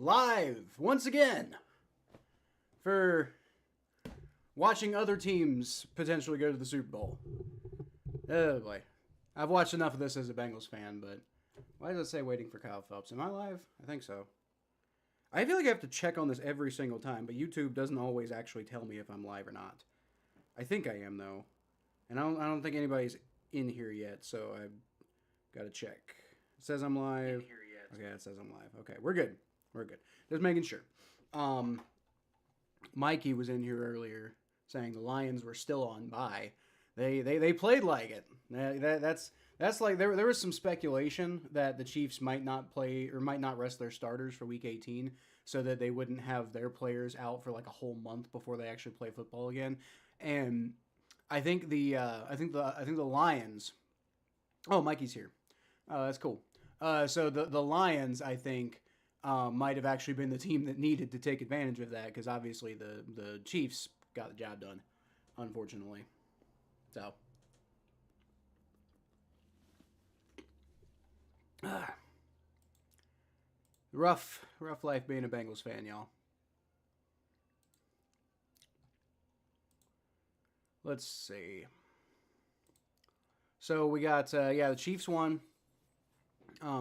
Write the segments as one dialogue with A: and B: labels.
A: live once again for watching other teams potentially go to the Super Bowl. Oh boy. I've watched enough of this as a Bengals fan, but why does it say waiting for Kyle Phelps? Am I live? I think so. I feel like I have to check on this every single time, but YouTube doesn't always actually tell me if I'm live or not. I think I am, though. And I don't think anybody's in here yet, so I've got to check. It says I'm live. Okay, it says I'm live. Okay, we're good. We're good. Just making sure. Mikey was in here earlier saying the Lions were still on bye. They played like it. That's like there was some speculation that the Chiefs might not play or might not rest their starters for Week 18, so that they wouldn't have their players out for like a whole month before they actually play football again. And I think the Lions. Oh, Mikey's here. That's cool. So the Lions, I think, might have actually been the team that needed to take advantage of that, because obviously the Chiefs got the job done, unfortunately. So. Rough life being a Bengals fan, y'all. Let's see. So we got the Chiefs won.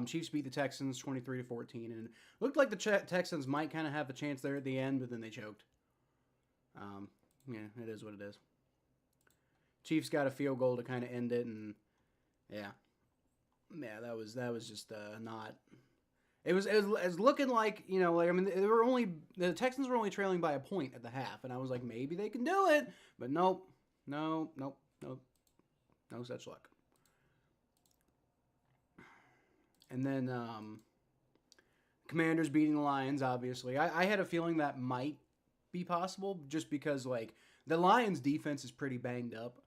A: Chiefs beat the Texans 23-14, and it looked like the Texans might kind of have a chance there at the end, but then they choked. Yeah, it is what it is. Chiefs got a field goal to kind of end it, and yeah, that was just not. It was looking like, the Texans were only trailing by a point at the half, and I was like, maybe they can do it, but nope, no such luck. And then Commanders beating the Lions, obviously. I had a feeling that might be possible, just because like the Lions defense is pretty banged up.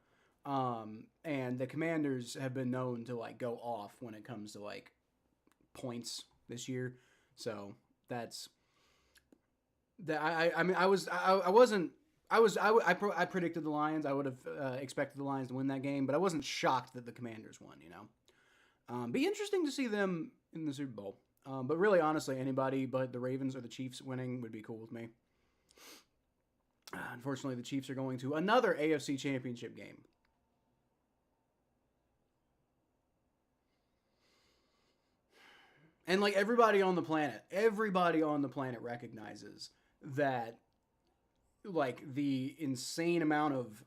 A: And the Commanders have been known to like go off when it comes to like points this year. So that's that. I predicted the Lions. I would have expected the Lions to win that game, but I wasn't shocked that the Commanders won, Be interesting to see them in the Super Bowl. But really, honestly, anybody but the Ravens or the Chiefs winning would be cool with me. Unfortunately, the Chiefs are going to another AFC Championship game. And like everybody on the planet recognizes that like the insane amount of,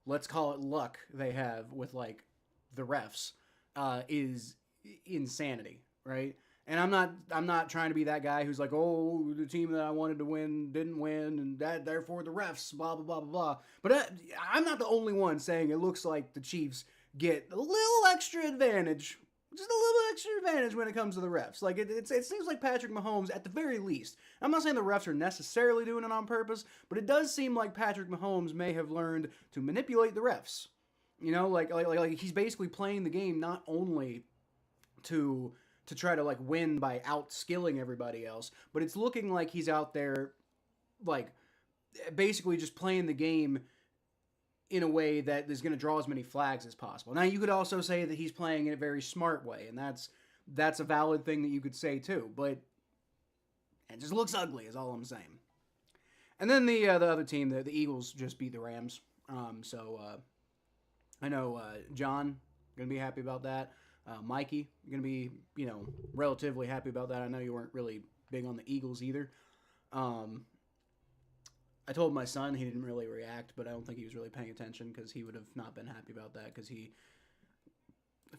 A: let's call it luck, they have with like the refs is insanity, right? And I'm not trying to be that guy who's like, oh, the team that I wanted to win didn't win, and that therefore the refs, blah blah blah blah blah. But I'm not the only one saying it looks like the Chiefs get a little extra advantage. Just a little bit extra advantage when it comes to the refs. Like, it seems like Patrick Mahomes, at the very least, I'm not saying the refs are necessarily doing it on purpose, but it does seem like Patrick Mahomes may have learned to manipulate the refs. Like he's basically playing the game not only to try to, like, win by out-skilling everybody else, but it's looking like he's out there, like, basically just playing the game in a way that is going to draw as many flags as possible. Now, you could also say that he's playing in a very smart way, and that's a valid thing that you could say too, but it just looks ugly is all I'm saying. And then the other team, the Eagles, just beat the Rams. So I know John going to be happy about that. Mikey, you're going to be, relatively happy about that. I know you weren't really big on the Eagles either. I told my son, he didn't really react, but I don't think he was really paying attention, because he would have not been happy about that, because he,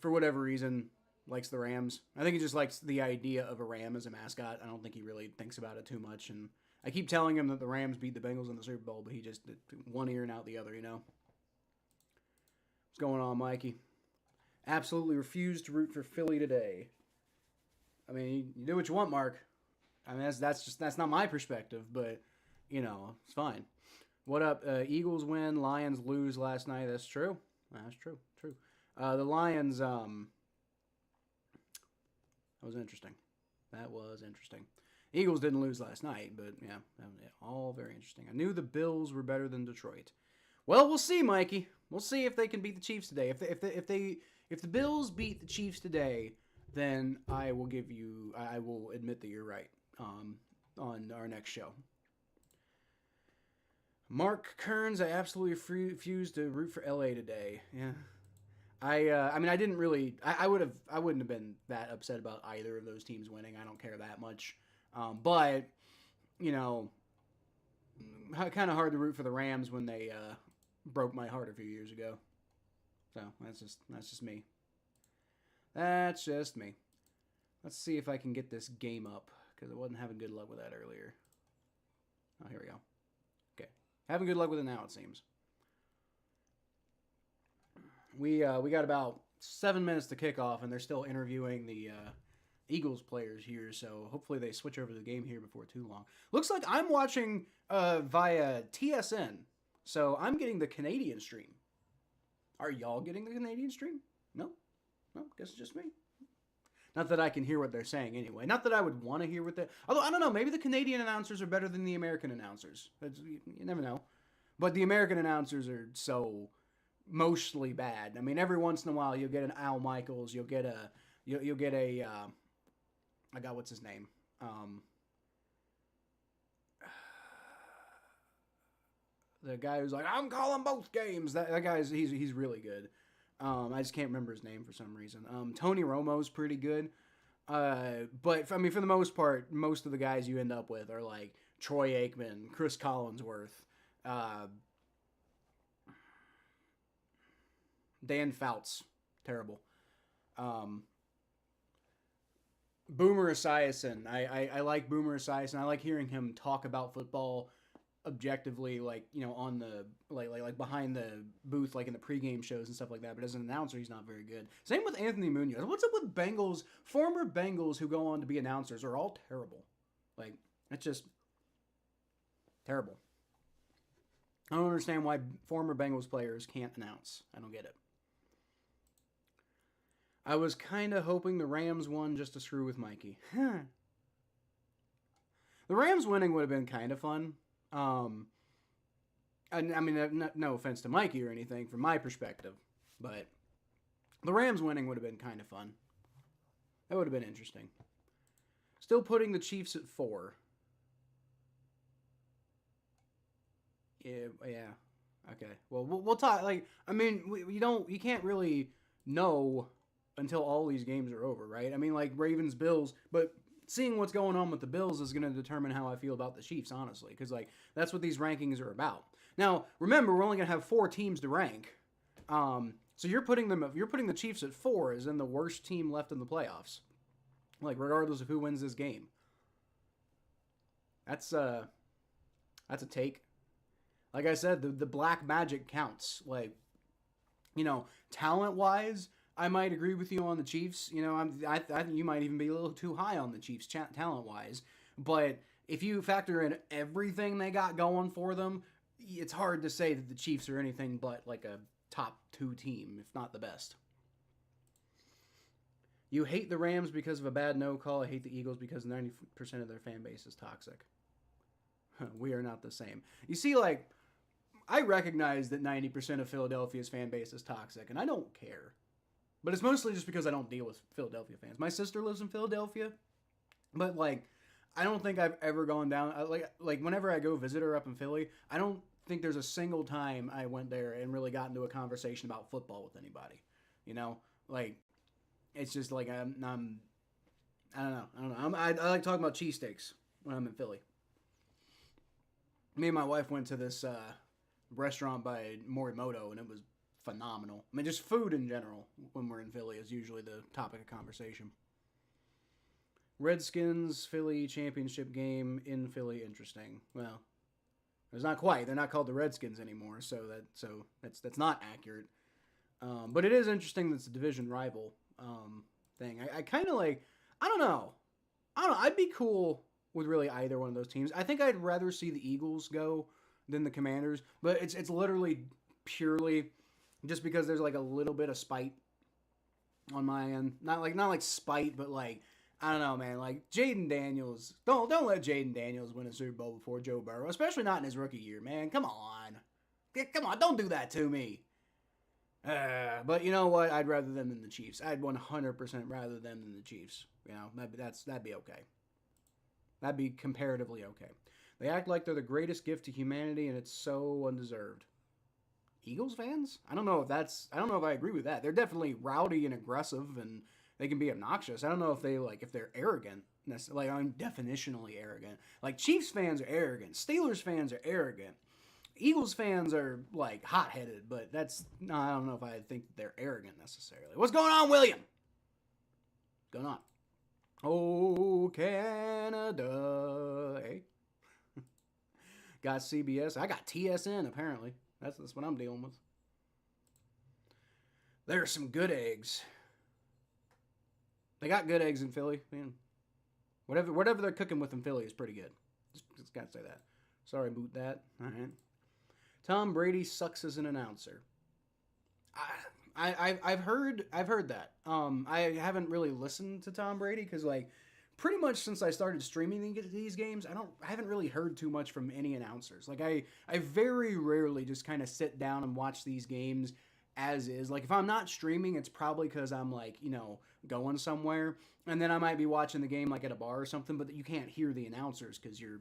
A: for whatever reason, likes the Rams. I think he just likes the idea of a Ram as a mascot. I don't think he really thinks about it too much, and I keep telling him that the Rams beat the Bengals in the Super Bowl, but he just, one ear and out the other, What's going on, Mikey? Absolutely refused to root for Philly today. I mean, you do what you want, Mark. I mean, that's not my perspective, but it's fine. What up? Eagles win, Lions lose last night. That's true. That's true. The Lions, that was interesting. Eagles didn't lose last night, but yeah, all very interesting. I knew the Bills were better than Detroit. Well, we'll see, Mikey. We'll see if they can beat the Chiefs today. If the Bills beat the Chiefs today, then I will admit that you're right. on our next show. Mark Kearns, I absolutely refuse to root for LA today. Yeah. I mean, I didn't really. I wouldn't have been that upset about either of those teams winning. I don't care that much. But you know, kind of hard to root for the Rams when they broke my heart a few years ago. So that's just me. That's just me. Let's see if I can get this game up because I wasn't having good luck with that earlier. Oh, here we go. Okay, having good luck with it now. It seems. We got about 7 minutes to kick off, and they're still interviewing the Eagles players here. So hopefully they switch over to the game here before too long. Looks like I'm watching via TSN, so I'm getting the Canadian stream. Are y'all getting the Canadian stream? No, guess it's just me. Not that I can hear what they're saying anyway. Not that I would want to hear what they. Although I don't know, maybe the Canadian announcers are better than the American announcers. You never know. But the American announcers are so mostly bad. I mean, every once in a while you'll get an Al Michaels, you'll get a I got what's his name. The guy who's like, I'm calling both games. That guy's he's really good. I just can't remember his name for some reason. Tony Romo's pretty good. But I mean, for the most part, most of the guys you end up with are like Troy Aikman, Chris Collinsworth, Dan Fouts, terrible. Boomer Esiason. I like Boomer Esiason. I like hearing him talk about football objectively, like, you know, on the like behind the booth, like in the pregame shows and stuff like that. But as an announcer, he's not very good. Same with Anthony Munoz. What's up with Bengals? Former Bengals who go on to be announcers are all terrible. Like, it's just terrible. I don't understand why former Bengals players can't announce. I don't get it. I was kind of hoping the Rams won just to screw with Mikey. The Rams winning would have been kind of fun. I mean, no offense to Mikey or anything from my perspective, but the Rams winning would have been kind of fun. That would have been interesting. Still putting the Chiefs at 4. Yeah. Okay. Well, we'll talk. Like, I mean, you can't really know until all these games are over, right? I mean, like Ravens, Bills, but seeing what's going on with the Bills is going to determine how I feel about the Chiefs, honestly, because like that's what these rankings are about. Now, remember, we're only going to have 4 teams to rank, so you're putting the Chiefs at 4 as in the worst team left in the playoffs, like regardless of who wins this game. That's a take. Like I said, the black magic counts. Like, you know, talent wise, I might agree with you on the Chiefs. You know, I think you might even be a little too high on the Chiefs talent-wise. But if you factor in everything they got going for them, it's hard to say that the Chiefs are anything but like a top 2 team, if not the best. You hate the Rams because of a bad no call. I hate the Eagles because 90% of their fan base is toxic. We are not the same. You see, like, I recognize that 90% of Philadelphia's fan base is toxic, and I don't care. But it's mostly just because I don't deal with Philadelphia fans. My sister lives in Philadelphia, but like, I don't think I've ever gone down. Like whenever I go visit her up in Philly, I don't think there's a single time I went there and really got into a conversation about football with anybody. You know, like it's just like I don't know. I like talking about cheesesteaks when I'm in Philly. Me and my wife went to this restaurant by Morimoto, and it was phenomenal. I mean, just food in general when we're in Philly is usually the topic of conversation. Redskins Philly championship game in Philly, interesting. Well, it's not quite. They're not called the Redskins anymore, so that's not accurate. But it is interesting that it's a division rival thing. I kind of like. I don't know. I'd be cool with really either one of those teams. I think I'd rather see the Eagles go than the Commanders, but it's literally purely just because there's like a little bit of spite on my end. Not like spite, but like, I don't know, man. Like Jaden Daniels, don't let Jaden Daniels win a Super Bowl before Joe Burrow, especially not in his rookie year, man. Come on, don't do that to me. But you know what? I'd rather them than the Chiefs. I'd 100% rather them than the Chiefs. You know, that'd be okay. That'd be comparatively okay. They act like they're the greatest gift to humanity, and it's so undeserved. Eagles fans? I don't know if I agree with that. They're definitely rowdy and aggressive, and they can be obnoxious. I don't know if if they're arrogant. Like, I'm definitionally arrogant. Like, Chiefs fans are arrogant. Steelers fans are arrogant. Eagles fans are like hot-headed, but no, I don't know if I think they're arrogant necessarily. What's going on, William? What's going on? Oh, Canada. Hey. Got CBS. I got TSN, apparently. That's what I'm dealing with. There's some good eggs. They got good eggs in Philly. Man, whatever they're cooking with in Philly is pretty good. Just gotta say that. Sorry, boot that. All right. Tom Brady sucks as an announcer. I've heard that. I haven't really listened to Tom Brady because like pretty much since I started streaming these games, I haven't really heard too much from any announcers. Like I very rarely just kind of sit down and watch these games as is. Like if I'm not streaming, it's probably because I'm like, going somewhere, and then I might be watching the game like at a bar or something, but you can't hear the announcers because you're,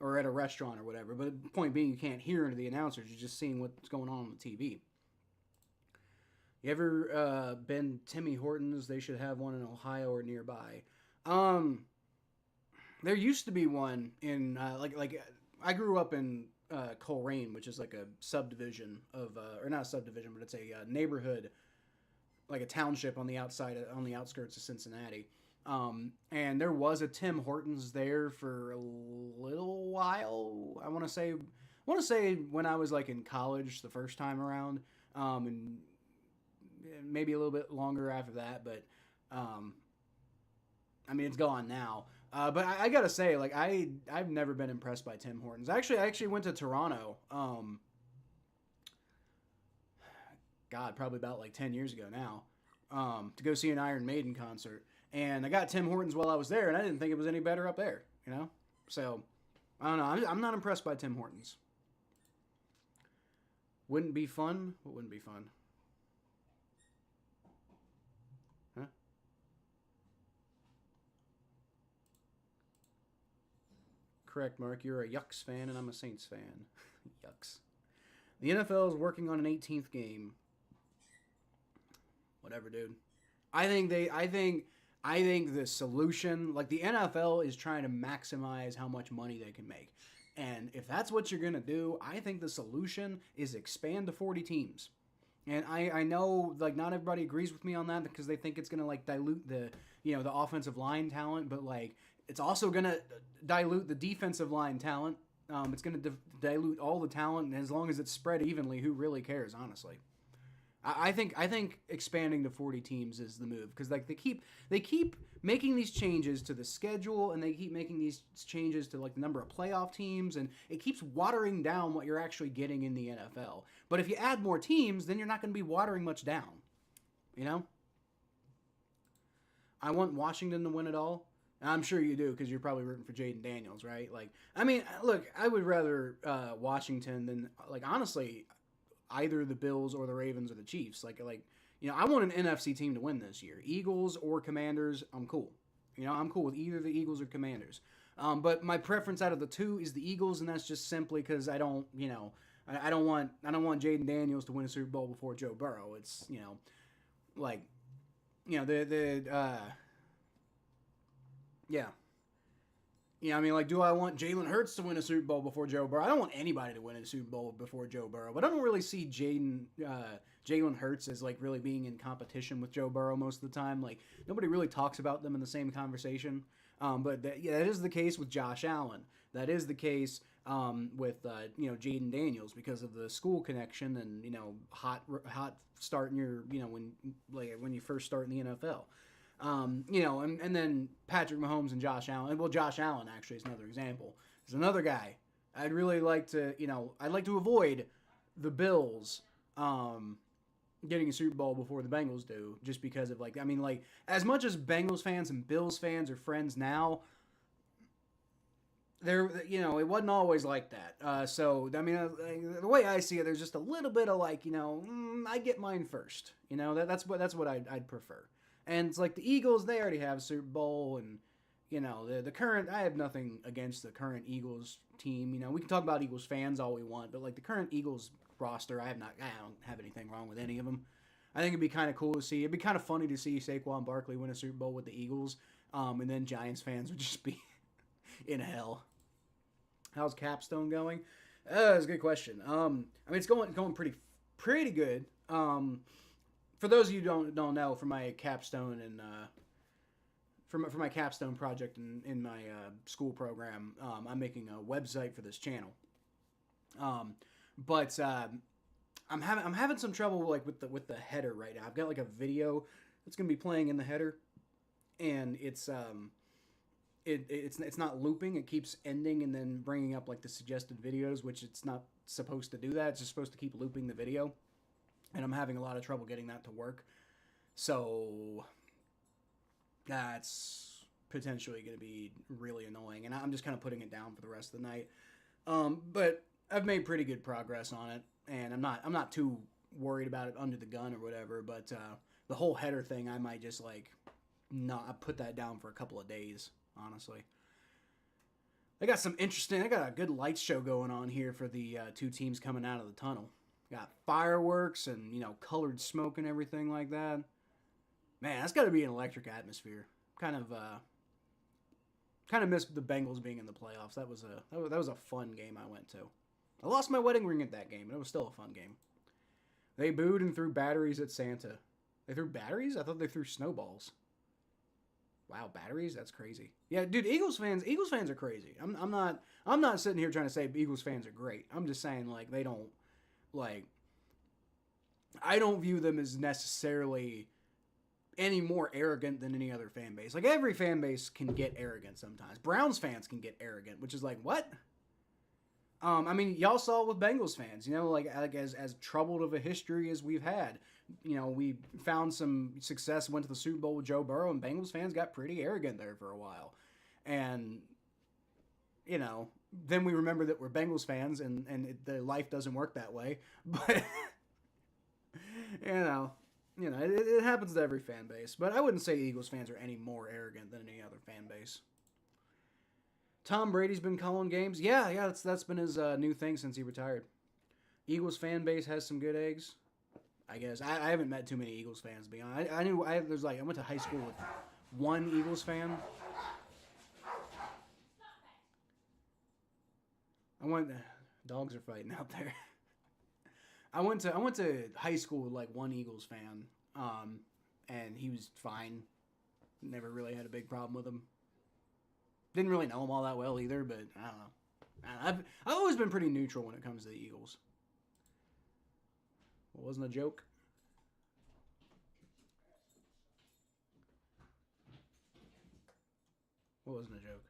A: or at a restaurant or whatever. But the point being, you can't hear into the announcers. You're just seeing what's going on the TV. You ever been Timmy Hortons? They should have one in Ohio or nearby. There used to be one in like I grew up in Coleraine, which is like a subdivision of or not a subdivision, but it's a neighborhood, like a township on the outskirts of Cincinnati. And there was a Tim Hortons there for a little while. I want to say when I was like in college the first time around, and maybe a little bit longer after that, but I mean, it's gone now. But I gotta say, like, I've never been impressed by Tim Hortons. I actually went to Toronto. God, probably about like 10 years ago now, to go see an Iron Maiden concert. And I got Tim Hortons while I was there, and I didn't think it was any better up there, So, I don't know. I'm not impressed by Tim Hortons. Wouldn't be fun? What wouldn't be fun? Huh? Correct, Mark. You're a Yucks fan, and I'm a Saints fan. Yucks. The NFL is working on an 18th game. Whatever, dude. I think the solution, like the NFL is trying to maximize how much money they can make. And if that's what you're going to do, I think the solution is expand to 40 teams. And I know like not everybody agrees with me on that because they think it's going to like dilute the offensive line talent, but like it's also going to dilute the defensive line talent. It's going to dilute all the talent, and as long as it's spread evenly, who really cares, honestly? I think expanding to 40 teams is the move because like they keep making these changes to the schedule, and they keep making these changes to like the number of playoff teams, and it keeps watering down what you're actually getting in the NFL. But if you add more teams, then you're not going to be watering much down. I want Washington to win it all. I'm sure you do because you're probably rooting for Jaden Daniels, right? Like, I mean, look, I would rather Washington than like honestly either the Bills or the Ravens or the Chiefs. Like I want an NFC team to win this year. Eagles or Commanders, I'm cool. I'm cool with either the Eagles or Commanders. But my preference out of the two is the Eagles, and that's just simply because I don't want Jaden Daniels to win a Super Bowl before Joe Burrow. It's yeah. I mean, like, do I want Jalen Hurts to win a Super Bowl before Joe Burrow? I don't want anybody to win a Super Bowl before Joe Burrow, but I don't really see Jalen Hurts as, like, really being in competition with Joe Burrow most of the time. Like, nobody really talks about them in the same conversation. But that is the case with Josh Allen. That is the case with, Jaden Daniels because of the school connection and, hot start in your, when you first start in the NFL. And then Patrick Mahomes and Josh Allen. Well, Josh Allen actually is another example. There's another guy. I'd really like to, I'd like to avoid the Bills getting a Super Bowl before the Bengals do, just because of as much as Bengals fans and Bills fans are friends now, it wasn't always like that. So, I mean, the way I see it, there's just a little bit of I get mine first. That's what I'd prefer. And it's like the Eagles, they already have a Super Bowl, and you know, the current, I have nothing against the current Eagles team. You know, we can talk about Eagles fans all we want, but like the current Eagles roster, I don't have anything wrong with any of them. I think it'd be kind of cool to see. It'd be kind of funny to see Saquon Barkley win a Super Bowl with the Eagles, and then Giants fans would just be in hell. How's Capstone going? That's a good question. I mean, it's going pretty good. For those of you who don't know, for my capstone and for my capstone project in my school program, I'm making a website for this channel. But I'm having some trouble like with the header right now. I've got like a video that's gonna be playing in the header, and it's not looping. It keeps ending and then bringing up like the suggested videos, which it's not supposed to do that. It's just supposed to keep looping the video, and I'm having a lot of trouble getting that to work. So that's potentially going to be really annoying, and I'm just kind of putting it down for the rest of the night. But I've made pretty good progress on it, and I'm not too worried about it under the gun or whatever. But the whole header thing, I might just like not put that down for a couple of days. Honestly, I got a good lights show going on here for the two teams coming out of the tunnel. Got fireworks and, you know, colored smoke and everything like that. Man, that's got to be an electric atmosphere. Kind of missed the Bengals being in the playoffs. That was a fun game I went to. I lost my wedding ring at that game, but it was still a fun game. They booed and threw batteries at Santa. They threw batteries? I thought they threw snowballs. Wow, batteries? That's crazy. Yeah, dude, Eagles fans are crazy. I'm not sitting here trying to say Eagles fans are great. I'm just saying like they don't like I don't view them as necessarily any more arrogant than any other fan base. Like every fan base can get arrogant sometimes. Browns fans can get arrogant, which is like, what? I mean, y'all saw it with Bengals fans, you know, like as troubled of a history as we've had. You know, we found some success, went to the Super Bowl with Joe Burrow, and Bengals fans got pretty arrogant there for a while. And, you know, then we remember that we're Bengals fans, and the life doesn't work that way. But, it happens to every fan base. But I wouldn't say Eagles fans are any more arrogant than any other fan base. Tom Brady's been calling games. Yeah, that's been his new thing since he retired. Eagles fan base has some good eggs. I guess I haven't met too many Eagles fans. To be honest, I went to high school with one Eagles fan. Dogs are fighting out there. I went to high school with like one Eagles fan, and he was fine. Never really had a big problem with him. Didn't really know him all that well either, but I don't know. I've always been pretty neutral when it comes to the Eagles. It wasn't a joke. What wasn't a joke?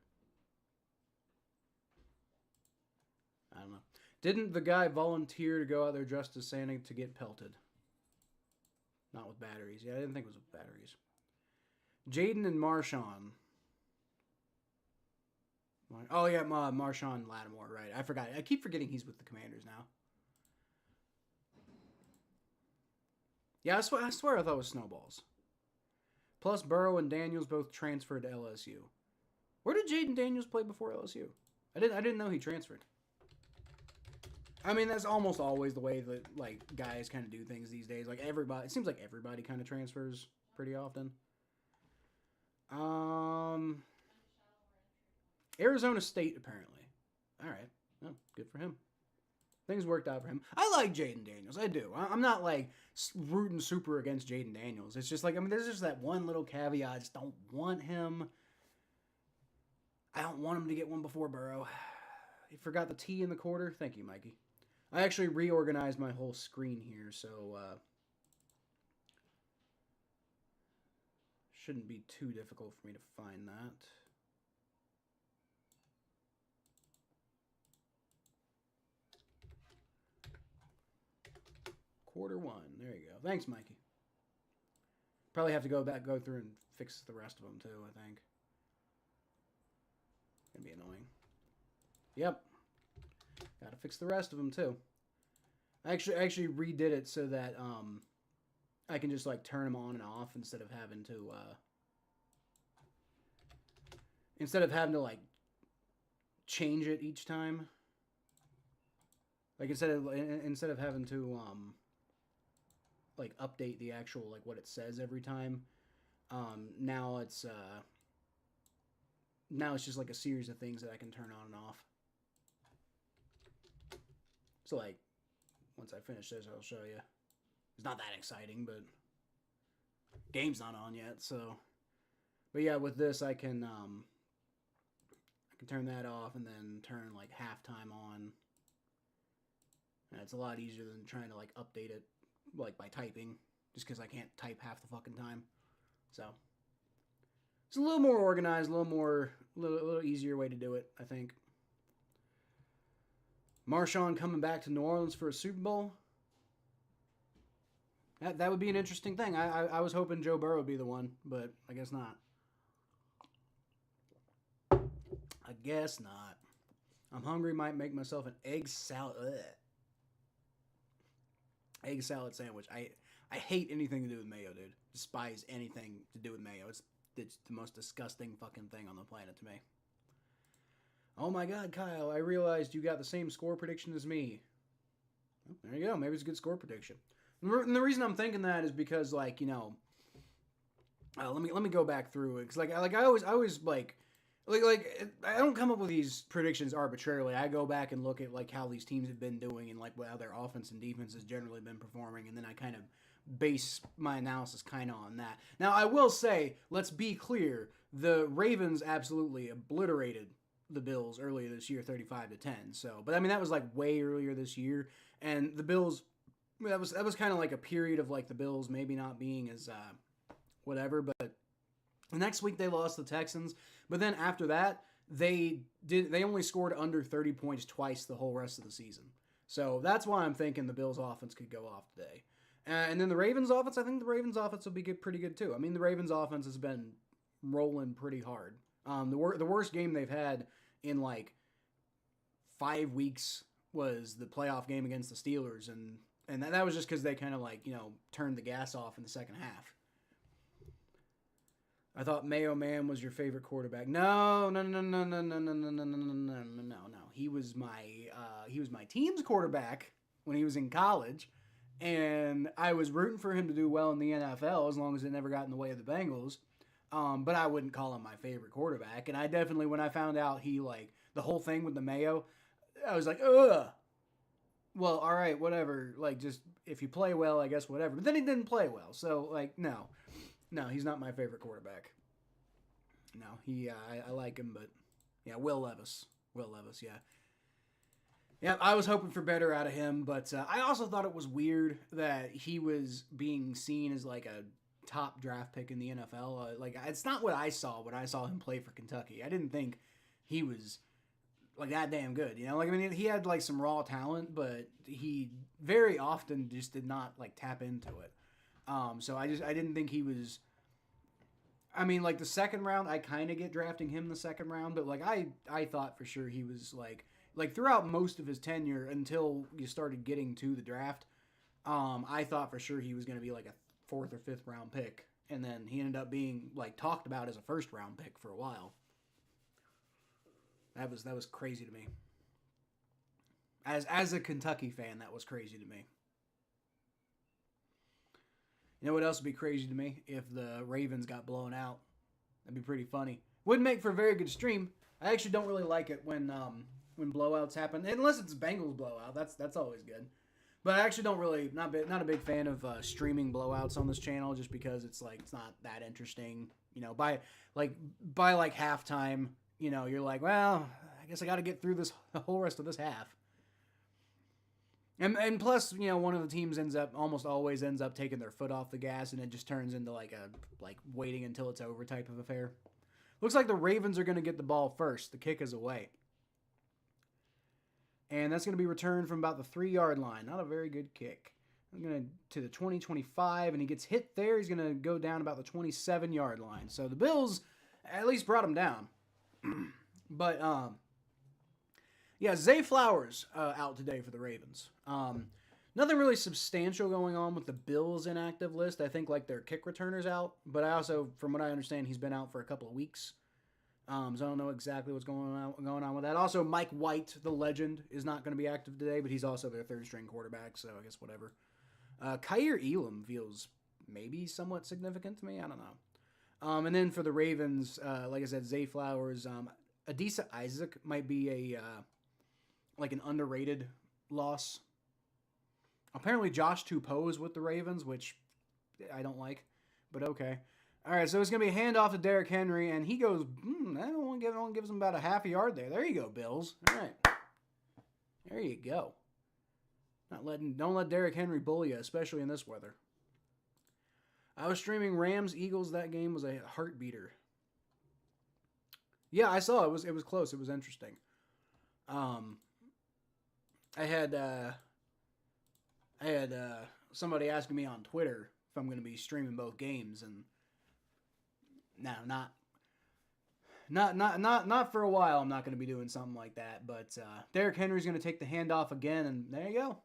A: I don't know. Didn't the guy volunteer to go out there dressed as Santa to get pelted? Not with batteries. Yeah, I didn't think it was with batteries. Jaden and Marshawn. Oh, yeah, Marshawn Lattimore, right. I forgot. I keep forgetting he's with the Commanders now. Yeah, I swear I thought it was snowballs. Plus, Burrow and Daniels both transferred to LSU. Where did Jaden Daniels play before LSU? I didn't know he transferred. I mean, that's almost always the way that like guys kind of do things these days. Like it seems like everybody kind of transfers pretty often. Arizona State apparently. All right, oh, good for him. Things worked out for him. I like Jaden Daniels. I do. I'm not like rooting super against Jaden Daniels. It's just like, I mean, there's just that one little caveat. I just don't want him. I don't want him to get one before Burrow. You forgot the T in the quarter? Thank you, Mikey. I actually reorganized my whole screen here, so shouldn't be too difficult for me to find that. Quarter one. There you go. Thanks, Mikey. Probably have to go through and fix the rest of them, too, I think. Gonna be annoying. Yep. Gotta fix the rest of them, too. I actually redid it so that I can just, like, turn them on and off instead of having to instead of having to like change it each time. Like instead of having to like update the actual like what it says every time. Now it's just like a series of things that I can turn on and off. So like once I finish this, I'll show you. It's not that exciting, but game's not on yet. So, but yeah, with this I can turn that off and then turn like halftime on. And it's a lot easier than trying to like update it like by typing, just because I can't type half the fucking time. So it's a little more organized, a little easier way to do it, I think. Marshawn coming back to New Orleans for a Super Bowl. That would be an interesting thing. I was hoping Joe Burrow would be the one, but I guess not. I guess not. I'm hungry. Might make myself an egg salad. Ugh. Egg salad sandwich. I hate anything to do with mayo, dude. Despise anything to do with mayo. It's the most disgusting fucking thing on the planet to me. Oh my god, Kyle, I realized you got the same score prediction as me. Well, there you go. Maybe it's a good score prediction. And the reason I'm thinking that is because, like, you know, let me go back through it, because like I always like I don't come up with these predictions arbitrarily. I go back and look at like how these teams have been doing and like how their offense and defense has generally been performing, and then I kind of base my analysis kind of on that. Now, I will say, let's be clear, the Ravens absolutely obliterated the Bills earlier this year, 35-10. So, but I mean that was like way earlier this year, and the Bills, that was kind of like a period of like the Bills maybe not being as whatever, but the next week they lost the Texans, but then after that they only scored under 30 points twice the whole rest of the season. So that's why I'm thinking the Bills offense could go off today. And then the Ravens offense, I think the Ravens offense will be pretty good too. I mean, the Ravens offense has been rolling pretty hard. The worst game they've had in like 5 weeks was the playoff game against the Steelers, and that was just because they kind of like, you know, turned the gas off in the second half. I thought Mayo Man was your favorite quarterback. No. He was my team's quarterback when he was in college, and I was rooting for him to do well in the NFL as long as it never got in the way of the Bengals. But I wouldn't call him my favorite quarterback. And I definitely, when I found out he, like, the whole thing with the Mayo, I was like, ugh. Well, all right, whatever. Like, just, if you play well, I guess whatever. But then he didn't play well. So, like, no, he's not my favorite quarterback. No, I like him, but, yeah, Will Levis, yeah. Yeah, I was hoping for better out of him, but I also thought it was weird that he was being seen as, like, a top draft pick in the NFL. Like, it's not what I saw when I saw him play for Kentucky. I didn't think he was like that damn good, you know? Like, I mean, he had like some raw talent, but he very often just did not like tap into it. So I didn't think he was. I mean, like the second round, I kind of get drafting him the second round, but like I thought for sure he was like throughout most of his tenure until you started getting to the draft. I thought for sure he was going to be like a 4th or 5th round pick, and then he ended up being like talked about as a 1st round pick for a while. That was crazy to me. As a Kentucky fan, that was crazy to me. You know what else would be crazy to me? If the Ravens got blown out. That'd be pretty funny. Wouldn't make for a very good stream. I actually don't really like it when blowouts happen, unless it's Bengals blowout. That's always good. But I actually don't really, not a big fan of streaming blowouts on this channel, just because it's not that interesting. You know, by halftime, you know, you're like, well, I guess I got to get through the whole rest of this half. And plus, you know, one of the teams almost always ends up taking their foot off the gas, and it just turns into like waiting until it's over type of affair. Looks like the Ravens are going to get the ball first. The kick is away. And that's going to be returned from about the 3-yard line. Not a very good kick. I'm going to the 20-25, and he gets hit there. He's going to go down about the 27-yard line. So the Bills at least brought him down. But, yeah, Zay Flowers out today for the Ravens. Nothing really substantial going on with the Bills' inactive list. I think, like, their kick returner's out. But I also, from what I understand, he's been out for a couple of weeks. So I don't know exactly what's going on with that. Also, Mike White, the legend, is not going to be active today, but he's also their third string quarterback, so I guess whatever. Kyer Elam feels maybe somewhat significant to me. I don't know. And then for the Ravens, like I said, Zay Flowers, Adisa Isaac might be like an underrated loss. Apparently, Josh Tupou is with the Ravens, which I don't like, but okay. All right, so it's going to be a handoff to Derrick Henry, and he goes, that only gives him about a half a yard there. There you go, Bills. All right. There you go. Don't let Derrick Henry bully you, especially in this weather. I was streaming Rams Eagles. That game was a heartbeater. Yeah, I saw it. It was close. It was interesting. I had somebody asking me on Twitter if I'm going to be streaming both games, and no, not for a while. I'm not going to be doing something like that. But Derrick Henry's going to take the handoff again, and there you go.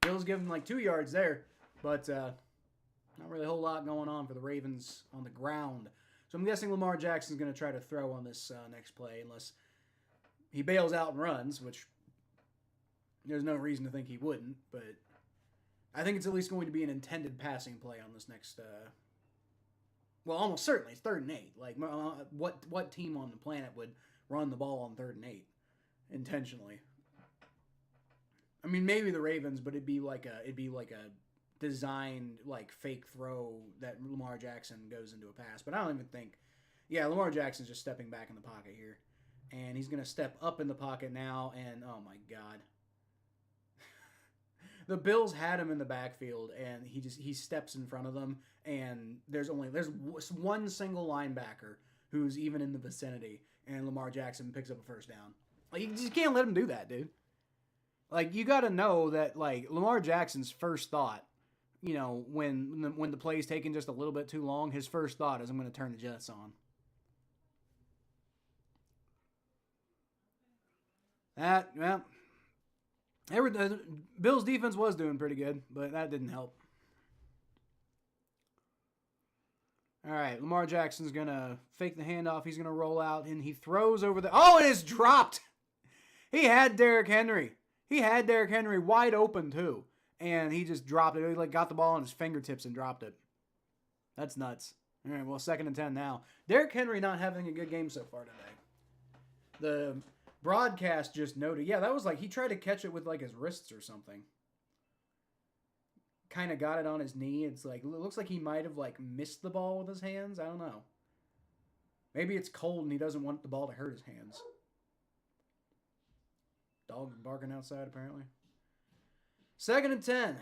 A: Bills give him like 2 yards there, but not really a whole lot going on for the Ravens on the ground. So I'm guessing Lamar Jackson's going to try to throw on this next play, unless he bails out and runs, which there's no reason to think he wouldn't. But I think it's at least going to be an intended passing play on this next. Well, almost certainly it's 3rd and 8. Like what team on the planet would run the ball on 3rd and 8 intentionally? I mean, maybe the Ravens, but it'd be like a designed like fake throw that Lamar Jackson goes into a pass. But I don't even think. Yeah, Lamar Jackson's just stepping back in the pocket here, and he's gonna step up in the pocket now. And oh my God, the Bills had him in the backfield, and he steps in front of them, and there's one single linebacker who's even in the vicinity, and Lamar Jackson picks up a first down. Like, you just can't let him do that, dude. Like, you got to know that, like, Lamar Jackson's first thought, you know, when the play's taking just a little bit too long, his first thought is, I'm going to turn the Jets on. Bills' defense was doing pretty good, but that didn't help. All right, Lamar Jackson's going to fake the handoff. He's going to roll out, and he throws over the... Oh, and it's dropped! He had Derrick Henry. He had Derrick Henry wide open, too. And he just dropped it. He got the ball on his fingertips and dropped it. That's nuts. All right, well, 2nd and 10 now. Derrick Henry not having a good game so far today. The broadcast just noted. Yeah, that was like he tried to catch it with like his wrists or something. Kind of got it on his knee. It's like, it looks like he might have like missed the ball with his hands. I don't know. Maybe it's cold and he doesn't want the ball to hurt his hands. Dog barking outside, apparently. 2nd and 10.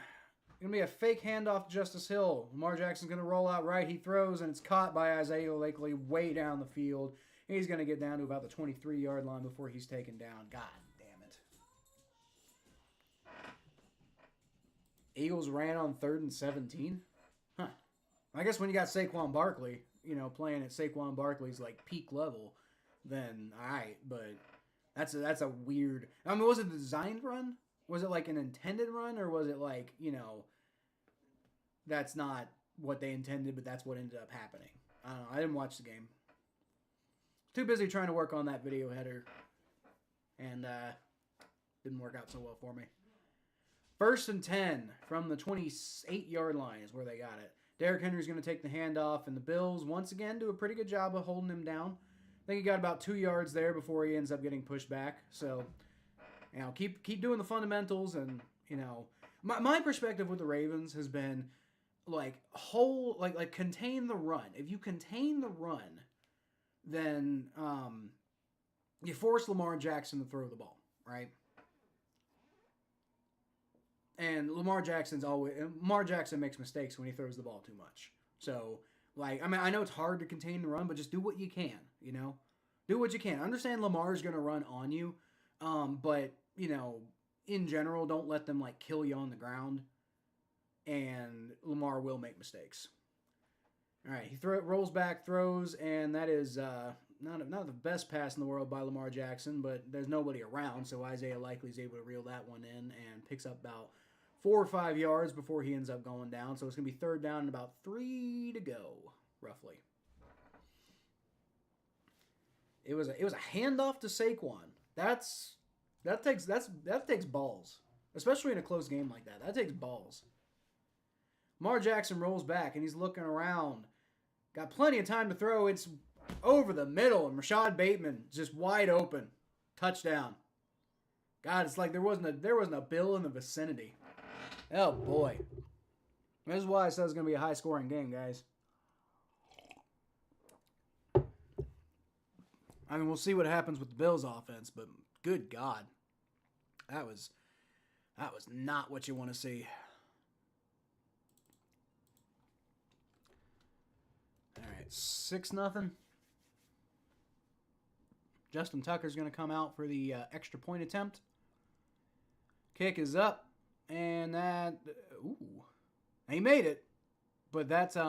A: Going to be a fake handoff to Justice Hill. Lamar Jackson's going to roll out right. He throws, and it's caught by Isaiah Lakely way down the field. He's going to get down to about the 23-yard line before he's taken down. God damn it. Eagles ran on 3rd and 17? Huh. I guess when you got Saquon Barkley, you know, playing at Saquon Barkley's, like, peak level, then, all right, but... That's a weird... I mean, was it a designed run? Was it like an intended run? Or was it like, you know, that's not what they intended, but that's what ended up happening? I don't know. I didn't watch the game. Too busy trying to work on that video header. And didn't work out so well for me. 1st and 10 from the 28-yard line is where they got it. Derrick Henry's going to take the handoff, and the Bills, once again, do a pretty good job of holding him down. I think he got about 2 yards there before he ends up getting pushed back. So, you know, keep doing the fundamentals, and, you know, my perspective with the Ravens has been like contain the run. If you contain the run, then you force Lamar Jackson to throw the ball, right? And Lamar Jackson makes mistakes when he throws the ball too much. So, like, I mean, I know it's hard to contain the run, but just do what you can, you know? Do what you can. I understand Lamar's going to run on you, but, you know, in general, don't let them, like, kill you on the ground, and Lamar will make mistakes. All right, he rolls back, throws, and that is not the best pass in the world by Lamar Jackson, but there's nobody around, so Isaiah Likely is able to reel that one in and picks up about 4 or 5 yards before he ends up going down. So it's going to be 3rd down and about 3 to go, roughly. It was a handoff to Saquon. That takes balls, especially in a close game like that. That takes balls. Lamar Jackson rolls back and he's looking around. Got plenty of time to throw. It's over the middle, and Rashad Bateman just wide open. Touchdown. God, it's like there wasn't a bill in the vicinity. Oh boy. This is why I said it's gonna be a high scoring game, guys. I mean, we'll see what happens with the Bills offense, but good God. That was not what you want to see. All right, 6-0. Justin Tucker's going to come out for the extra point attempt. Kick is up, and that he made it, but that's it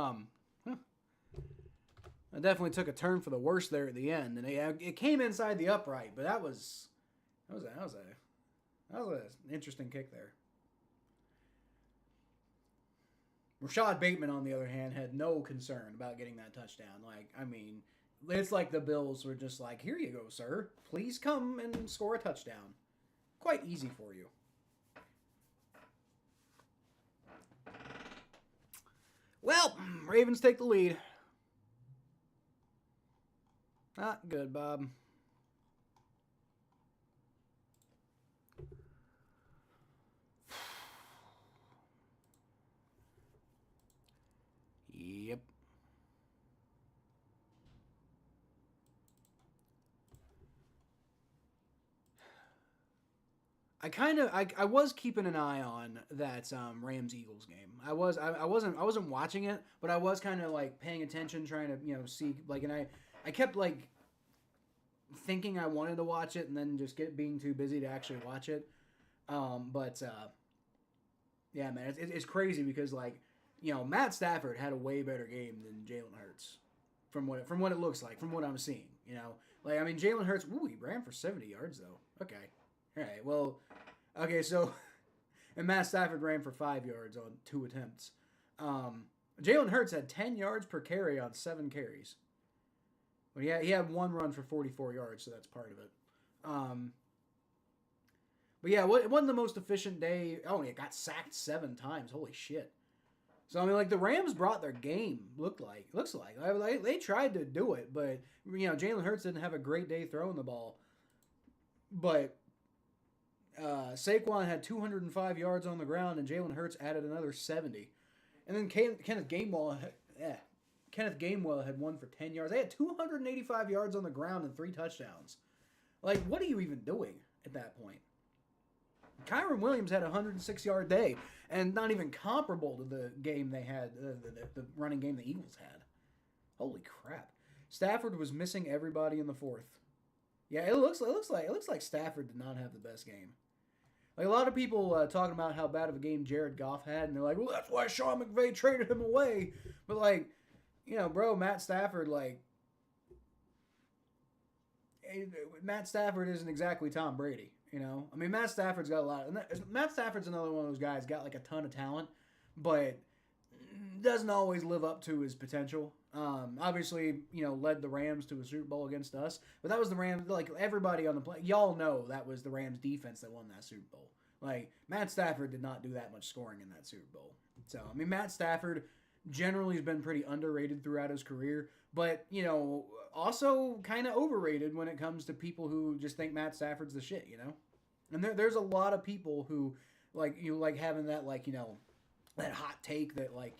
A: definitely took a turn for the worse there at the end, and it came inside the upright, but that was an interesting kick there. Rashad Bateman, on the other hand, had no concern about getting that touchdown. Like, I mean, it's like the Bills were just like, here you go, sir. Please come and score a touchdown. Quite easy for you. Well, Ravens take the lead. Not good, Bob. Yep. I was keeping an eye on that Rams-Eagles game. I wasn't watching it, but I was kind of like paying attention, trying to see like, and I kept like thinking I wanted to watch it and then just being too busy to actually watch it. Yeah, man, it's crazy because like, Matt Stafford had a way better game than Jalen Hurts from what it looks like, from what I'm seeing. Like, I mean, Jalen Hurts, he ran for 70 yards though. Okay. All right, well, okay, so, and Matt Stafford ran for 5 yards on 2 attempts. Jalen Hurts had 10 yards per carry on 7 carries. But he had 1 run for 44 yards, so that's part of it. But yeah, it wasn't the most efficient day. Oh, it got sacked 7 times. Holy shit. So, I mean, like, the Rams brought their game, looks like. They tried to do it, but, Jalen Hurts didn't have a great day throwing the ball. But Saquon had 205 yards on the ground, and Jalen Hurts added another 70. And then Kenneth Gainwell had 1 for 10 yards. They had 285 yards on the ground and 3 touchdowns. Like, what are you even doing at that point? Kyron Williams had a 106-yard day, and not even comparable to the game they had, the running game the Eagles had. Holy crap! Stafford was missing everybody in the 4th. Yeah, it looks like Stafford did not have the best game. Like, a lot of people talking about how bad of a game Jared Goff had, and they're like, well, that's why Sean McVay traded him away. But, like, bro, Matt Stafford isn't exactly Tom Brady, I mean, Matt Stafford's got a lot. Matt Stafford's another one of those guys, got like a ton of talent, but doesn't always live up to his potential. Obviously, led the Rams to a Super Bowl against us, but that was the Rams. Like, everybody on the play, y'all know that was the Rams defense that won that Super Bowl. Like, Matt Stafford did not do that much scoring in that Super Bowl. So, I mean, Matt Stafford generally has been pretty underrated throughout his career, but, also kind of overrated when it comes to people who just think Matt Stafford's the shit, And there's a lot of people who, like, having that, like, that hot take that, like,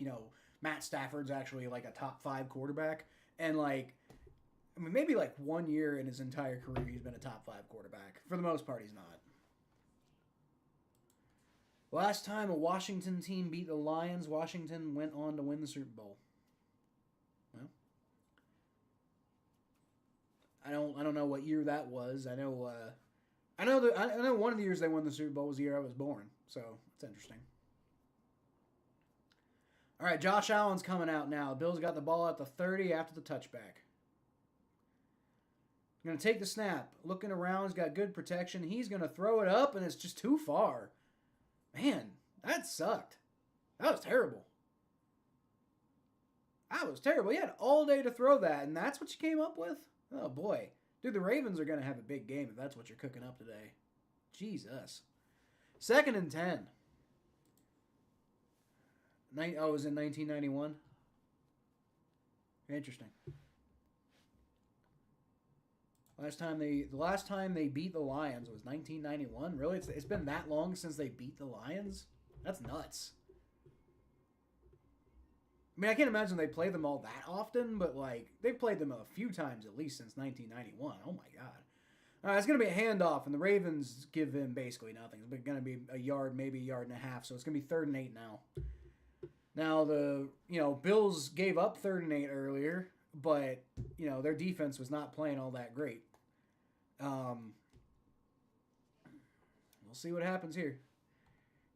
A: Matt Stafford's actually, like, a top 5 quarterback. And, like, I mean, maybe, like, 1 year in his entire career he's been a top 5 quarterback. For the most part, he's not. Last time a Washington team beat the Lions, Washington went on to win the Super Bowl. Well, I don't know what year that was. I know one of the years they won the Super Bowl was the year I was born. So, it's interesting. All right, Josh Allen's coming out now. Bills got the ball at the 30 after the touchback. Going to take the snap. Looking around, he's got good protection. He's going to throw it up, and it's just too far. Man, that sucked. That was terrible. He had all day to throw that, and that's what you came up with? Oh, boy. Dude, the Ravens are going to have a big game if that's what you're cooking up today. Jesus. 2nd and 10. It was in 1991. Interesting. The last time they beat the Lions was 1991. Really, it's been that long since they beat the Lions. That's nuts. I mean, I can't imagine they play them all that often, but like they've played them a few times at least since 1991. Oh my god. All right, it's going to be a handoff, and the Ravens give him basically nothing. It's going to be a yard, maybe a yard and a half, so it's going to be 3rd and 8 now. Now, the Bills gave up 3rd and 8 earlier, but, their defense was not playing all that great. We'll see what happens here.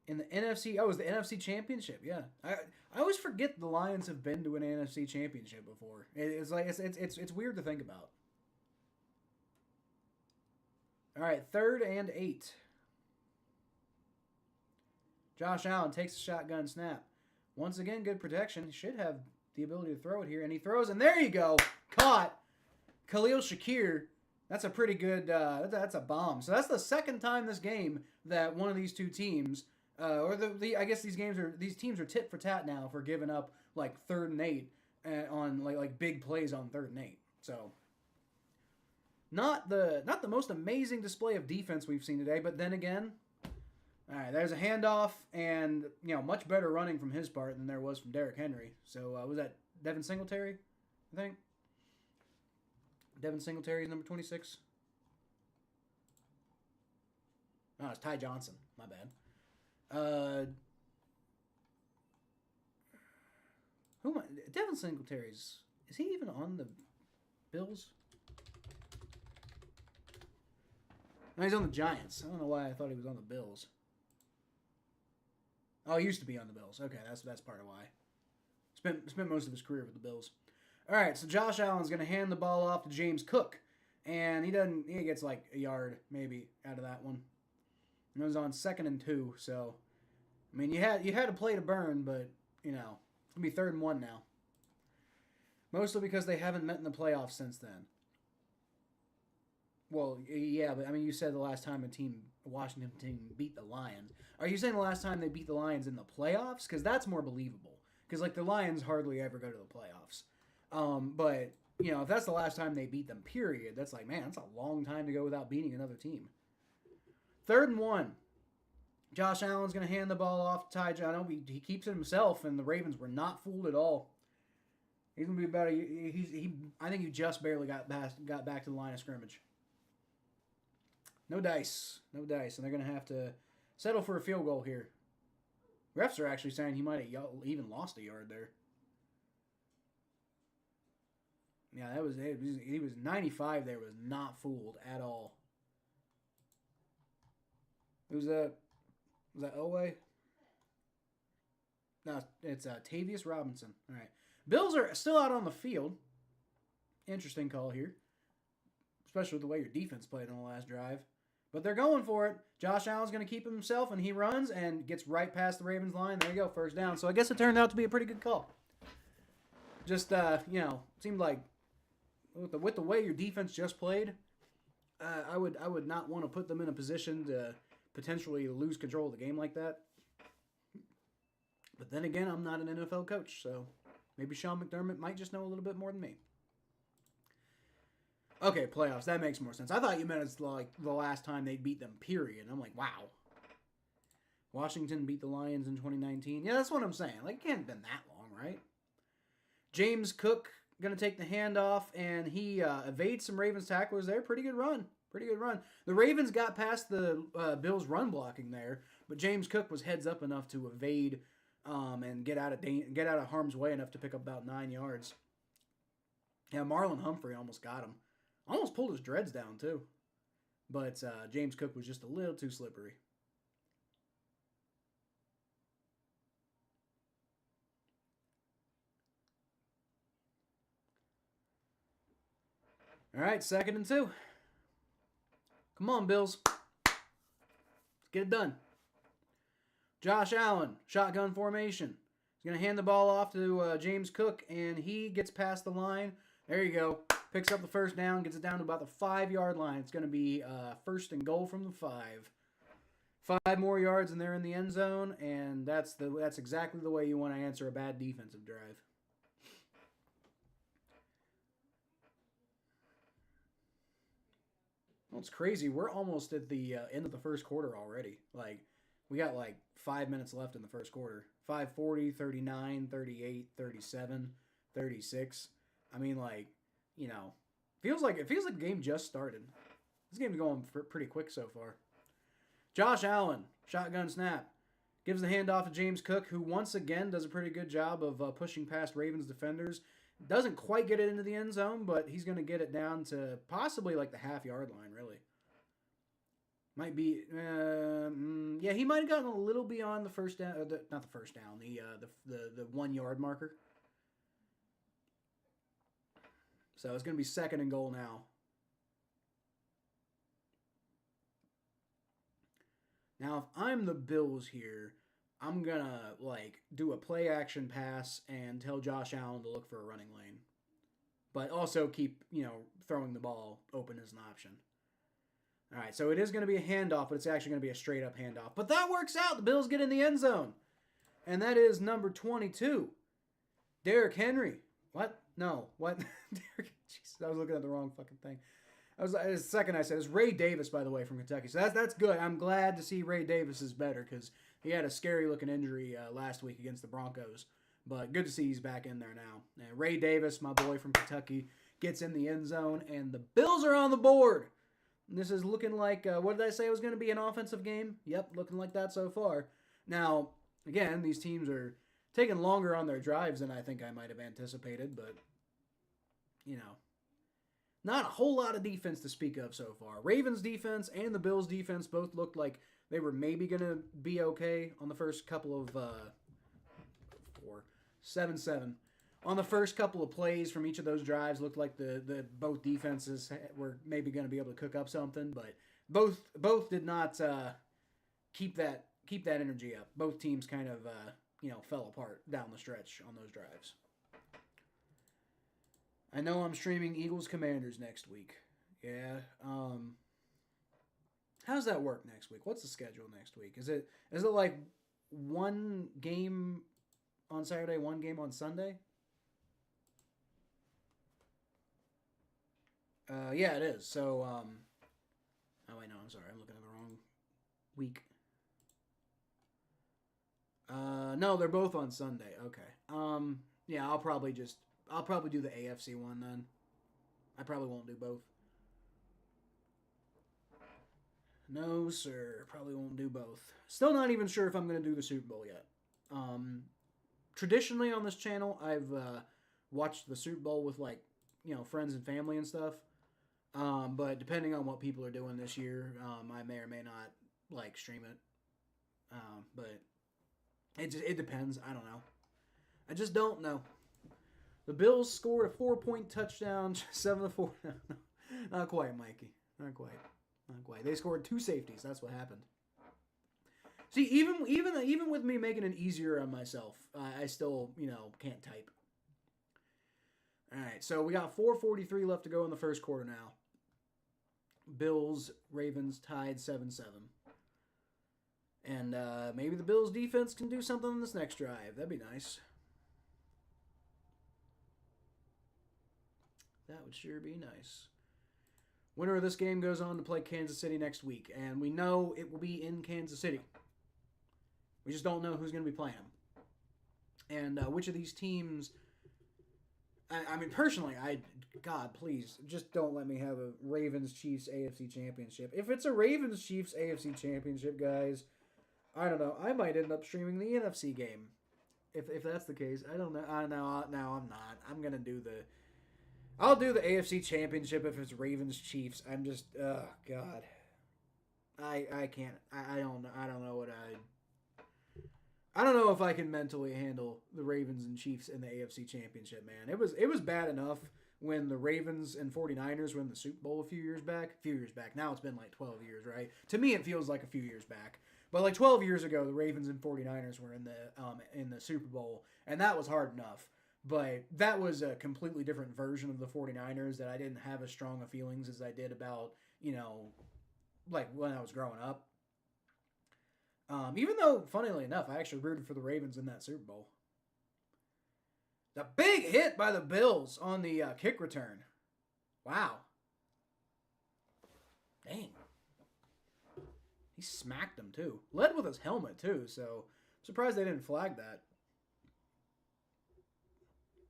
A: In the NFC, it was the NFC Championship, yeah. I always forget the Lions have been to an NFC Championship before. It's weird to think about. All right, 3rd and 8. Josh Allen takes the shotgun snap. Once again, good protection. He should have the ability to throw it here, and he throws, and there you go. Caught. Khalil Shakir. That's a pretty good, that's a bomb. So that's the 2nd time this game that one of these two teams, I guess these teams are tit for tat now for giving up like 3rd and 8 on like big plays on 3rd and 8. So not the most amazing display of defense we've seen today, but then again, all right, there's a handoff and much better running from his part than there was from Derrick Henry. So was that Devin Singletary? I think Devin Singletary is number 26. No, it's Ty Johnson. My bad. Who am I? Devin Singletary's. Is he even on the Bills? No, he's on the Giants. I don't know why I thought he was on the Bills. Oh, he used to be on the Bills. Okay, that's part of why. Spent most of his career with the Bills. All right, so Josh Allen's going to hand the ball off to James Cook, and he gets like a yard maybe out of that one. And it was on 2nd and 2, so I mean you had a play to burn, but it's going to be 3rd and 1 now. Mostly because they haven't met in the playoffs since then. Well, yeah, but I mean you said the last time a Washington team beat the Lions. Are you saying the last time they beat the Lions in the playoffs? Because that's more believable. Because like the Lions hardly ever go to the playoffs. But if that's the last time they beat them, period, that's like, man, that's a long time to go without beating another team. 3rd and 1. Josh Allen's going to hand the ball off to Ty Johnson. He keeps it himself, and the Ravens were not fooled at all. He's going to be about I think he just barely got back to the line of scrimmage. No dice, and they're going to have to settle for a field goal here. Refs are actually saying he might have even lost a yard there. Yeah, he was 95 there, was not fooled at all. Who's that? Was that Elway? No, it's Tavius Robinson. All right. Bills are still out on the field. Interesting call here. Especially with the way your defense played on the last drive. But they're going for it. Josh Allen's going to keep himself, and he runs and gets right past the Ravens line. There you go, 1st down. So I guess it turned out to be a pretty good call. Just, seemed like with the way your defense just played, I would not want to put them in a position to potentially lose control of the game like that. But then again, I'm not an NFL coach, so maybe Sean McDermott might just know a little bit more than me. Okay, playoffs. That makes more sense. I thought you meant it's like the last time they beat them, period. I'm like, wow. Washington beat the Lions in 2019. Yeah, that's what I'm saying. Like, it can't have been that long, right? James Cook going to take the handoff, and he evades some Ravens tacklers there. Pretty good run. The Ravens got past the Bills' run blocking there, but James Cook was heads up enough to evade and get out of harm's way enough to pick up about 9 yards. Yeah, Marlon Humphrey almost got him. Almost pulled his dreads down, too. But James Cook was just a little too slippery. All right, 2nd and 2. Come on, Bills. Let's get it done. Josh Allen, shotgun formation. He's going to hand the ball off to James Cook, and he gets past the line. There you go. Picks up the first down, gets it down to about the 5-yard line. It's going to be first and goal from the 5. 5 more yards and they're in the end zone, and that's exactly the way you want to answer a bad defensive drive. Well, it's crazy. We're almost at the end of the first quarter already. Like, we got like 5 minutes left in the first quarter. 5:40, 39, 38, 37, 36. I mean, like, you know, feels like the game just started. This game's going pretty quick so far. Josh Allen, shotgun snap. Gives the handoff to James Cook, who once again does a pretty good job of pushing past Ravens defenders. Doesn't quite get it into the end zone, but he's going to get it down to possibly like the half-yard line, really. Might be, yeah, he might have gotten a little beyond the first down, not the first down, the 1-yard marker. So it's going to be second and goal now. Now, if I'm the Bills here, I'm going to, like, do a play-action pass and tell Josh Allen to look for a running lane. But also keep, you know, throwing the ball open as an option. All right, so it is going to be a handoff, but it's actually going to be a straight-up handoff. But that works out. The Bills get in the end zone. And that is number 22, Derrick Henry. What? No. What? Jesus, I was looking at the wrong fucking thing. The second I said, it's Ray Davis, by the way, from Kentucky. So that's good. I'm glad to see Ray Davis is better because he had a scary-looking injury last week against the Broncos. But good to see he's back in there now. And Ray Davis, my boy from Kentucky, gets in the end zone, and the Bills are on the board. And this is looking like, what did I say it was going to be, an offensive game? Yep, looking like that so far. Now, again, these teams are taking longer on their drives than I think I might have anticipated, but, you know. Not a whole lot of defense to speak of so far. Ravens defense and the Bills defense both looked like they were maybe going to be okay on the first couple of 7-7. On the first couple of plays from each of those drives, looked like the both defenses were maybe going to be able to cook up something, but both did not keep that energy up. Both teams kind of fell apart down the stretch on those drives. I know I'm streaming Eagles-Commanders next week. Yeah. How does that work next week? What's the schedule next week? Is it like one game on Saturday, one game on Sunday? Yeah, it is. So, oh wait, no, I'm sorry. I'm looking at the wrong week. No, they're both on Sunday. Okay. Yeah, I'll probably do the AFC one then. I probably won't do both. No, sir. Probably won't do both. Still not even sure if I'm going to do the Super Bowl yet. Traditionally on this channel, I've watched the Super Bowl with, like, friends and family and stuff. But depending on what people are doing this year, I may or may not, like, stream it. But it depends. I don't know. I just don't know. The Bills scored a 4-point touchdown, 7-4. Not quite, Mikey. Not quite. They scored 2 safeties. That's what happened. See, even with me making it easier on myself, I still, can't type. All right, so we got 4:43 left to go in the first quarter now. Bills, Ravens tied 7-7. And maybe the Bills defense can do something on this next drive. That'd be nice. That would sure be nice. Winner of this game goes on to play Kansas City next week, and we know it will be in Kansas City. We just don't know who's going to be playing them. And which of these teams... I mean, personally, God, please, just don't let me have a Ravens-Chiefs AFC Championship. If it's a Ravens-Chiefs AFC Championship, guys, I don't know. I might end up streaming the NFC game. If that's the case. I don't know. No, I'm not. I'm going to do the... I'll do the AFC Championship if it's Ravens-Chiefs. I'm just... Oh, God. I can't... I don't know what I don't know if I can mentally handle the Ravens and Chiefs in the AFC Championship, man. It was bad enough when the Ravens and 49ers were in the Super Bowl a few years back. Now it's been like 12 years, right? To me, it feels like a few years back. But like 12 years ago, the Ravens and 49ers were in the Super Bowl, and that was hard enough. But that was a completely different version of the 49ers that I didn't have as strong of feelings as I did about, like when I was growing up. Even though, funnily enough, I actually rooted for the Ravens in that Super Bowl. The big hit by the Bills on the kick return. Wow. Dang. He smacked him, too. Led with his helmet, too, so I'm surprised they didn't flag that.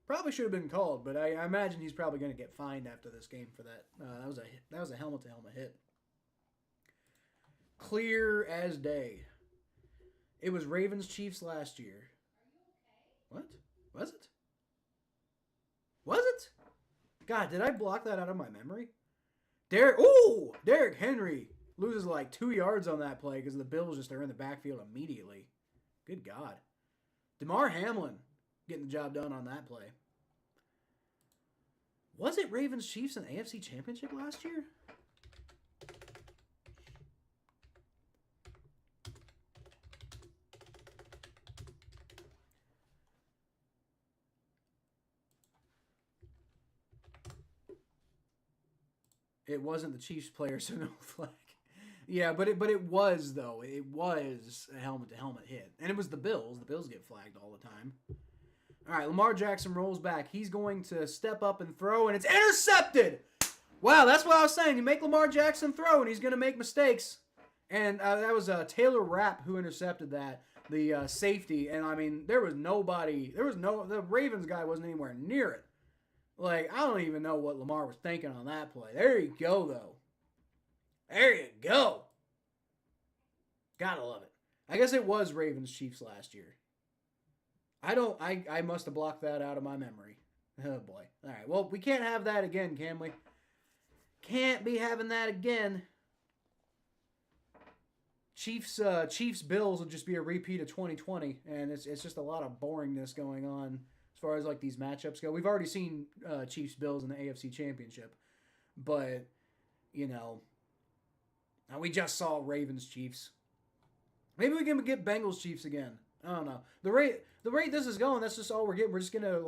A: Probably should have been called, but I imagine he's probably going to get fined after this game for that. That was a helmet-to-helmet hit. Clear as day. It was Ravens-Chiefs last year. What? Was it? Was it? God, did I block that out of my memory? Derrick Henry loses like 2 yards on that play because the Bills just are in the backfield immediately. Good God. DeMar Hamlin getting the job done on that play. Was it Ravens-Chiefs in the AFC Championship last year? It wasn't the Chiefs player, so no flag. Yeah, but it was though. It was a helmet-to-helmet hit, and it was the Bills. The Bills get flagged all the time. All right, Lamar Jackson rolls back. He's going to step up and throw, and it's intercepted. Wow, that's what I was saying. You make Lamar Jackson throw, and he's going to make mistakes. And that was Taylor Rapp who intercepted that, the safety. And I mean, there was nobody. The Ravens guy wasn't anywhere near it. Like, I don't even know what Lamar was thinking on that play. There you go, though. There you go. Gotta love it. I guess it was Ravens-Chiefs last year. I must have blocked that out of my memory. Oh, boy. All right, well, we can't have that again, can we? Can't be having that again. Chiefs-Bills will just be a repeat of 2020, and it's just a lot of boringness going on. As far as like these matchups go, we've already seen Chiefs-Bills in the AFC Championship, but we just saw Ravens-Chiefs. Maybe we can get Bengals-Chiefs again. I don't know. The rate this is going, that's just all we're getting. We're just gonna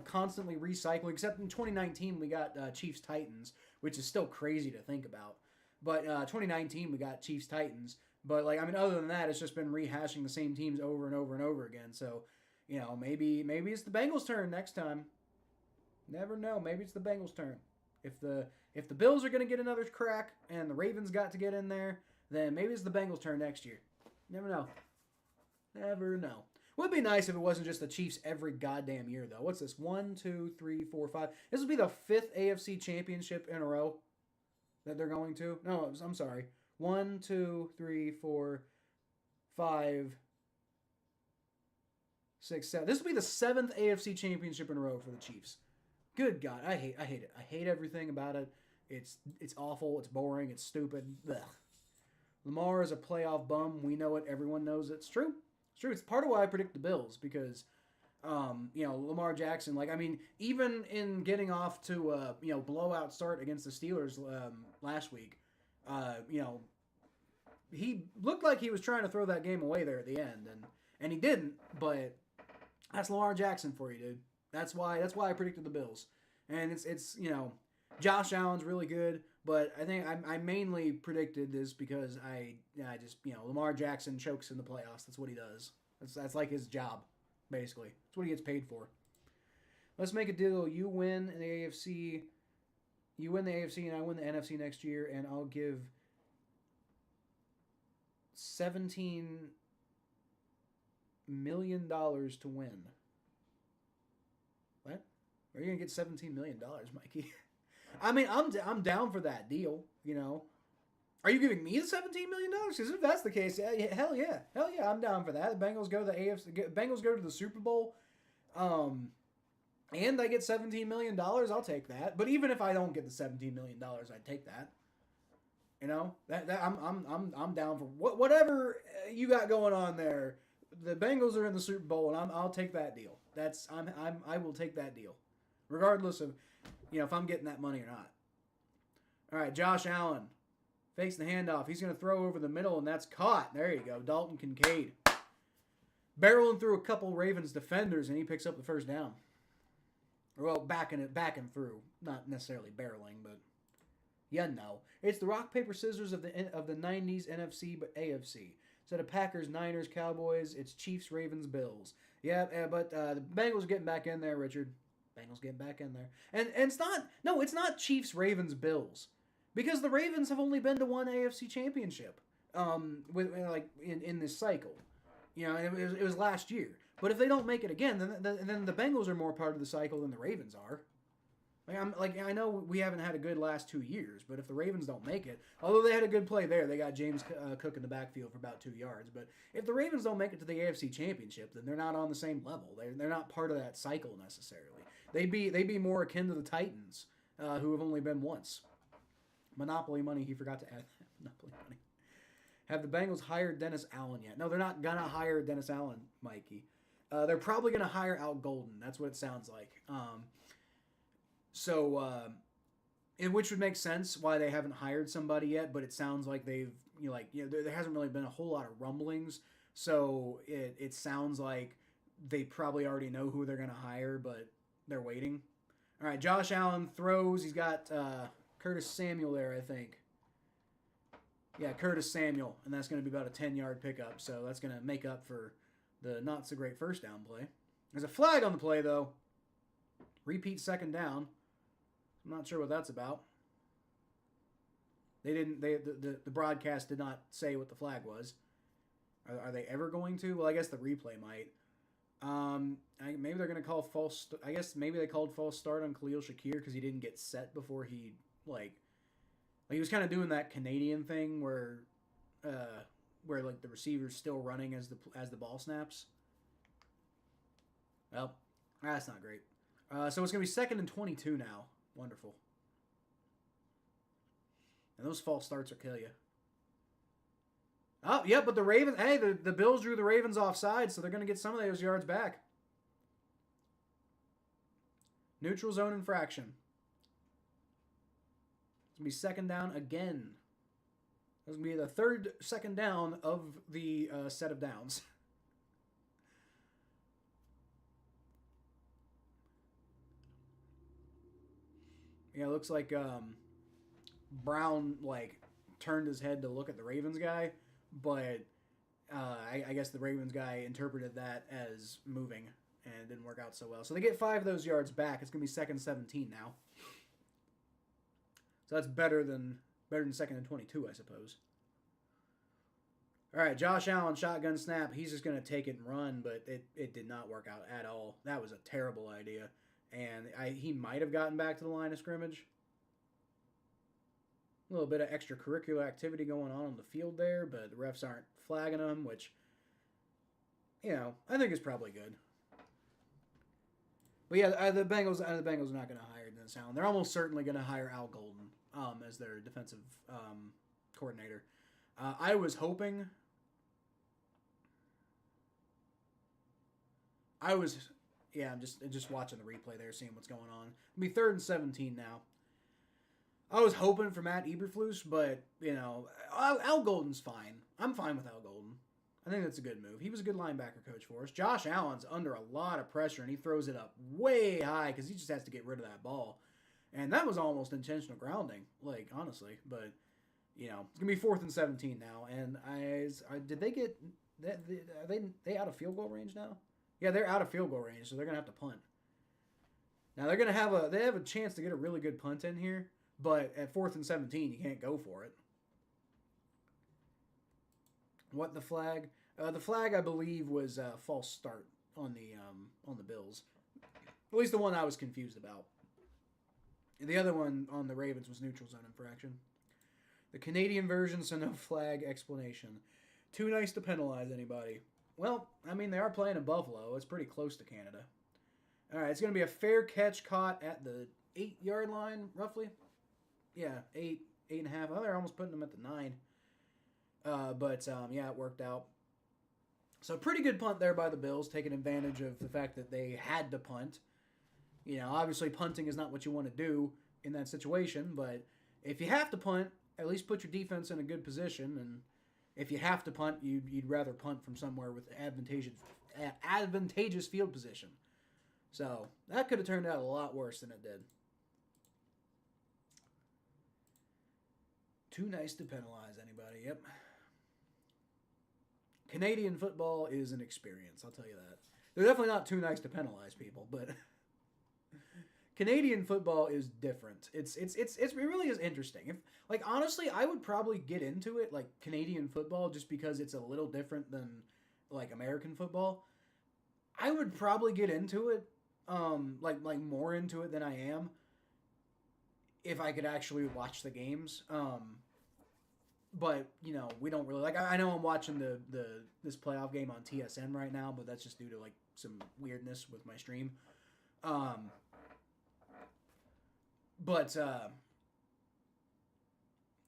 A: constantly recycle. Except in 2019 we got Chiefs-Titans, which is still crazy to think about. But 2019 we got Chiefs-Titans. But other than that, it's just been rehashing the same teams over and over and over again. So. Maybe it's the Bengals' turn next time. Never know. Maybe it's the Bengals' turn. If the Bills are going to get another crack and the Ravens got to get in there, then maybe it's the Bengals' turn next year. Never know. Never know. Would be nice if it wasn't just the Chiefs every goddamn year, though. What's this? 1, 2, 3, 4, 5. This will be the 5th AFC Championship in a row that they're going to. No, I'm sorry. 1, 2, 3, 4, 5. 6, 7. This will be the 7th AFC Championship in a row for the Chiefs. Good God, I hate it. I hate everything about it. It's awful. It's boring. It's stupid. Ugh. Lamar is a playoff bum. We know it. Everyone knows it. It's true. It's true. It's part of why I predict the Bills because, Lamar Jackson. Even in getting off to a blowout start against the Steelers last week, he looked like he was trying to throw that game away there at the end, and he didn't, but. That's Lamar Jackson for you, dude. That's why I predicted the Bills. And it's Josh Allen's really good, but I think I mainly predicted this because I just Lamar Jackson chokes in the playoffs. That's what he does. That's like his job, basically. That's what he gets paid for. Let's make a deal. You win the AFC, and I win the NFC next year, and I'll give $17 million to win. What? Are you gonna get $17 million, Mikey? I'm down for that deal. Are you giving me the $17 million? Because if that's the case, hell yeah, I'm down for that. The Bengals go to the AFC. Bengals go to the Super Bowl, and I get $17 million. I'll take that. But even if I don't get the $17 million, I'd take that. I'm down for whatever you got going on there. The Bengals are in the Super Bowl, and I'll take that deal. I will take that deal, regardless of if I'm getting that money or not. All right, Josh Allen fakes the handoff. He's going to throw over the middle, and that's caught. There you go, Dalton Kincaid barreling through a couple Ravens defenders, and he picks up the first down. Well, backing through, not necessarily barreling, but yeah, no. It's the rock paper scissors of the '90s NFC, but AFC. Instead of Packers, Niners, Cowboys, it's Chiefs, Ravens, Bills. Yeah, but the Bengals getting back in there, Richard. Bengals getting back in there, and it's not Chiefs, Ravens, Bills, because the Ravens have only been to one AFC championship, with like in this cycle, and it was last year. But if they don't make it again, then the Bengals are more part of the cycle than the Ravens are. I know we haven't had a good last 2 years, but if the Ravens don't make it, although they had a good play there, they got James Cook in the backfield for about 2 yards. But if the Ravens don't make it to the AFC Championship, then they're not on the same level. They're not part of that cycle necessarily. They'd be more akin to the Titans, who have only been once. Monopoly money. He forgot to add that. Monopoly money. Have the Bengals hired Dennis Allen yet? No, they're not gonna hire Dennis Allen, Mikey. They're probably gonna hire Al Golden. That's what it sounds like. Which would make sense why they haven't hired somebody yet, but it sounds like they've, there hasn't really been a whole lot of rumblings. So it sounds like they probably already know who they're going to hire, but they're waiting. All right, Josh Allen throws. He's got Curtis Samuel there, I think. Yeah, Curtis Samuel, and that's going to be about a 10-yard pickup, so that's going to make up for the not-so-great first down play. There's a flag on the play, though. Repeat second down. I'm not sure what that's about. The broadcast did not say what the flag was. Are they ever going to? Well, I guess the replay might. Maybe they're going to call false. I guess maybe they called false start on Khalil Shakir because he didn't get set before he he was kind of doing that Canadian thing where like the receiver's still running as the ball snaps. Well, that's not great. So it's going to be 2nd and 22 now. Wonderful. And those false starts will kill you. Oh, yeah, but the Ravens... Hey, the Bills drew the Ravens offside, so they're going to get some of those yards back. Neutral zone infraction. It's going to be second down again. It's going to be the third second down of the set of downs. Yeah, it looks like Brown turned his head to look at the Ravens guy, but I guess the Ravens guy interpreted that as moving and it didn't work out so well. So they get 5 of those yards back. It's gonna be 2nd and 17 now. So that's better than 2nd and 22, I suppose. All right, Josh Allen, shotgun snap. He's just gonna take it and run, but it did not work out at all. That was a terrible idea. And he might have gotten back to the line of scrimmage. A little bit of extracurricular activity going on the field there, but the refs aren't flagging him, which, I think is probably good. But yeah, the Bengals are not going to hire Dennis Allen. They're almost certainly going to hire Al Golden as their defensive coordinator. I was hoping. Yeah, I'm just watching the replay there, seeing what's going on. It'll be 3rd and 17 now. I was hoping for Matt Eberflus, but, Al Golden's fine. I'm fine with Al Golden. I think that's a good move. He was a good linebacker coach for us. Josh Allen's under a lot of pressure, and he throws it up way high because he just has to get rid of that ball. And that was almost intentional grounding, honestly. But, it's going to be 4th and 17 now. And did they get... Are they out of field goal range now? Yeah, they're out of field goal range, so they're going to have to punt. Now, they have a chance to get a really good punt in here, but at 4th and 17, you can't go for it. What the flag? The flag, I believe, was a false start on the Bills. At least the one I was confused about. The other one on the Ravens was neutral zone infraction. The Canadian version, so no flag explanation. Too nice to penalize anybody. Well, they are playing in Buffalo. It's pretty close to Canada. All right, it's going to be a fair catch caught at the 8-yard line, roughly. Yeah, 8.5. Oh, they're almost putting them at the 9. It worked out. So pretty good punt there by the Bills, taking advantage of the fact that they had to punt. Obviously punting is not what you want to do in that situation, but if you have to punt, at least put your defense in a good position. And if you have to punt, you'd rather punt from somewhere with advantageous field position. So that could have turned out a lot worse than it did. Too nice to penalize anybody. Yep. Canadian football is an experience, I'll tell you that. They're definitely not too nice to penalize people, but Canadian football is different. It really is interesting. If like honestly, I would probably get into it like Canadian football just because it's a little different than like American football. I would probably get into it like more into it than I am if I could actually watch the games. But you know, we don't really like. I know I'm watching the this playoff game on TSN right now, but that's just due to like some weirdness with my stream. But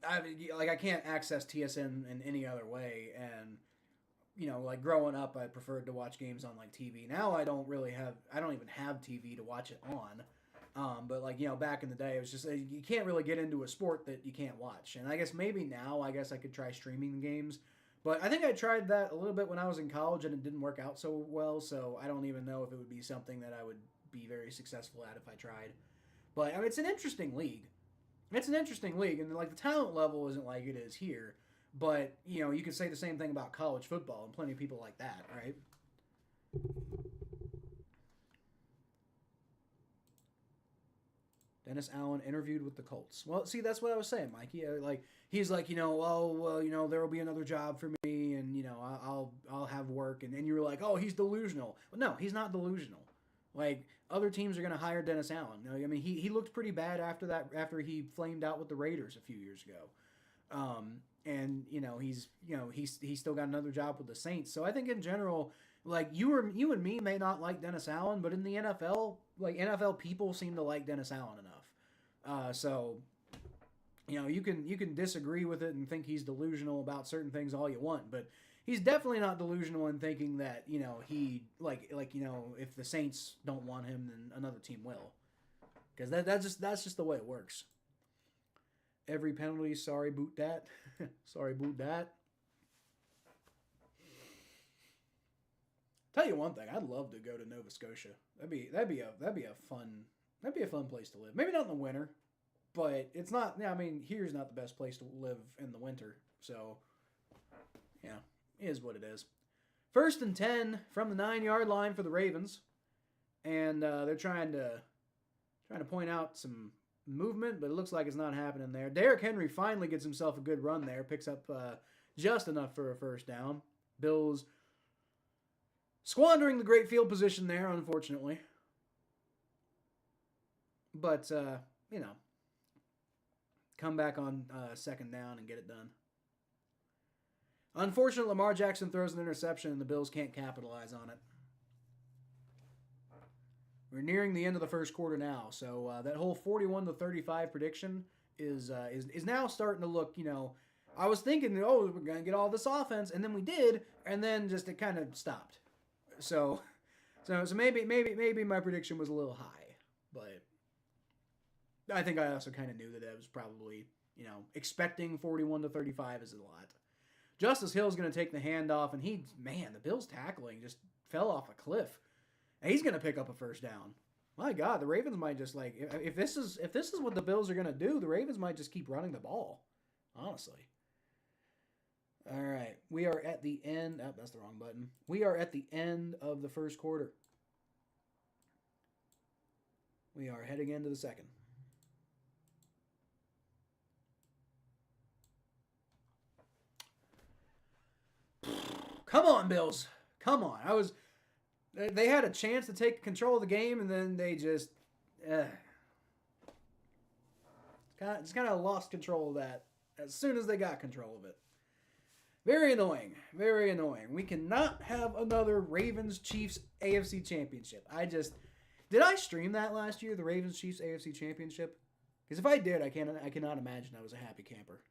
A: I can't access TSN in any other way, and you know, like growing up, I preferred to watch games on like TV. Now I don't even have TV to watch it on. But like, you know, back in the day, it was just you can't really get into a sport that you can't watch. And I guess maybe now, I guess I could try streaming games. But I think I tried that a little bit when I was in college, and it didn't work out so well. So I don't even know if it would be something that I would be very successful at if I tried. But I mean, it's an interesting league. It's an interesting league, and like the talent level isn't like it is here. But you know, you could say the same thing about college football, and plenty of people like that, right? Dennis Allen interviewed with the Colts. Well, see, that's what I was saying, Mikey. Like he's like, you know, oh well, you know, there will be another job for me, and you know, I'll have work, and then you were like, oh, he's delusional. Well, no, he's not delusional. Like other teams are going to hire Dennis Allen. I mean, he looked pretty bad after that. After he flamed out with the Raiders a few years ago, and you know he's still got another job with the Saints. So I think in general, like you and me may not like Dennis Allen, but in the NFL, like NFL people seem to like Dennis Allen enough. So you know you can disagree with it and think he's delusional about certain things all you want, but he's definitely not delusional in thinking that you know he like you know if the Saints don't want him, then another team will, because that's just the way it works. Every penalty, sorry, boot that. Sorry, boot that. Tell you one thing, I'd love to go to Nova Scotia. That'd be a fun place to live. Maybe not in the winter, but it's not. I mean, here's not the best place to live in the winter. So, yeah, it is what it is. 1st and 10 from the 9-yard line for the Ravens, and they're trying to point out some movement, but it looks like it's not happening there. Derrick Henry finally gets himself a good run there, picks up just enough for a first down. Bills squandering the great field position there, unfortunately. But, you know, come back on 2nd down and get it done. Unfortunately, Lamar Jackson throws an interception and the Bills can't capitalize on it. We're nearing the end of the first quarter now, so that whole 41-35 prediction is now starting to look, you know, I was thinking, oh, we're going to get all this offense, and then we did, and then just it kind of stopped. So maybe my prediction was a little high, but I think I also kind of knew that I was probably, you know, expecting 41-35 is a lot. Justice Hill's going to take the handoff, and the Bills tackling just fell off a cliff. And he's going to pick up a first down. My God, the Ravens might just like if this is what the Bills are going to do, the Ravens might just keep running the ball. Honestly. All right, we are at the end. Oh, that's the wrong button. We are at the end of the first quarter. We are heading into the second. Come on, Bills. Come on. They had a chance to take control of the game, and then they just kind of lost control of that as soon as they got control of it. Very annoying. Very annoying. We cannot have another Ravens-Chiefs AFC Championship. Did I stream that last year, the Ravens-Chiefs AFC Championship? Because if I did, I cannot imagine I was a happy camper.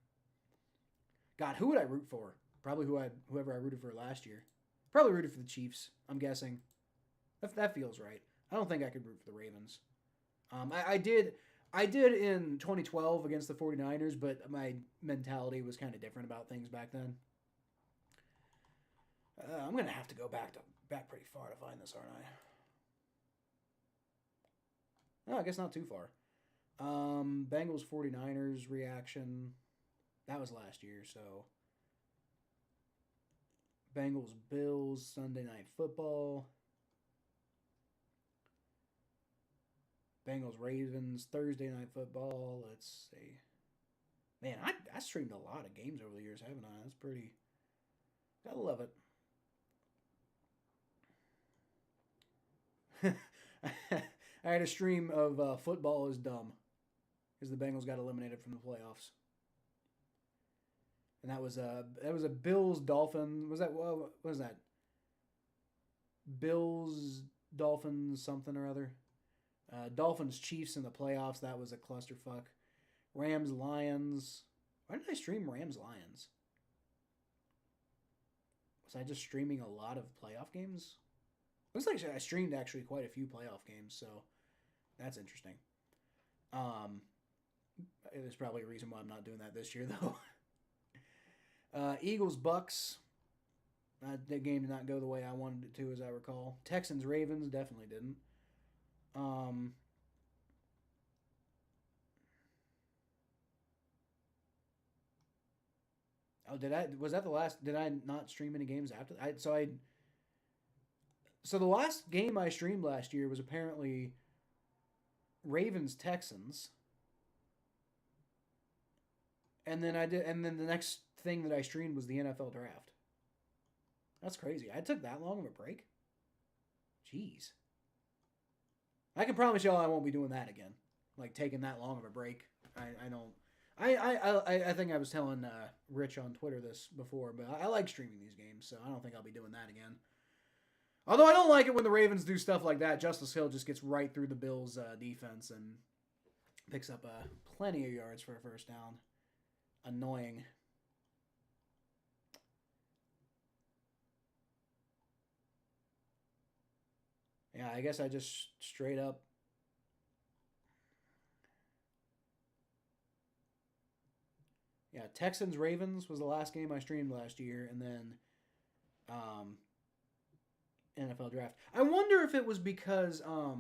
A: God, who would I root for? Probably whoever I rooted for last year. Probably rooted for the Chiefs, I'm guessing. That feels right. I don't think I could root for the Ravens. I did in 2012 against the 49ers, but my mentality was kind of different about things back then. I'm going to have to go back pretty far to find this, aren't I? Oh, I guess not too far. Bengals 49ers reaction. That was last year, so Bengals Bills Sunday Night Football. Bengals Ravens Thursday Night Football. Let's see. Man, I streamed a lot of games over the years, haven't I? That's pretty. Gotta love it. I had a stream of football is dumb because the Bengals got eliminated from the playoffs, and that was a Bills Dolphins. Was that what was that? Bills Dolphins something or other. Dolphins Chiefs in the playoffs. That was a clusterfuck. Rams Lions. Why did I stream Rams Lions? Was I just streaming a lot of playoff games? Looks like I streamed actually quite a few playoff games, so that's interesting. Um, there's probably a reason why I'm not doing that this year, though. Eagles Bucks. That game did not go the way I wanted it to, as I recall. Texans Ravens definitely didn't. Um, oh, did I? Was that the last? Did I not stream any games after? So the last game I streamed last year was apparently Ravens Texans, and then I did, and then the next thing that I streamed was the NFL draft. That's crazy. I took that long of a break. Jeez. I can promise y'all I won't be doing that again. Like taking that long of a break. I don't. I think I was telling Rich on Twitter this before, but I like streaming these games, so I don't think I'll be doing that again. Although I don't like it when the Ravens do stuff like that. Justice Hill just gets right through the Bills' defense and picks up plenty of yards for a first down. Annoying. Yeah, I guess I just straight up. Yeah, Texans Ravens was the last game I streamed last year, and then um, NFL draft. I wonder if it was because I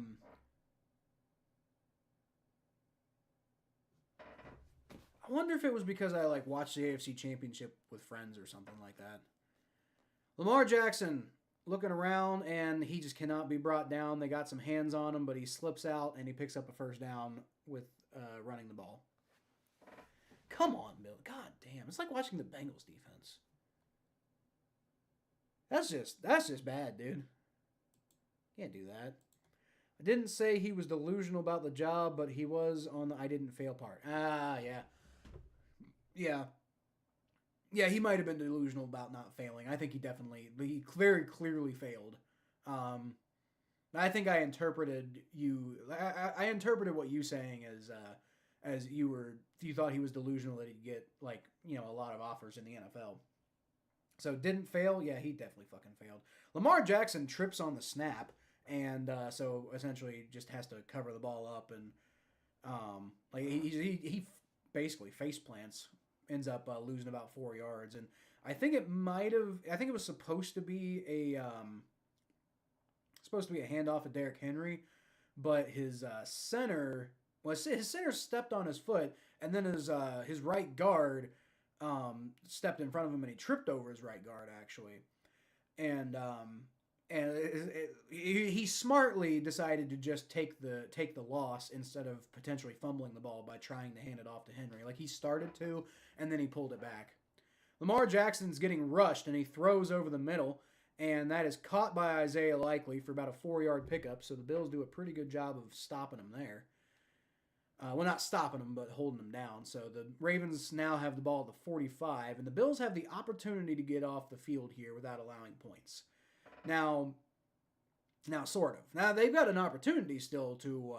A: like watched the AFC Championship with friends or something like that. Lamar Jackson looking around and he just cannot be brought down. They got some hands on him, but he slips out and he picks up a first down with running the ball. Come on, Bill. God damn. It's like watching the Bengals defense. That's just bad, dude. Can't do that. I didn't say he was delusional about the job, but he was on the I didn't fail part. Ah, yeah. Yeah. Yeah, he might have been delusional about not failing. I think he very clearly failed. I think I interpreted I interpreted what you saying as you thought he was delusional that he'd get a lot of offers in the NFL. So didn't fail? Yeah, he definitely fucking failed. Lamar Jackson trips on the snap, and so essentially just has to cover the ball up, and he basically face plants, ends up losing about 4 yards, and I think it was supposed to be a handoff of Derrick Henry, but his center stepped on his foot, and then his right guard stepped in front of him and he tripped over his right guard actually, and he smartly decided to just take the loss instead of potentially fumbling the ball by trying to hand it off to Henry. Like he started to, and then he pulled it back. Lamar Jackson's getting rushed and he throws over the middle, and that is caught by Isaiah Likely for about a 4-yard pickup. So the Bills do a pretty good job of stopping him there. Well, not stopping them, but holding them down. So the Ravens now have the ball at the 45, and the Bills have the opportunity to get off the field here without allowing points. Now, sort of. Now they've got an opportunity still to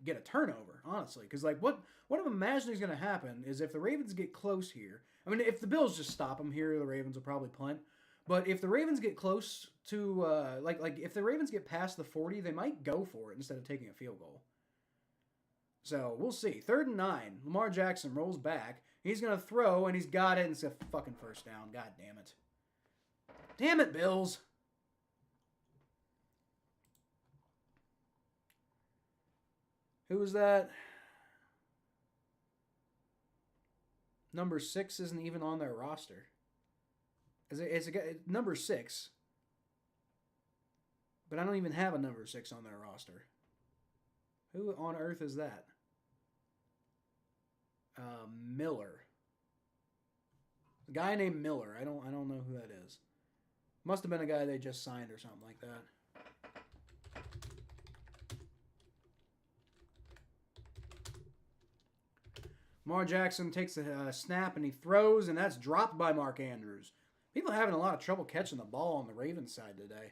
A: get a turnover, honestly, because what I'm imagining is going to happen is if the Ravens get close here. I mean, if the Bills just stop them here, the Ravens will probably punt. But if the Ravens get close to if the Ravens get past the 40, they might go for it instead of taking a field goal. So we'll see. 3rd and 9. Lamar Jackson rolls back. He's going to throw, and he's got it, and it's a fucking first down. God damn it. Damn it, Bills. Who was that? Number 6 isn't even on their roster. It's number 6. But I don't even have a number 6 on their roster. Who on earth is that? Miller. A guy named Miller. I don't know who that is. Must have been a guy they just signed or something like that. Lamar Jackson takes a snap and he throws, and that's dropped by Mark Andrews. People are having a lot of trouble catching the ball on the Ravens side today.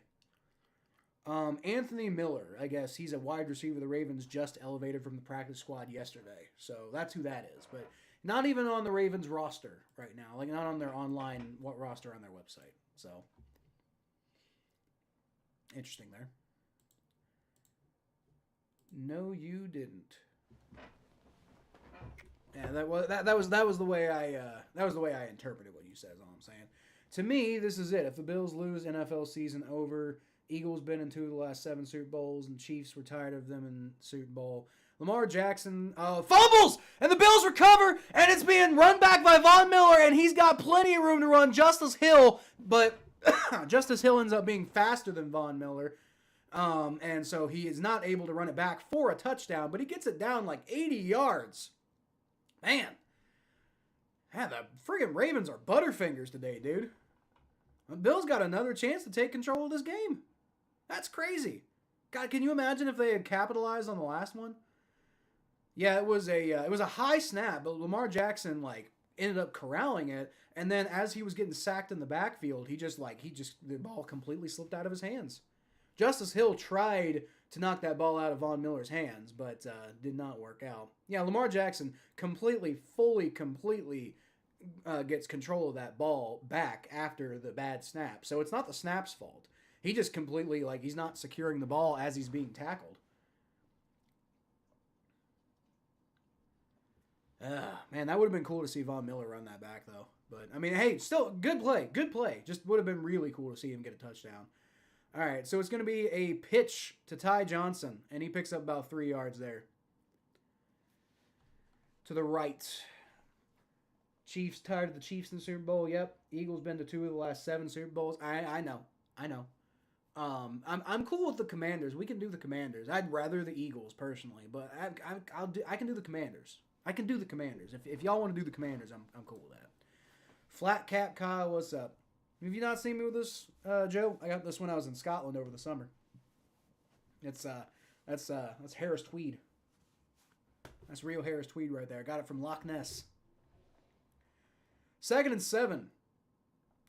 A: Anthony Miller, I guess he's a wide receiver the Ravens just elevated from the practice squad yesterday. So that's who that is. But not even on the Ravens roster right now. Like, not on their online roster on their website. So, interesting there. No, you didn't. Yeah, that was the way I interpreted what you said. Is all I'm saying. To me, this is it. If the Bills lose, NFL season over. Eagles been in 2 of the last 7 Super Bowls, and Chiefs were tired of them in Super Bowl. Lamar Jackson fumbles, and the Bills recover, and it's being run back by Von Miller, and he's got plenty of room to run Justice Hill, but Justice Hill ends up being faster than Von Miller, and so he is not able to run it back for a touchdown, but he gets it down like 80 yards. Man, the friggin' Ravens are butterfingers today, dude. The Bills got another chance to take control of this game. That's crazy. God, can you imagine if they had capitalized on the last one? Yeah, it was a high snap, but Lamar Jackson ended up corralling it, and then as he was getting sacked in the backfield, the ball completely slipped out of his hands. Justice Hill tried to knock that ball out of Von Miller's hands, but did not work out. Yeah, Lamar Jackson completely gets control of that ball back after the bad snap. So it's not the snap's fault. He just completely, he's not securing the ball as he's being tackled. Man, that would have been cool to see Von Miller run that back, though. But, I mean, hey, still, good play. Good play. Just would have been really cool to see him get a touchdown. All right, so it's going to be a pitch to Ty Johnson, and he picks up about 3 yards there. To the right. Chiefs tired of the Chiefs in the Super Bowl. Yep. Eagles been to 2 of the last 7 Super Bowls. I know. I'm cool with the Commanders. We can do the Commanders. I'd rather the Eagles personally, but I can do the Commanders. I can do the Commanders. If y'all want to do the Commanders, I'm cool with that. Flat Cap Kyle, what's up? Have you not seen me with this, Joe? I got this when I was in Scotland over the summer. That's Harris Tweed. That's real Harris Tweed right there. I got it from Loch Ness. 2nd and 7.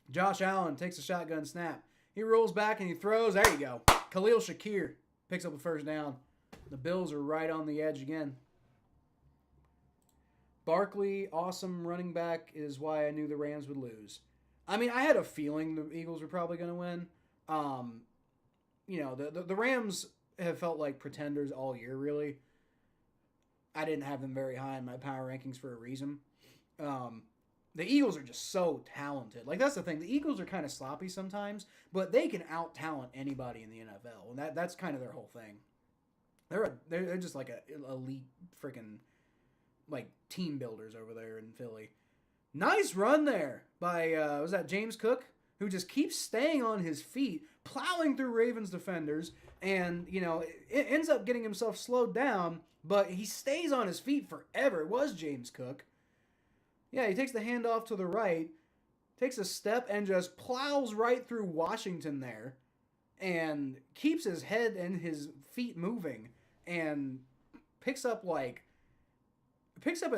A: Josh Allen takes a shotgun snap. He rolls back and he throws. There you go. Khalil Shakir picks up the first down. The Bills are right on the edge again. Barkley, awesome running back, is why I knew the Rams would lose. I mean, I had a feeling the Eagles were probably going to win. The Rams have felt like pretenders all year, really. I didn't have them very high in my power rankings for a reason. The Eagles are just so talented. That's the thing. The Eagles are kind of sloppy sometimes, but they can out-talent anybody in the NFL, and that's kind of their whole thing. They're just like a elite freaking team builders over there in Philly. Nice run there by was that James Cook, who just keeps staying on his feet, plowing through Ravens defenders, and it ends up getting himself slowed down, but he stays on his feet forever. It was James Cook. Yeah, he takes the handoff to the right, takes a step, and just plows right through Washington there, and keeps his head and his feet moving, and picks up at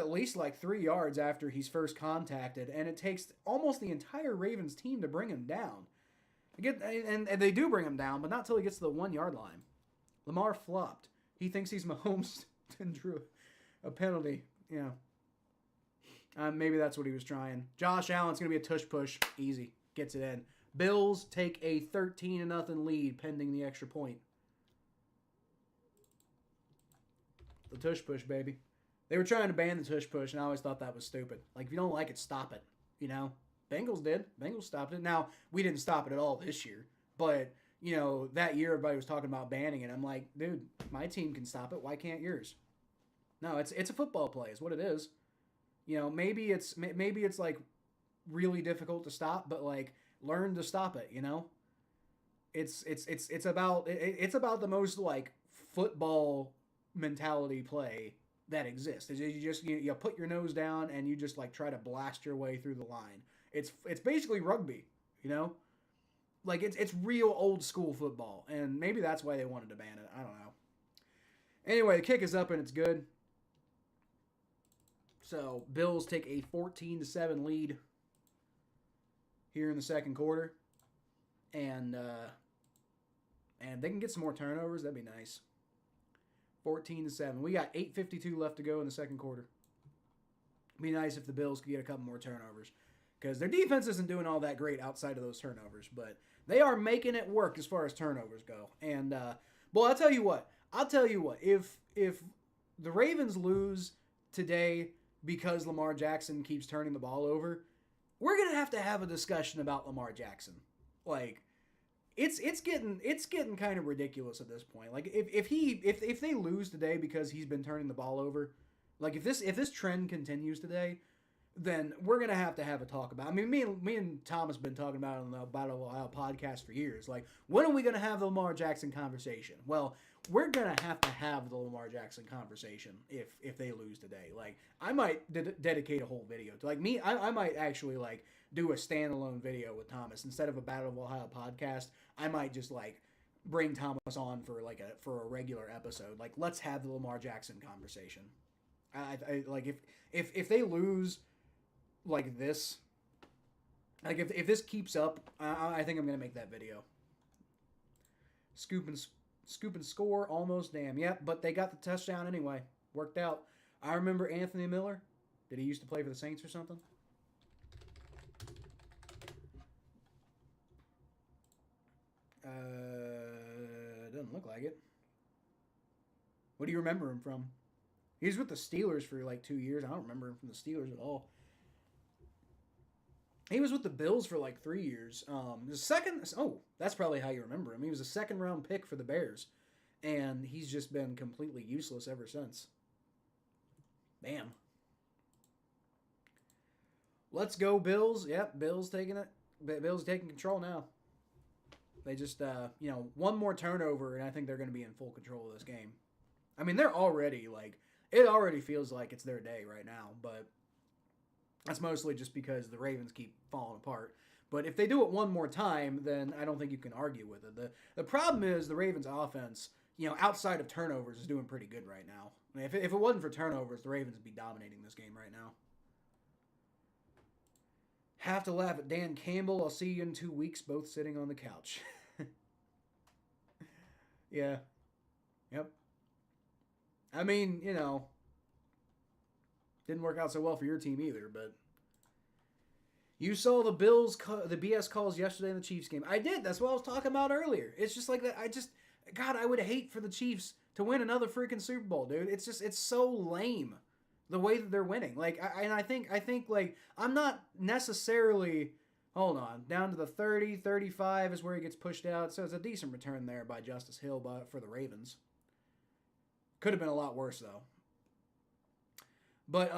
A: least 3 yards after he's first contacted, and it takes almost the entire Ravens team to bring him down. And they do bring him down, but not till he gets to the 1 yard line. Lamar flopped. He thinks he's Mahomes and drew a penalty. Yeah. Maybe that's what he was trying. Josh Allen's going to be a tush push. Easy. Gets it in. Bills take a 13-0 lead pending the extra point. The tush push, baby. They were trying to ban the tush push, and I always thought that was stupid. If you don't like it, stop it. Bengals did. Bengals stopped it. Now, we didn't stop it at all this year. But, that year everybody was talking about banning it. I'm like, dude, my team can stop it. Why can't yours? No, it's a football play. Is what it is. Maybe it's like really difficult to stop, but like learn to stop it. It's about the most like football mentality play that exists. You just you put your nose down and you just like try to blast your way through the line. It's basically rugby, you know. Like it's real old school football, and maybe that's why they wanted to ban it. I don't know. Anyway, the kick is up and it's good. So Bills take a 14-7 lead here in the second quarter, and they can get some more turnovers. That'd be nice. 14-7. We got 8:52 left to go in the second quarter. It'd be nice if the Bills could get a couple more turnovers, because their defense isn't doing all that great outside of those turnovers, but they are making it work as far as turnovers go. And well, I'll tell you what. If the Ravens lose today because Lamar Jackson keeps turning the ball over, we're gonna have a discussion about Lamar Jackson. Like, it's getting kind of ridiculous at this point. Like, if they lose today because he's been turning the ball over, like if this trend continues today, then we're gonna have a talk about. I mean, me and Thomas have been talking about it on the Battle of Ohio podcast for years. Like, when are we gonna have the Lamar Jackson conversation? Well, we're gonna have the Lamar Jackson conversation if they lose today. Like, I might dedicate a whole video to, like, me. I might actually like do a standalone video with Thomas instead of a Battle of Ohio podcast. I might just like bring Thomas on for a regular episode. Like, let's have the Lamar Jackson conversation. I like if they lose like this, like if this keeps up, I think I'm gonna make that video. Scoop and score, almost, damn. Yep, but they got the touchdown anyway. Worked out. I remember Anthony Miller. Did he used to play for the Saints or something? Doesn't look like it. What do you remember him from? He was with the Steelers for like 2 years. I don't remember him from the Steelers at all. He was with the Bills for like 3 years. That's probably how you remember him. He was a second-round pick for the Bears, and he's just been completely useless ever since. Bam. Let's go, Bills. Yep, Bills taking it. Bills taking control now. They just, one more turnover, and I think they're going to be in full control of this game. I mean, they're already, like, it already feels like it's their day right now, but that's mostly just because the Ravens keep falling apart. But if they do it one more time, then I don't think you can argue with it. The problem is the Ravens' offense, outside of turnovers, is doing pretty good right now. I mean, if it wasn't for turnovers, the Ravens would be dominating this game right now. Have to laugh at Dan Campbell. I'll see you in 2 weeks, both sitting on the couch. Yeah. Yep. I mean, didn't work out so well for your team either, but you saw the Bills, the BS calls yesterday in the Chiefs game. I did. That's what I was talking about earlier. It's just like that. God, I would hate for the Chiefs to win another freaking Super Bowl, dude. It's so lame the way that they're winning. Like, I think like, I'm not necessarily, hold on, down to the 30, 35 is where he gets pushed out. So it's a decent return there by Justice Hill for the Ravens. Could have been a lot worse though. But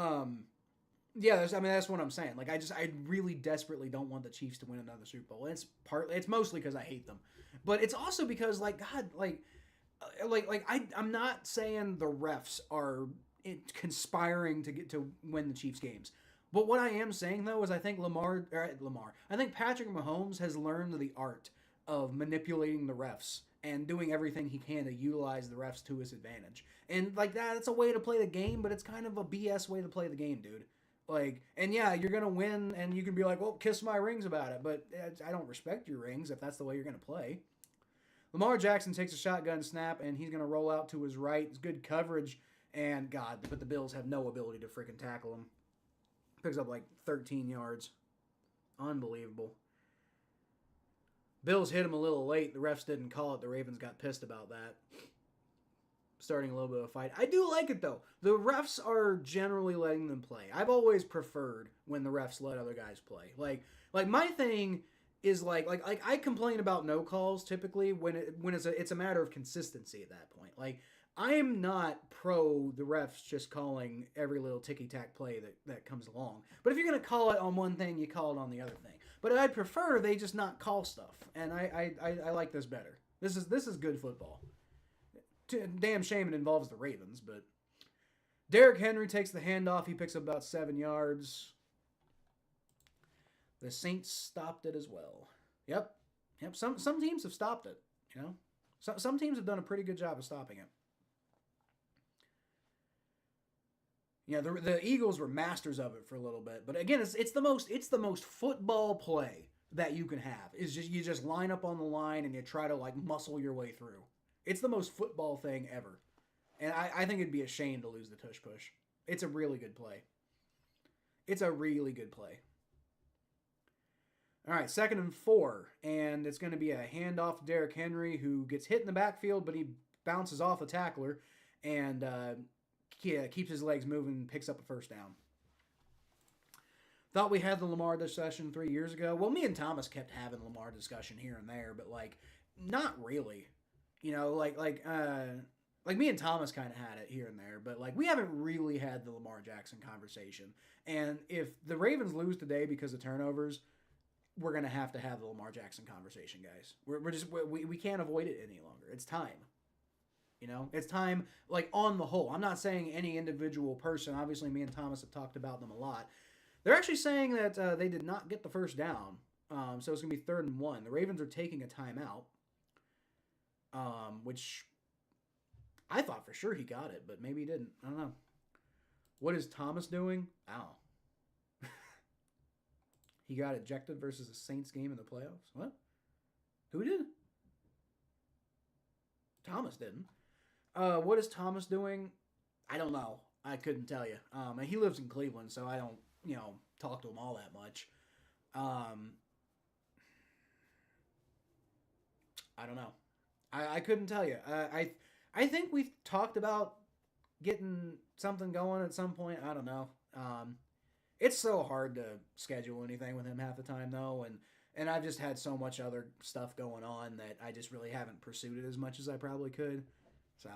A: yeah, that's what I'm saying. Like, I really desperately don't want the Chiefs to win another Super Bowl. It's mostly because I hate them, but it's also because, like, God, I'm not saying the refs are conspiring to win the Chiefs games. But what I am saying though is I think I think Patrick Mahomes has learned the art of manipulating the refs and doing everything he can to utilize the refs to his advantage. And like that's a way to play the game, but it's kind of a BS way to play the game, dude. Like, and yeah, you're going to win and you can be like, well, kiss my rings about it. But I don't respect your rings if that's the way you're going to play. Lamar Jackson takes a shotgun snap and he's going to roll out to his right. It's good coverage. And God, but the Bills have no ability to freaking tackle him. Picks up like 13 yards. Unbelievable. Bills hit him a little late. The refs didn't call it. The Ravens got pissed about that. Starting a little bit of a fight. I do like it, though. The refs are generally letting them play. I've always preferred when the refs let other guys play. Like my thing is like I complain about no calls typically when it's a matter of consistency at that point. Like, I am not pro the refs just calling every little ticky tack play that comes along. But if you're going to call it on one thing, you call it on the other thing. But I'd prefer they just not call stuff, and I like this better. This is good football. Damn shame it involves the Ravens, but Derrick Henry takes the handoff. He picks up about 7 yards. The Saints stopped it as well. Yep. Some teams have stopped it. You know, some teams have done a pretty good job of stopping it. Yeah, the Eagles were masters of it for a little bit, but again, it's the most football play that you can have. Is just you just line up on the line and you try to like muscle your way through. It's the most football thing ever, and I think it'd be a shame to lose the tush push. It's a really good play. It's a really good play. All right, 2nd and 4, and it's going to be a handoff to Derrick Henry, who gets hit in the backfield, but he bounces off a tackler and keeps his legs moving and picks up a first down. Thought we had the Lamar discussion 3 years ago. Well, me and Thomas kept having the Lamar discussion here and there, but like not really. You know, like me and Thomas kind of had it here and there, but like we haven't really had the Lamar Jackson conversation. And if the Ravens lose today because of turnovers, we're gonna have to have the Lamar Jackson conversation, guys. We can't avoid it any longer. It's time. You know, it's time. Like on the whole, I'm not saying any individual person. Obviously, me and Thomas have talked about them a lot. They're actually saying that they did not get the first down, so it's gonna be 3rd and 1. The Ravens are taking a timeout, which I thought for sure he got it, but maybe he didn't. I don't know. What is Thomas doing? Ow. He got ejected versus the Saints game in the playoffs. What? Who did? Thomas didn't. What is Thomas doing? I don't know. I couldn't tell you. He lives in Cleveland, so I don't, talk to him all that much. I don't know. I couldn't tell you. I think we've talked about getting something going at some point. I don't know. It's so hard to schedule anything with him half the time, though, and I've just had so much other stuff going on that I just really haven't pursued it as much as I probably could. So,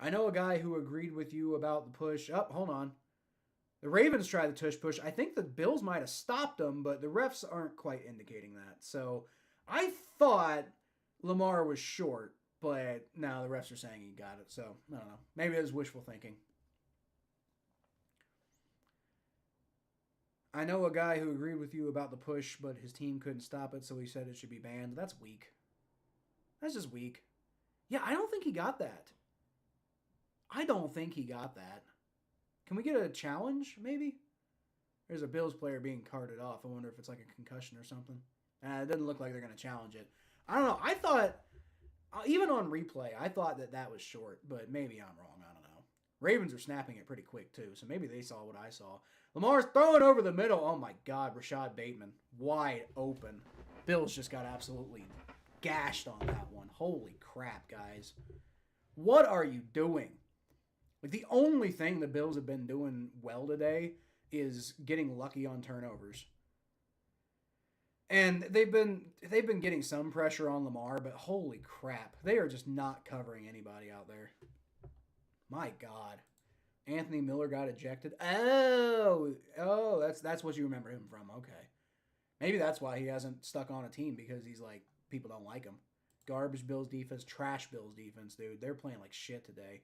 A: I know a guy who agreed with you about the push. Oh, hold on. The Ravens tried the tush push. I think the Bills might have stopped them, but the refs aren't quite indicating that. So, I thought Lamar was short, but now the refs are saying he got it. So, I don't know. Maybe it was wishful thinking. I know a guy who agreed with you about the push, but his team couldn't stop it, so he said it should be banned. That's weak. That's just weak. Yeah, I don't think he got that. Can we get a challenge, maybe? There's a Bills player being carted off. I wonder if it's like a concussion or something. It doesn't look like they're going to challenge it. I don't know. I thought, even on replay, I thought that was short, but maybe I'm wrong. I don't know. Ravens are snapping it pretty quick, too, so maybe they saw what I saw. Lamar's throwing over the middle. Oh, my God. Rashad Bateman. Wide open. Bills just got absolutely gashed on that one. Holy crap, guys. What are you doing? Like, the only thing the Bills have been doing well today is getting lucky on turnovers. And they've been getting some pressure on Lamar, but holy crap. They are just not covering anybody out there. My God. Anthony Miller got ejected. Oh, that's what you remember him from. Okay. Maybe that's why he hasn't stuck on a team, because he's like, people don't like him. Garbage Bills defense, trash Bills defense, dude. They're playing like shit today.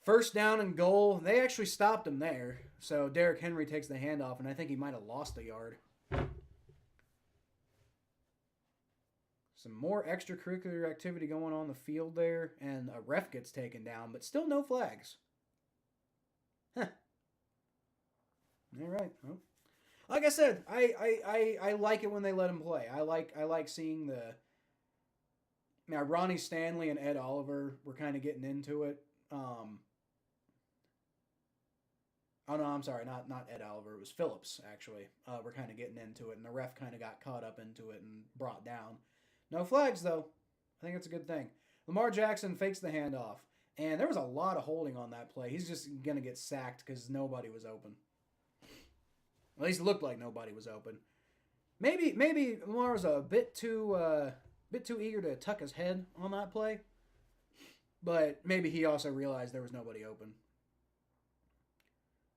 A: 1st down and goal. They actually stopped him there. So Derrick Henry takes the handoff, and I think he might have lost a yard. Some more extracurricular activity going on the field there, and a ref gets taken down, but still no flags. Huh. All right. Well, like I said, I like it when they let him play. I like seeing the. Now Ronnie Stanley and Ed Oliver were kind of getting into it. Oh no, I'm sorry, not Ed Oliver. It was Phillips actually. We're kind of getting into it, and the ref kind of got caught up into it and brought down. No flags though. I think it's a good thing. Lamar Jackson fakes the handoff. And there was a lot of holding on that play. He's just going to get sacked because nobody was open. At least it looked like nobody was open. Maybe Lamar was a bit too eager to tuck his head on that play. But maybe he also realized there was nobody open.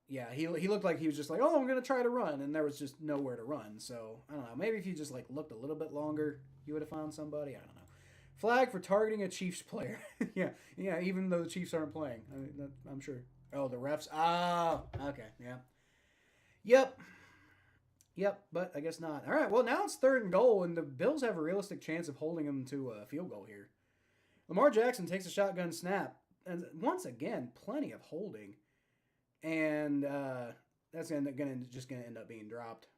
A: Yeah, he looked like he was just like, oh, I'm gonna try to run, and there was just nowhere to run. So I don't know. Maybe if you just like looked a little bit longer, you would have found somebody. I don't know. Flag for targeting a Chiefs player. yeah. Even though the Chiefs aren't playing, I'm sure. Oh, the refs. Ah, okay, yeah, yep, yep. But I guess not. All right. Well, now it's 3rd and goal, and the Bills have a realistic chance of holding them to a field goal here. Lamar Jackson takes a shotgun snap, and once again, plenty of holding. And that's just gonna end up being dropped.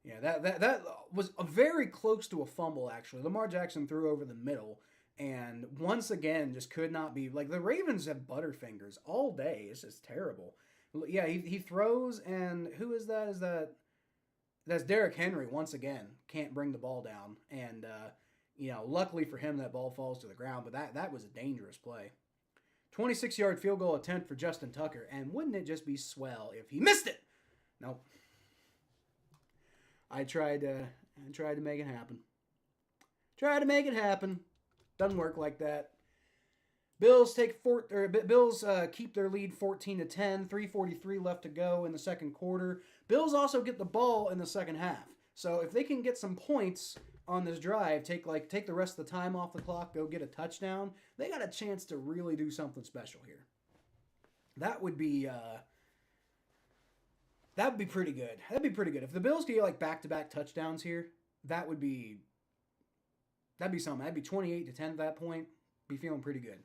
A: Yeah, that was very close to a fumble. Actually, Lamar Jackson threw over the middle, and once again, just could not be like the Ravens have butterfingers all day. It's just terrible. Yeah, he throws, and who is that? That's Derrick Henry once again. Can't bring the ball down, and luckily for him, that ball falls to the ground. But that was a dangerous play. 26-yard field goal attempt for Justin Tucker, and wouldn't it just be swell if he missed it? Nope. I tried to make it happen. Tried to make it happen. Doesn't work like that. Bills keep their lead 14-10. 3:43 left to go in the second quarter. Bills also get the ball in the second half. So if they can get some points on this drive, take the rest of the time off the clock, go get a touchdown, they got a chance to really do something special here. That would be pretty good. That'd be pretty good. If the Bills could get back-to-back touchdowns here, that'd be something. That'd be 28-10 at that point. Be feeling pretty good.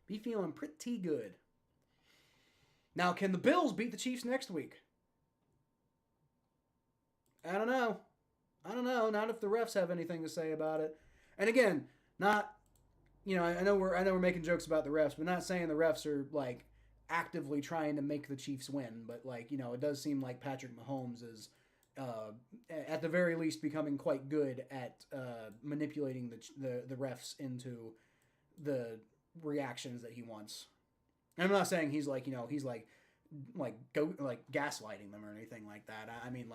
A: Be feeling pretty good. Now, can the Bills beat the Chiefs next week? I don't know. Not if the refs have anything to say about it. And again, not, I know we're making jokes about the refs, but not saying the refs are actively trying to make the Chiefs win. But it does seem like Patrick Mahomes is, at the very least, becoming quite good at manipulating the refs into the reactions that he wants. And I'm not saying he's gaslighting them or anything like that. I mean,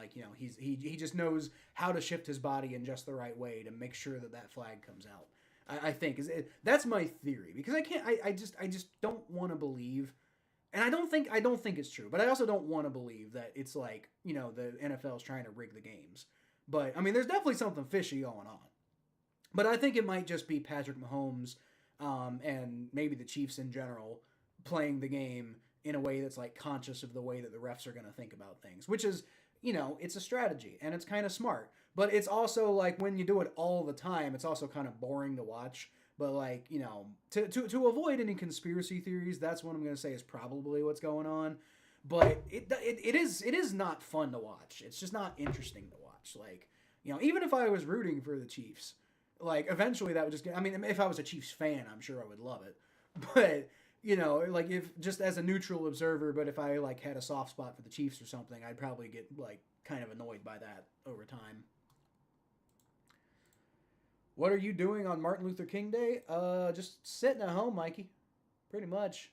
A: he just knows how to shift his body in just the right way to make sure that flag comes out. I think that's my theory, because I just don't want to believe, and I don't think it's true, but I also don't want to believe that it's the NFL is trying to rig the games. But I mean, there's definitely something fishy going on. But I think it might just be Patrick Mahomes, and maybe the Chiefs in general playing the game in a way that's conscious of the way that the refs are going to think about things, which is, it's a strategy and it's kind of smart, but it's also when you do it all the time, it's also kind of boring to watch. But to avoid any conspiracy theories, that's what I'm going to say is probably what's going on. But it is not fun to watch. It's just not interesting to watch. Even if I was rooting for the Chiefs, eventually that would just get, I mean, if I was a Chiefs fan, I'm sure I would love it. But if just as a neutral observer, but if I had a soft spot for the Chiefs or something, I'd probably get kind of annoyed by that over time. What are you doing on Martin Luther King Day? Just sitting at home, Mikey. Pretty much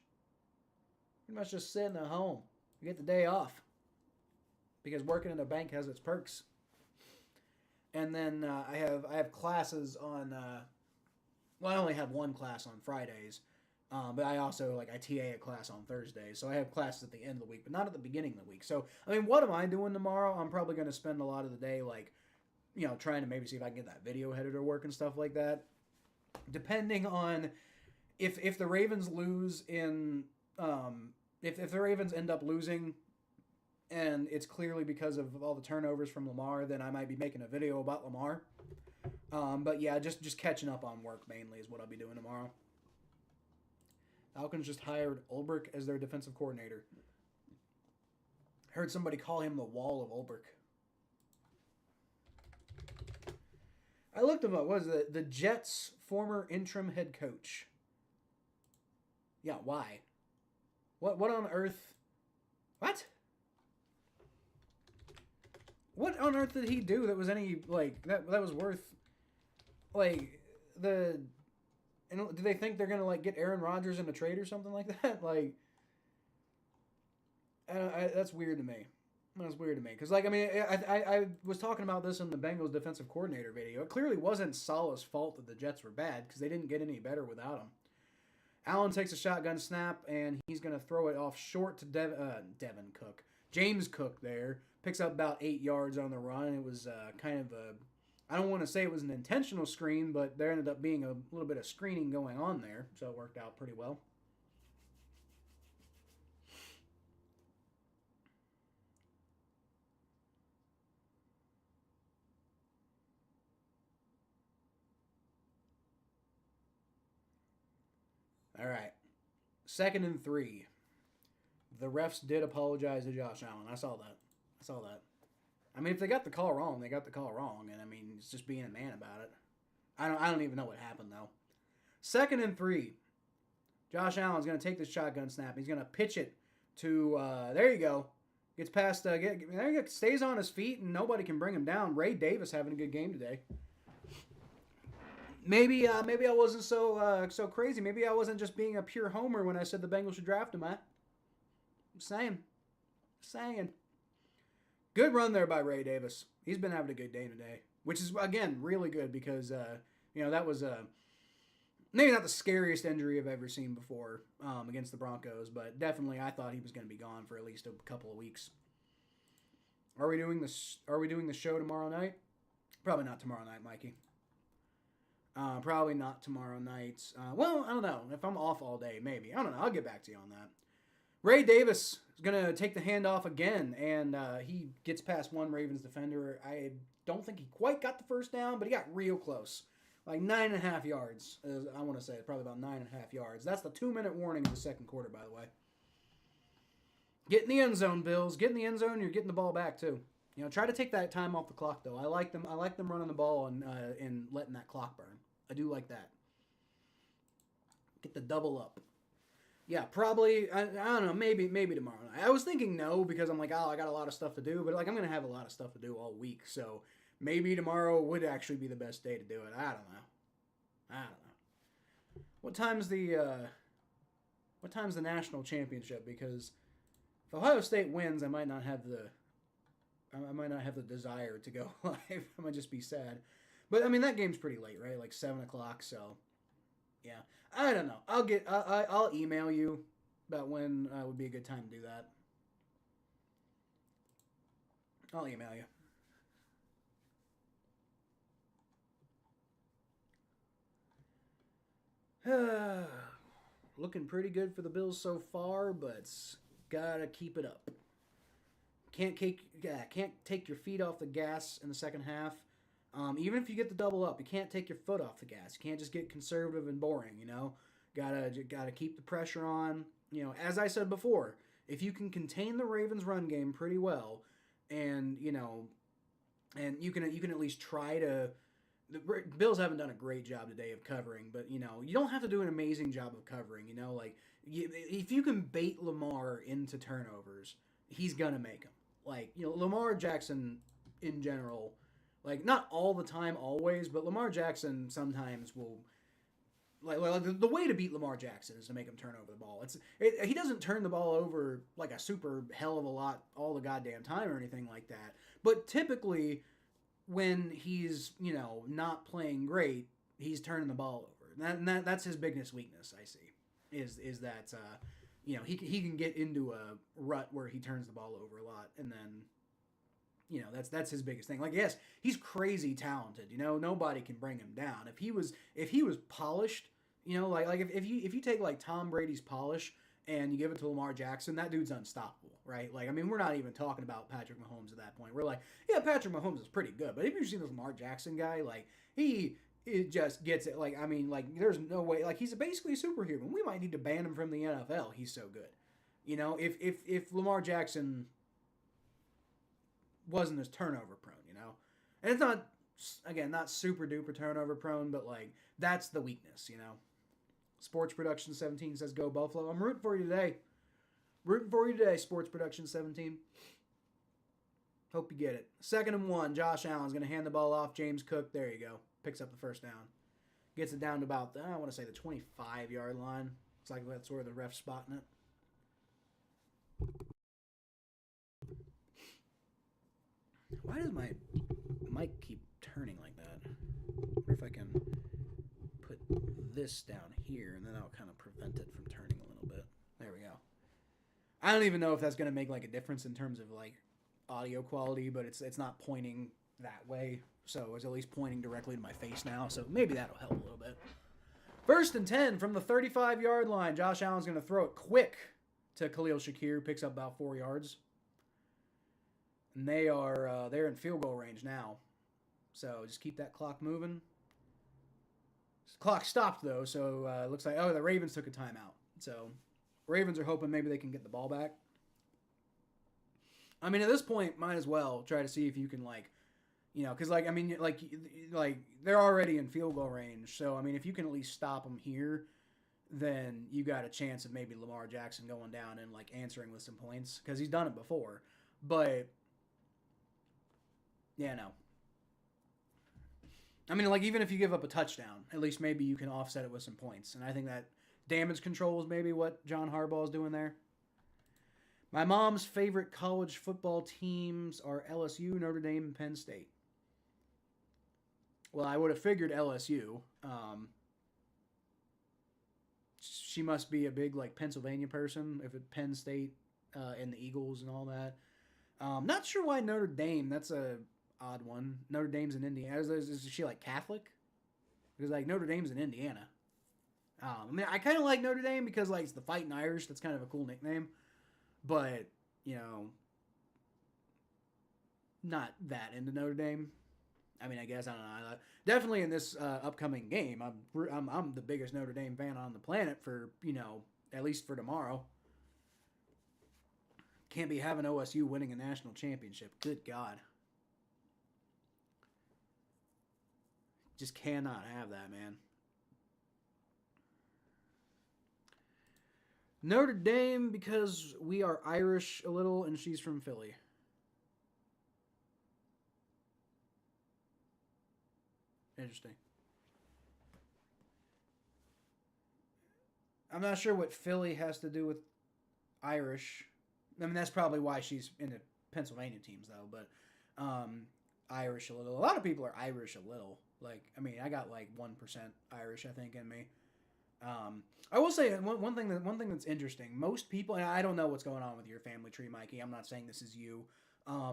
A: just sitting at home. You get the day off because working in a bank has its perks. And then I have classes on. I only have one class on Fridays. But I also, I TA a class on Thursday. So I have classes at the end of the week, but not at the beginning of the week. So, I mean, what am I doing tomorrow? I'm probably going to spend a lot of the day, trying to maybe see if I can get that video editor work and stuff like that. Depending on if the Ravens lose in, if the Ravens end up losing and it's clearly because of all the turnovers from Lamar, then I might be making a video about Lamar. But yeah, just catching up on work mainly is what I'll be doing tomorrow. Falcons just hired Ulbrich as their defensive coordinator. Heard somebody call him the Wall of Ulbrich. I looked him up. What is it? The Jets' former interim head coach. Yeah, why? What on earth? What? What on earth did he do that was any that was worth the? And do they think they're gonna get Aaron Rodgers in a trade or something like that? That's weird to me. That's weird to me because, like, I mean, I was talking about this in the Bengals defensive coordinator video. It clearly wasn't Saleh's fault that the Jets were bad because they didn't get any better without him. Allen takes a shotgun snap and he's going to throw it off short to Devin Cook. James Cook there picks up about 8 yards on the run. It was kind of a, I don't want to say it was an intentional screen, but there ended up being a little bit of screening going on there, so it worked out pretty well. All right. 2nd and 3. The refs did apologize to Josh Allen. I saw that. I saw that. I mean, if they got the call wrong, they got the call wrong, and I mean, it's just being a man about it. I don't even know what happened though. 2nd and 3. Josh Allen's going to take the shotgun snap. He's going to pitch it to there you go. Gets past there you go, stays on his feet, and nobody can bring him down. Ray Davis having a good game today. Maybe I wasn't so crazy. Maybe I wasn't just being a pure homer when I said the Bengals should draft him. I'm saying. Good run there by Ray Davis. He's been having a good day today, which is again really good because that was maybe not the scariest injury I've ever seen before against the Broncos, but definitely I thought he was going to be gone for at least a couple of weeks. Are we doing the show tomorrow night? Probably not tomorrow night, Mikey. Probably not tomorrow night. Well, I don't know. If I'm off all day, maybe. I don't know. I'll get back to you on that. Ray Davis is going to take the handoff again, and he gets past one Ravens defender. I don't think he quite got the first down, but he got real close. Like 9.5 yards, I want to say. Probably about 9.5 yards. That's the 2-minute warning of the second quarter, by the way. Get in the end zone, Bills. Get in the end zone, you're getting the ball back, too. Try to take that time off the clock, though. I like them running the ball and letting that clock burn. I do like that. Get the double up. Yeah, probably. I don't know. Maybe tomorrow night. I was thinking no because I'm like, I got a lot of stuff to do. But like, I'm gonna have a lot of stuff to do all week. So maybe tomorrow would actually be the best day to do it. I don't know. What time's the national championship? Because if Ohio State wins, I might not have the desire to go live. I might just be sad. But I mean, that game's pretty late, right? Like 7 o'clock. So yeah, I don't know. I'll email you about when would be a good time to do that. I'll email you. Looking pretty good for the Bills so far, but gotta keep it up. Can't take your feet off the gas in the second half. Even if you get the double up, you can't take your foot off the gas. You can't just get conservative and boring. Gotta keep the pressure on. As I said before, if you can contain the Ravens' run game pretty well, and you can at least try to. The Bills haven't done a great job today of covering, but you don't have to do an amazing job of covering. If you can bait Lamar into turnovers, he's gonna make them. Lamar Jackson in general. Not all the time, always, but Lamar Jackson sometimes will. The way to beat Lamar Jackson is to make him turn over the ball. He doesn't turn the ball over like a super hell of a lot all the goddamn time or anything like that. But typically, when he's not playing great, he's turning the ball over. That's his biggest weakness. I see is that he can get into a rut where he turns the ball over a lot, and then. That's his biggest thing. Yes, he's crazy talented. Nobody can bring him down. If he was polished, if you take Tom Brady's polish and you give it to Lamar Jackson, that dude's unstoppable, right? We're not even talking about Patrick Mahomes at that point. We're like, yeah, Patrick Mahomes is pretty good, but have you seen this Lamar Jackson guy? It just gets it. There's no way. He's basically a superhuman. We might need to ban him from the NFL. He's so good. If Lamar Jackson wasn't as turnover prone, and it's not super duper turnover prone, but that's the weakness, Sports Production 17 says go Buffalo. I'm rooting for you today. Sports Production 17. Hope you get it. 2nd and 1. Josh Allen's going to hand the ball off. James Cook. There you go. Picks up the first down. Gets it down to about I want to say the 25-yard line. It's like that's where the ref's spotting it. might keep turning like that. I wonder if I can put this down here, and then that'll kind of prevent it from turning a little bit. There we go. I don't even know if that's going to make like a difference in terms of like audio quality, but it's not pointing that way, so it's at least pointing directly to my face now, so maybe that'll help a little bit. 1st and 10 from the 35-yard line. Josh Allen's going to throw it quick to Khalil Shakir, picks up about 4 yards. And they're in field goal range now. So just keep that clock moving. The clock stopped, though, so it looks like, the Ravens took a timeout. So Ravens are hoping maybe they can get the ball back. I mean, at this point, might as well try to see if you can, like, because, like, I mean, like they're already in field goal range. So, I mean, if you can at least stop them here, then you got a chance of maybe Lamar Jackson going down and, like, answering with some points. Because he's done it before. But, yeah, no. I mean, like, even if you give up a touchdown, at least maybe you can offset it with some points. And I think that damage control is maybe what John Harbaugh is doing there. My mom's favorite college football teams are LSU, Notre Dame, and Penn State. Well, I would have figured LSU. She must be a big, like, Pennsylvania person, if it's Penn State and the Eagles and all that. Not sure why Notre Dame. That's a odd one. Notre Dame's in Indiana. Is she, like, Catholic? Because, like, Notre Dame's in Indiana. I mean, I kind of like Notre Dame because, like, it's the Fighting Irish. That's kind of a cool nickname. But, not that into Notre Dame. I mean, I guess, I don't know. Definitely in this upcoming game, I'm the biggest Notre Dame fan on the planet for, at least for tomorrow. Can't be having OSU winning a national championship. Good God. Just cannot have that, man. Notre Dame because we are Irish a little and she's from Philly. Interesting. I'm not sure what Philly has to do with Irish. I mean, that's probably why she's in the Pennsylvania teams, though. But Irish a little. A lot of people are Irish a little. Like, I mean, I got like 1% Irish, I think, in me. I will say one thing that's interesting. Most people, and I don't know what's going on with your family tree, Mikey. I'm not saying this is you,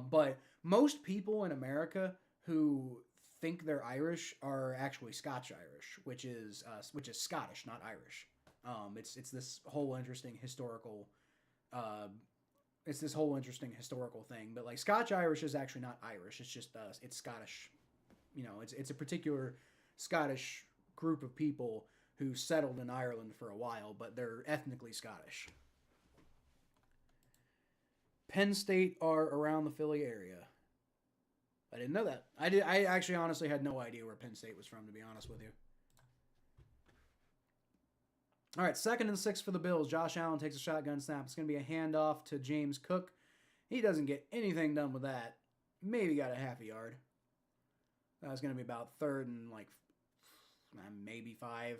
A: but most people in America who think they're Irish are actually Scotch Irish, which is Scottish, not Irish. It's this whole interesting historical. It's this whole interesting historical thing, but like Scotch Irish is actually not Irish. It's just it's Scottish. It's a particular Scottish group of people who settled in Ireland for a while, but they're ethnically Scottish. Penn State are around the Philly area. I didn't know that. I actually honestly had no idea where Penn State was from, to be honest with you. All right, 2nd and 6 for the Bills. Josh Allen takes a shotgun snap. It's going to be a handoff to James Cook. He doesn't get anything done with that. Maybe got a half a yard. That was going to be about 3rd and like maybe 5.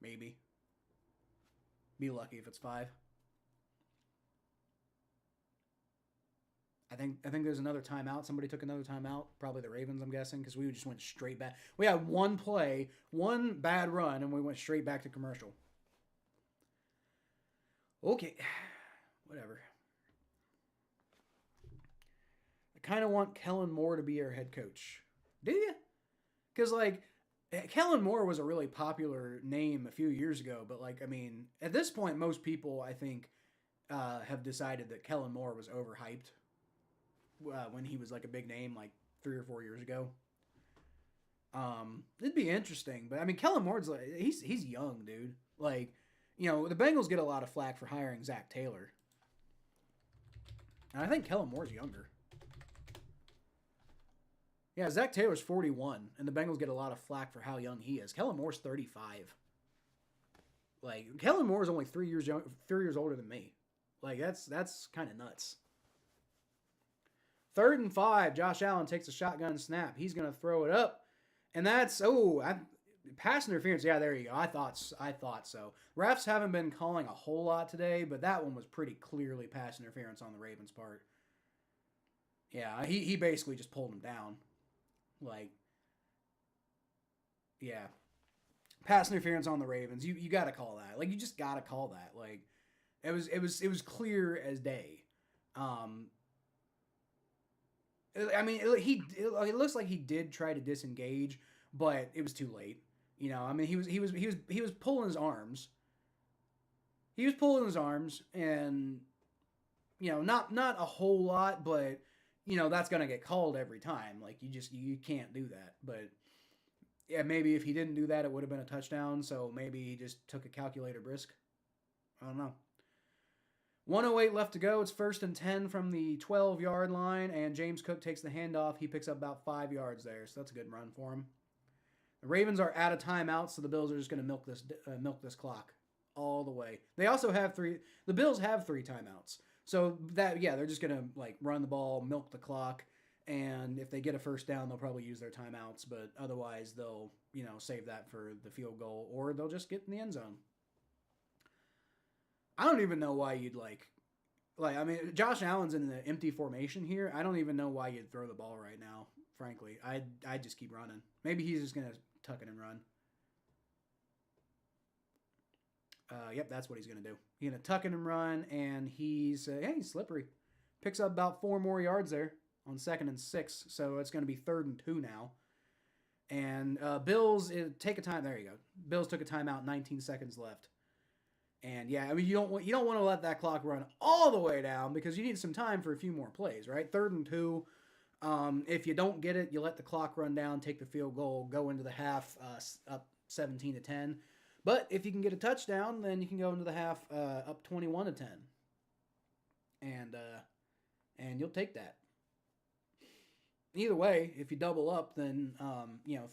A: Maybe. Be lucky if it's 5. I think there's another timeout. Somebody took another timeout. Probably the Ravens, I'm guessing, because we just went straight back. We had one play, one bad run, and we went straight back to commercial. Okay. Whatever. I kind of want Kellen Moore to be our head coach. Do you? Because, like, Kellen Moore was a really popular name a few years ago, but, like, I mean, at this point, most people, I think, have decided that Kellen Moore was overhyped. When he was like a big name like 3 or 4 years ago. It'd be interesting, but I mean Kellen Moore's like he's young, dude. Like, the Bengals get a lot of flack for hiring Zach Taylor. And I think Kellen Moore's younger. Yeah, Zach Taylor's 41, and the Bengals get a lot of flack for how young he is. Kellen Moore's 35. Like, Kellen Moore is only 3 years older than me. Like, that's kind of nuts. 3rd and 5. Josh Allen takes a shotgun snap. He's going to throw it up. And that's, pass interference. Yeah, there you go. I thought so. Refs haven't been calling a whole lot today, but that one was pretty clearly pass interference on the Ravens' part. Yeah, he basically just pulled him down. Like, yeah, pass interference on the Ravens. You got to call that. Like, you just got to call that. Like, it was clear as day. Um, I mean, it looks like he did try to disengage, but it was too late. I mean, he was pulling his arms. He was pulling his arms, and not a whole lot, but that's gonna get called every time. Like you can't do that. But yeah, maybe if he didn't do that, it would have been a touchdown. So maybe he just took a calculator risk. I don't know. 108 left to go. It's 1st and 10 from the 12-yard line, and James Cook takes the handoff. He picks up about 5 yards there, so that's a good run for him. The Ravens are out of timeouts, so the Bills are just going to milk this clock all the way. They also have three. The Bills have 3 timeouts, so they're just going to run the ball, milk the clock, and if they get a first down, they'll probably use their timeouts. But otherwise, they'll save that for the field goal, or they'll just get in the end zone. I don't even know why you'd I mean, Josh Allen's in the empty formation here. I don't even know why you'd throw the ball right now, frankly. I'd just keep running. Maybe he's just going to tuck it and run. Yep, that's what he's going to do. He's going to tuck it and run, and he's slippery. Picks up about 4 more yards there on 2nd and 6, so it's going to be 3rd and 2 now. And Bills take a time. There you go. Bills took a timeout, 19 seconds left. And yeah, I mean, you don't want to let that clock run all the way down because you need some time for a few more plays, right? 3rd and 2. If you don't get it, you let the clock run down, take the field goal, go into the half up 17-10. But if you can get a touchdown, then you can go into the half up 21-10, and you'll take that. Either way, if you double up, then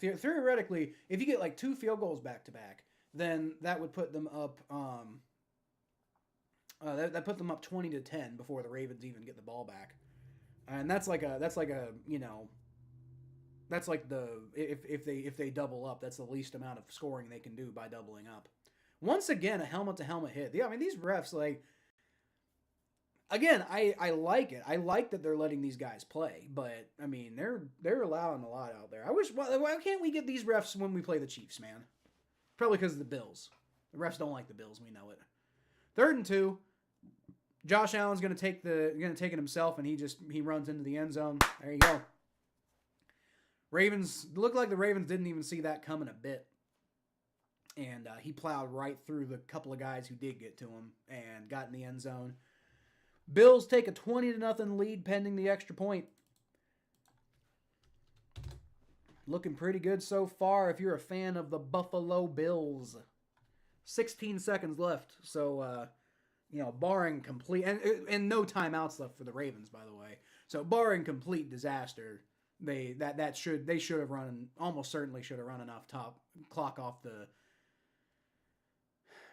A: theoretically, if you get 2 field goals back to back, then that would put them up. That put them up 20-10 before the Ravens even get the ball back, and that's like if they double up, that's the least amount of scoring they can do by doubling up. Once again, a helmet to helmet hit. Yeah, I mean these refs Again, I like it. I like that they're letting these guys play, but I mean they're allowing a lot out there. I wish why can't we get these refs when we play the Chiefs, man? Probably because of the Bills. The refs don't like the Bills. We know it. 3rd and 2. Josh Allen's going to take it himself, and he runs into the end zone. There you go. Ravens looked like the Ravens didn't even see that coming a bit, and he plowed right through the couple of guys who did get to him and got in the end zone. Bills take a 20-0 lead pending the extra point. Looking pretty good so far if you're a fan of the Buffalo Bills. 16 seconds left. So, barring complete... And no timeouts left for the Ravens, by the way. So, barring complete disaster, they should have run... Almost certainly should have run enough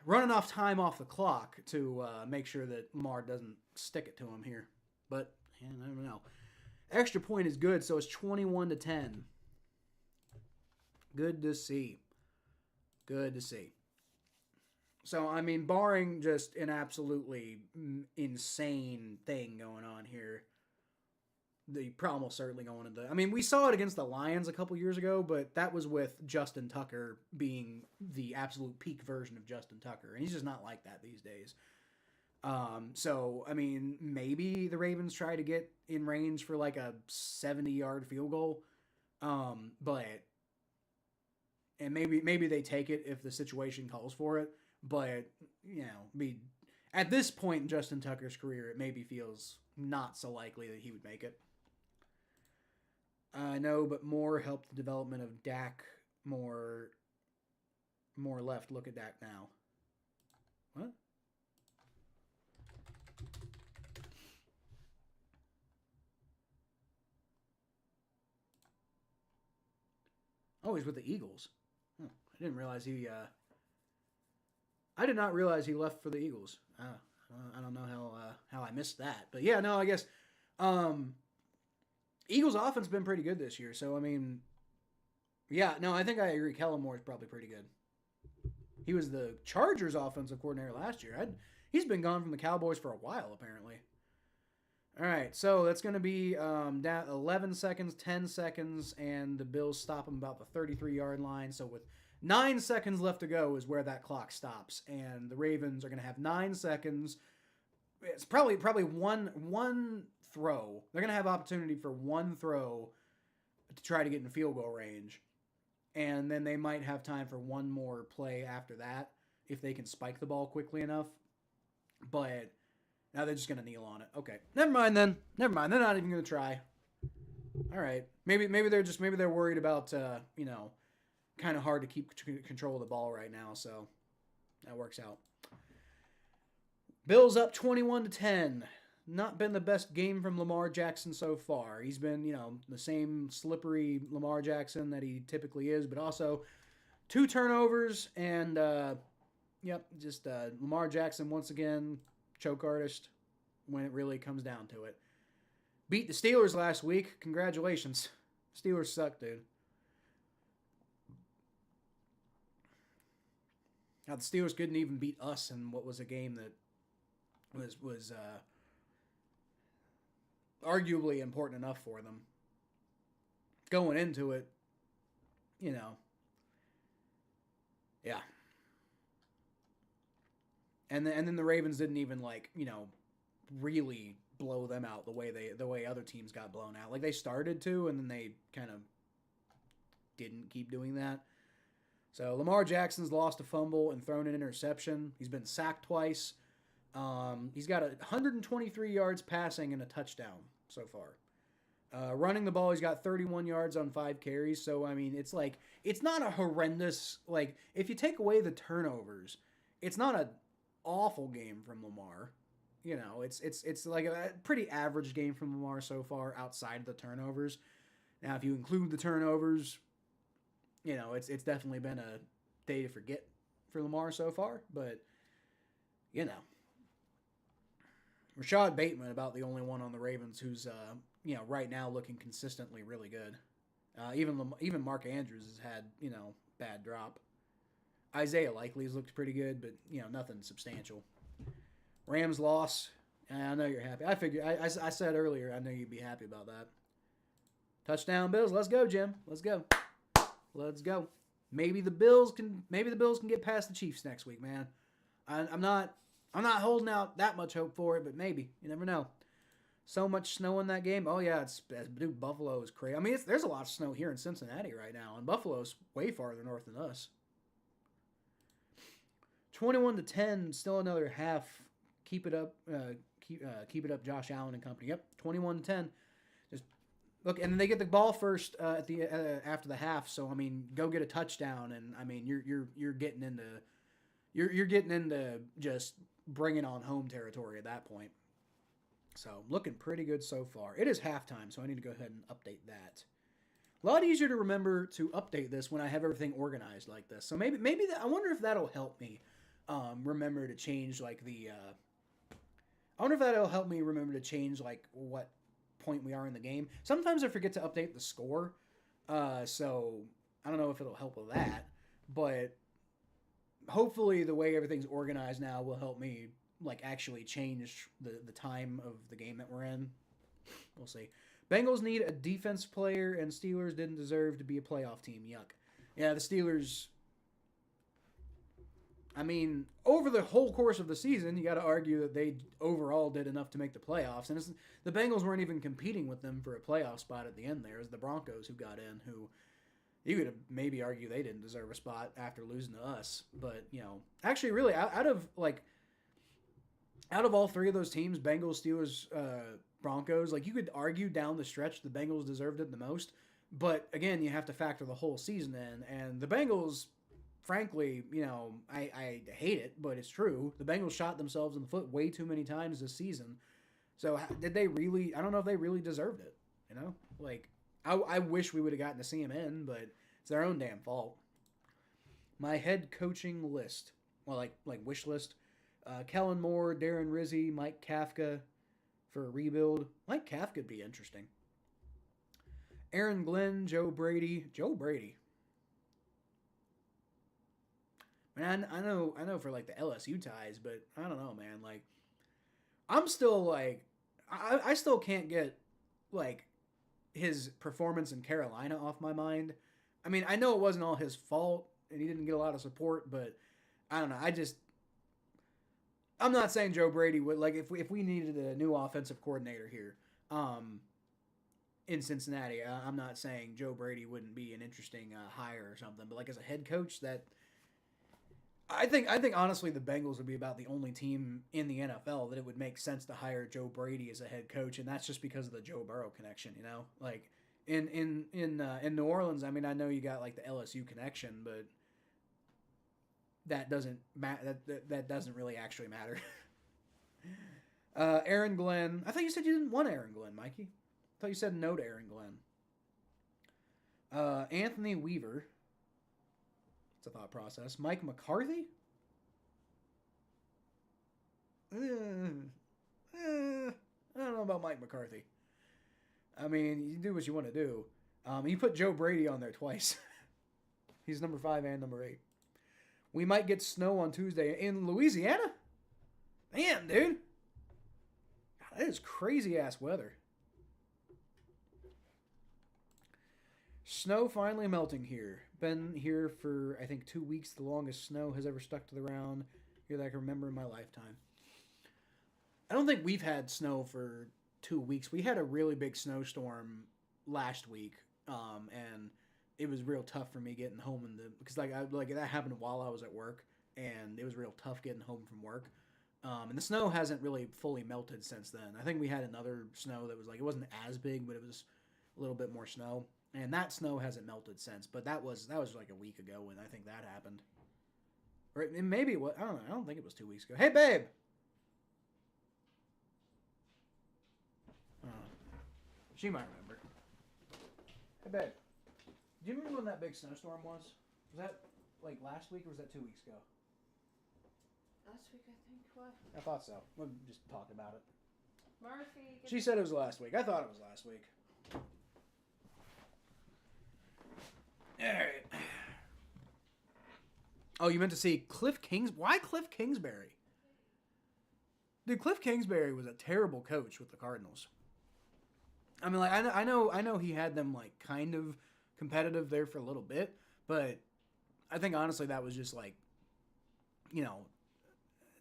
A: run enough time off the clock to make sure that Mar doesn't stick it to him here. But, I don't know. Extra point is good, so it's 21-10. Good to see. Good to see. So, I mean, barring just an absolutely insane thing going on here, the problem will certainly go into the... I mean, we saw it against the Lions a couple years ago, but that was with Justin Tucker being the absolute peak version of Justin Tucker, and he's just not like that these days. So, I mean, maybe the Ravens try to get in range for a 70-yard field goal, but... And maybe they take it if the situation calls for it. But, at this point in Justin Tucker's career, it maybe feels not so likely that he would make it. I know, but more helped the development of Dak. More left. Look at Dak now. What? Oh, he's with the Eagles. I didn't realize he. I did not realize he left for the Eagles. I don't know how I missed that, but yeah, no, I guess Eagles' offense has been pretty good this year. So I mean, yeah, no, I think I agree. Kellen Moore is probably pretty good. He was the Chargers' offensive coordinator last year. He's been gone from the Cowboys for a while, apparently. All right, so that's going to be down 11 seconds, 10 seconds, and the Bills stop them about the 33-yard line. So with 9 seconds left to go is where that clock stops, and the Ravens are going to have 9 seconds. It's probably one throw. They're going to have opportunity for one throw to try to get in field goal range, and then they might have time for one more play after that if they can spike the ball quickly enough. But now they're just gonna kneel on it. Okay, never mind then. Never mind. They're not even gonna try. All right. Maybe they're worried about kind of hard to keep control of the ball right now. So that works out. Bills up 21-10. Not been the best game from Lamar Jackson so far. He's been the same slippery Lamar Jackson that he typically is, but also 2 turnovers and Lamar Jackson once again. Choke artist when it really comes down to it. Beat the Steelers last week. Congratulations. Steelers suck, dude. Now the Steelers couldn't even beat us in what was a game that was arguably important enough for them. Going into it, yeah. And then the Ravens didn't even really blow them out the way other teams got blown out. Like they started to, and then they kind of didn't keep doing that. So Lamar Jackson's lost a fumble and thrown an interception. He's been sacked twice. He's got 123 yards passing and a touchdown so far. Running the ball, he's got 31 yards on 5 carries. So I mean, it's not a horrendous if you take away the turnovers, it's not a awful game from Lamar. It's like a pretty average game from Lamar so far outside of the turnovers. Now, if you include the turnovers, it's definitely been a day to forget for Lamar so far. But, Rashad Bateman about the only one on the Ravens who's, right now looking consistently really good. Even Mark Andrews has had, bad drop. Isaiah Likely's looked pretty good, but, nothing substantial. Rams loss. I know you're happy. I said earlier, I know you'd be happy about that. Touchdown Bills. Let's go, Jim. Let's go. Let's go. Maybe the Bills can get past the Chiefs next week, man. I'm not holding out that much hope for it, but maybe. You never know. So much snow in that game. Oh yeah, dude, Buffalo is crazy. I mean, there's a lot of snow here in Cincinnati right now, and Buffalo's way farther north than us. 21-10, still another half. Keep it up. Keep it up, Josh Allen and company. Yep, 21-10. Just look, and then they get the ball first at the after the half. So I mean, go get a touchdown, and I mean, you're getting into just bringing on home territory at that point. So looking pretty good so far. It is halftime, so I need to go ahead and update that. A lot easier to remember to update this when I have everything organized like this. So maybe I wonder if that'll help me. Remember to change I wonder if that'll help me remember to change what point we are in the game. Sometimes I forget to update the score, so I don't know if it'll help with that. But hopefully the way everything's organized now will help me actually change the time of the game that we're in. We'll see. Bengals need a defense player, and Steelers didn't deserve to be a playoff team. Yuck. Yeah, the Steelers. I mean, over the whole course of the season, you got to argue that they overall did enough to make the playoffs. And the Bengals weren't even competing with them for a playoff spot at the end there. It was the Broncos who got in, who you could maybe argue they didn't deserve a spot after losing to us. But, actually, really, out of all 3 of those teams, Bengals, Steelers, Broncos, you could argue down the stretch the Bengals deserved it the most. But, again, you have to factor the whole season in. And the Bengals... Frankly, I hate it, but it's true. The Bengals shot themselves in the foot way too many times this season. So did they really? I don't know if they really deserved it. I wish we would have gotten to see them in, but it's their own damn fault. My head coaching list, well, wish list: Kellen Moore, Darren Rizzi, Mike Kafka for a rebuild. Mike Kafka would be interesting. Aaron Glenn, Joe Brady. Man, I know for the LSU ties, but I don't know, man. I'm still I still can't get like his performance in Carolina off my mind. I mean, I know it wasn't all his fault and he didn't get a lot of support, but I don't know. I'm not saying Joe Brady would like if we needed a new offensive coordinator here in Cincinnati. I'm not saying Joe Brady wouldn't be an interesting hire or something, but like as a head coach, that I think honestly the Bengals would be about the only team in the NFL that it would make sense to hire Joe Brady as a head coach, and that's just because of the Joe Burrow connection. You know, like in New Orleans. I mean, I know you got like the LSU connection, but that doesn't that doesn't really actually matter. Aaron Glenn. I thought you said you didn't want Aaron Glenn, Mikey. I thought you said no to Aaron Glenn. Anthony Weaver. It's a thought process. Mike McCarthy? I don't know about Mike McCarthy. I mean, you do what you want to do. You put Joe Brady on there twice. He's number 5 and number 8. We might get snow on Tuesday in Louisiana? Man, dude. God, that is crazy-ass weather. Snow finally melting here. Been here for, I think, 2 weeks. The longest snow has ever stuck to the ground here that I can remember in my lifetime. I don't think we've had snow for 2 weeks. We had a really big snowstorm last week, and it was real tough for me getting home because that happened while I was at work, and it was real tough getting home from work. And the snow hasn't really fully melted since then. I think we had another snow that was like, it wasn't as big, but it was a little bit more snow. And that snow hasn't melted since, but that was like a week ago when I think that happened. Or maybe it was, I don't know. I don't think it was 2 weeks ago. Hey, babe! She might remember. Hey, babe. Do you remember when that big snowstorm was? Was that like last week or was that 2 weeks ago?
B: Last week, I think. Why?
A: I thought so. We'll just talk about it.
B: Murphy.
A: She said it was last week. I thought it was last week. Alright. Oh, you meant to see Cliff Kings? Why Cliff Kingsbury? Dude, Cliff Kingsbury was a terrible coach with the Cardinals. I mean, like, I know he had them, like, kind of competitive there for a little bit, but I think, honestly, that was just, like, you know,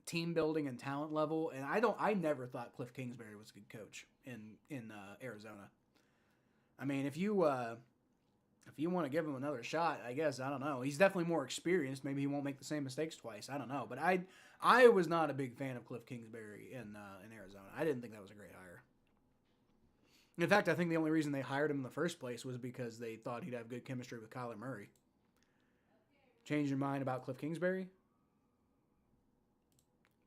A: team building and talent level, and I never thought Cliff Kingsbury was a good coach in Arizona. I mean, if you want to give him another shot, I guess, I don't know. He's definitely more experienced. Maybe he won't make the same mistakes twice. I don't know. But I was not a big fan of Cliff Kingsbury in Arizona. I didn't think that was a great hire. In fact, I think the only reason they hired him in the first place was because they thought he'd have good chemistry with Kyler Murray. Change your mind about Cliff Kingsbury?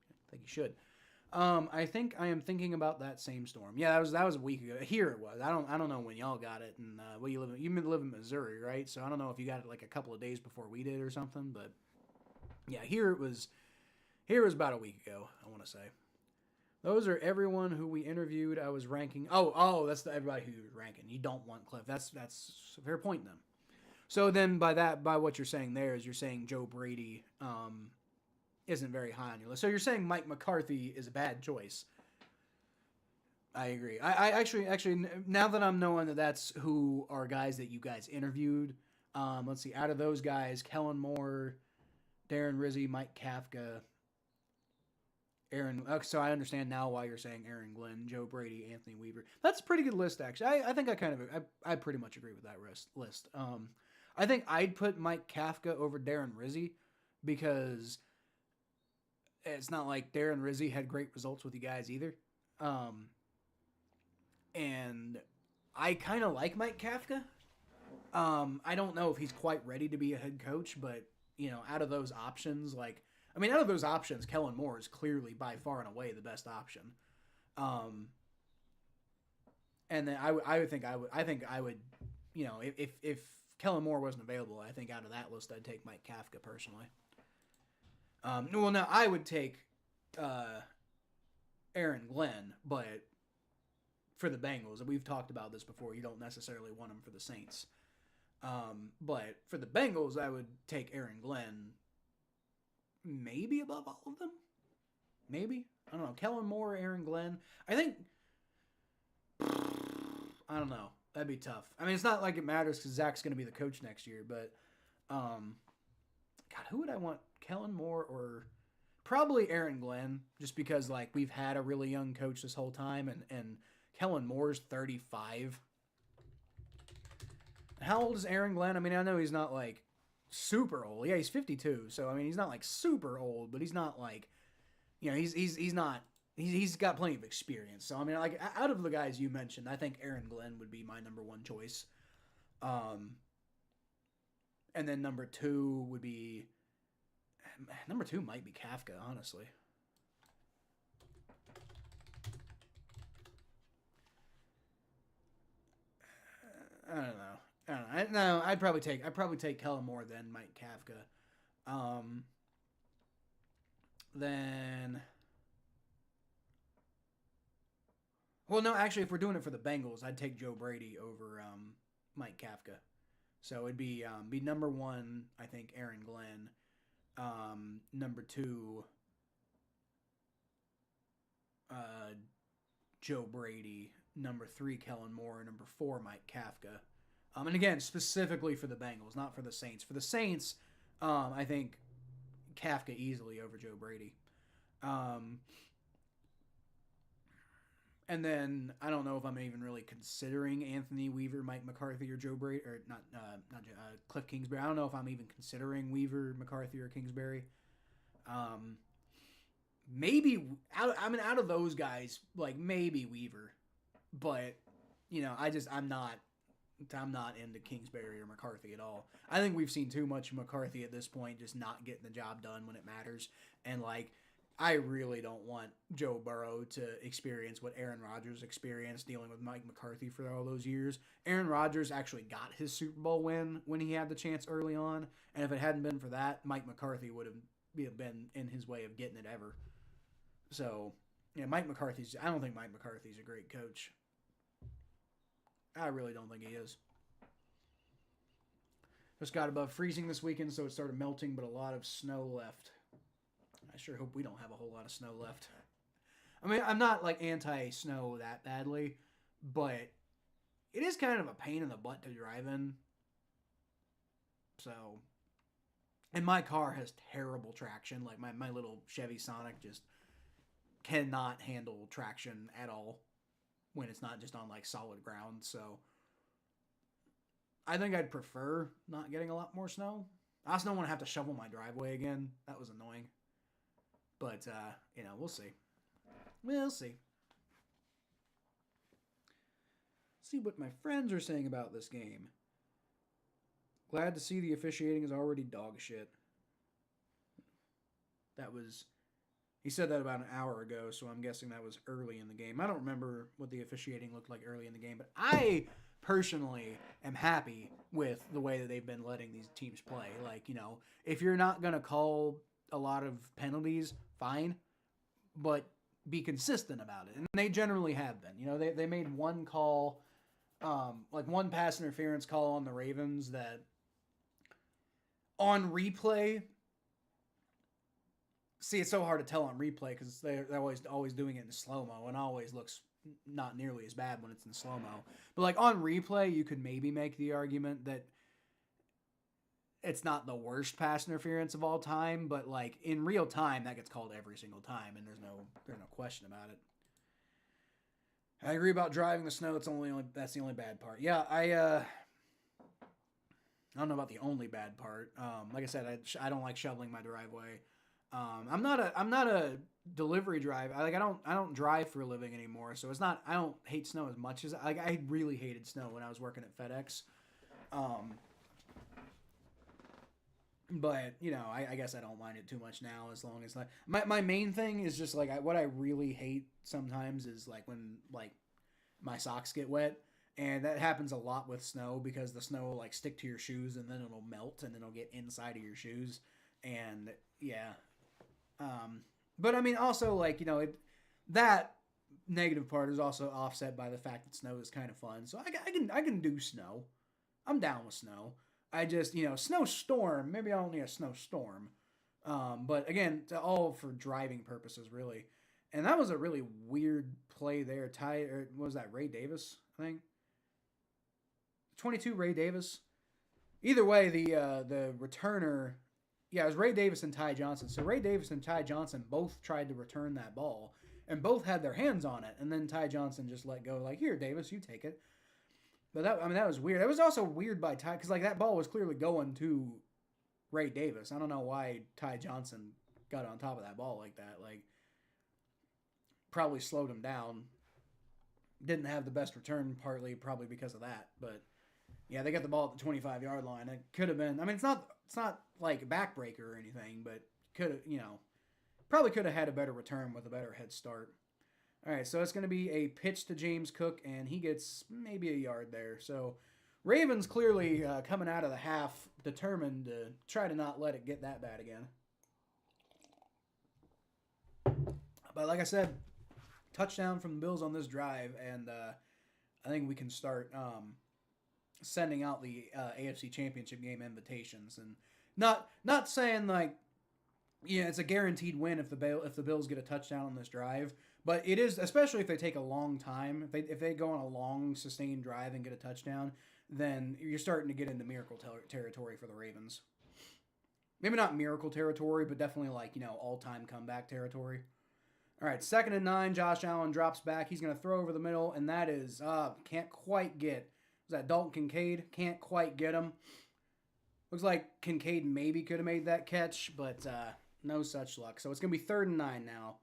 A: I think you should. I think I am thinking about that same storm. Yeah, that was a week ago. Here it was. I don't know when y'all got it. And you live in Missouri, right? So I don't know if you got it like a couple of days before we did or something. But yeah, here it was about a week ago. I want to say. Those are everyone who we interviewed. I was ranking. Oh, that's everybody who was ranking. You don't want Cliff. That's a fair point then. So then by what you're saying there is you're saying Joe Brady isn't very high on your list. So you're saying Mike McCarthy is a bad choice. I agree. I actually now that I'm knowing that that's who are guys that you guys interviewed. Let's see. Out of those guys, Kellen Moore, Darren Rizzi, Mike Kafka, Aaron. So I understand now why you're saying Aaron Glenn, Joe Brady, Anthony Weaver. That's a pretty good list, actually. I think I pretty much agree with that list. I think I'd put Mike Kafka over Darren Rizzi because it's not like Darren Rizzi had great results with you guys either. And I kind of like Mike Kafka. I don't know if he's quite ready to be a head coach, but, you know, out of those options, Kellen Moore is clearly by far and away the best option. And then I would, you know, if Kellen Moore wasn't available, I think out of that list, I'd take Mike Kafka personally. Well, now I would take Aaron Glenn, but for the Bengals, and we've talked about this before, you don't necessarily want him for the Saints. But for the Bengals, I would take Aaron Glenn maybe above all of them. Maybe. I don't know. Kellen Moore, Aaron Glenn. I think I don't know. That'd be tough. I mean, it's not like it matters because Zach's going to be the coach next year, but God, who would I want? Kellen Moore or probably Aaron Glenn, just because like we've had a really young coach this whole time, and Kellen Moore's 35. How old is Aaron Glenn? I mean, I know he's not like super old. Yeah, he's 52. So I mean, he's not like super old, but he's not like, you know, he's not. He's got plenty of experience. So I mean, like out of the guys you mentioned, I think Aaron Glenn would be my number one choice. And then number two would be number two might be Kafka, honestly. I don't know. No, I'd probably take Kellen Moore then Mike Kafka. Then well, no, actually, if we're doing it for the Bengals, I'd take Joe Brady over Mike Kafka. So it'd be number one, I think, Aaron Glenn. Number two, Joe Brady. Number three, Kellen Moore. Number four, Mike Kafka. And again, specifically for the Bengals, not for the Saints. For the Saints, I think Kafka easily over Joe Brady. And then I don't know if I'm even really considering Anthony Weaver, Mike McCarthy, or Joe Brady, or not Cliff Kingsbury. I don't know if I'm even considering Weaver, McCarthy, or Kingsbury. Maybe out of those guys, like maybe Weaver, but you know, I'm not into Kingsbury or McCarthy at all. I think we've seen too much McCarthy at this point, just not getting the job done when it matters, and like. I really don't want Joe Burrow to experience what Aaron Rodgers experienced dealing with Mike McCarthy for all those years. Aaron Rodgers actually got his Super Bowl win when he had the chance early on, and if it hadn't been for that, Mike McCarthy would have been in his way of getting it ever. So, yeah, I don't think Mike McCarthy's a great coach. I really don't think he is. Just got above freezing this weekend, so it started melting, but a lot of snow left. I sure hope we don't have a whole lot of snow left. I mean, I'm not like anti-snow that badly, but it is kind of a pain in the butt to drive in. So, and my car has terrible traction. Like my little Chevy Sonic just cannot handle traction at all when it's not just on like solid ground. So, I think I'd prefer not getting a lot more snow. I also don't want to have to shovel my driveway again. That was annoying. But, you know, we'll see. We'll see. See what my friends are saying about this game. Glad to see the officiating is already dog shit. He said that about an hour ago, so I'm guessing that was early in the game. I don't remember what the officiating looked like early in the game, but I personally am happy with the way that they've been letting these teams play. Like, you know, if you're not going to call a lot of penalties, fine, but be consistent about it. And they generally have been. You know, they made one call, like one pass interference call on the Ravens that on replay, see, it's so hard to tell on replay because they're always doing it in slow-mo, and it always looks not nearly as bad when it's in slow-mo. But like on replay, you could maybe make the argument that it's not the worst pass interference of all time, but like in real time, that gets called every single time, and there's no question about it. I agree about driving the snow. That's the only bad part. Yeah, I don't know about the only bad part. Like I said, I don't like shoveling my driveway. I'm not a delivery driver. I don't drive for a living anymore, so it's not. I don't hate snow as much as I really hated snow when I was working at FedEx. But, you know, I guess I don't mind it too much now as long as, like, my main thing is just, like, what I really hate sometimes is, like, when, like, my socks get wet. And that happens a lot with snow because the snow will, like, stick to your shoes and then it'll melt and then it'll get inside of your shoes. And, yeah. But, I mean, also, like, you know, that negative part is also offset by the fact that snow is kind of fun. So I can do snow. I'm down with snow. I just, you know, snowstorm. Maybe I don't need a snowstorm. But again, all for driving purposes, really. And that was a really weird play there. What was that, Ray Davis, I think? 22 Ray Davis. Either way, the returner, yeah, it was Ray Davis and Ty Johnson. So Ray Davis and Ty Johnson both tried to return that ball, and both had their hands on it. And then Ty Johnson just let go, like, here, Davis, you take it. But that was weird. It was also weird by Ty, because like that ball was clearly going to Ray Davis. I don't know why Ty Johnson got on top of that ball like that. Like, probably slowed him down. Didn't have the best return, probably because of that. But yeah, they got the ball at the 25-yard line. It could have been. I mean, it's not like a backbreaker or anything, but could have, probably could have had a better return with a better head start. All right, so it's going to be a pitch to James Cook, and he gets maybe a yard there. So Ravens clearly coming out of the half determined to try to not let it get that bad again. But like I said, touchdown from the Bills on this drive, and I think we can start sending out the AFC Championship game invitations. And not saying like, yeah, it's a guaranteed win if the Bills get a touchdown on this drive, but it is, especially if they take a long time. If they go on a long sustained drive and get a touchdown, then you're starting to get into miracle territory for the Ravens. Maybe not miracle territory, but definitely like all-time comeback territory. All right, 2nd and 9. Josh Allen drops back. He's going to throw over the middle, and that is can't quite get. Was that Dalton Kincaid? Can't quite get him. Looks like Kincaid maybe could have made that catch, but no such luck. So it's going to be 3rd and 9 now.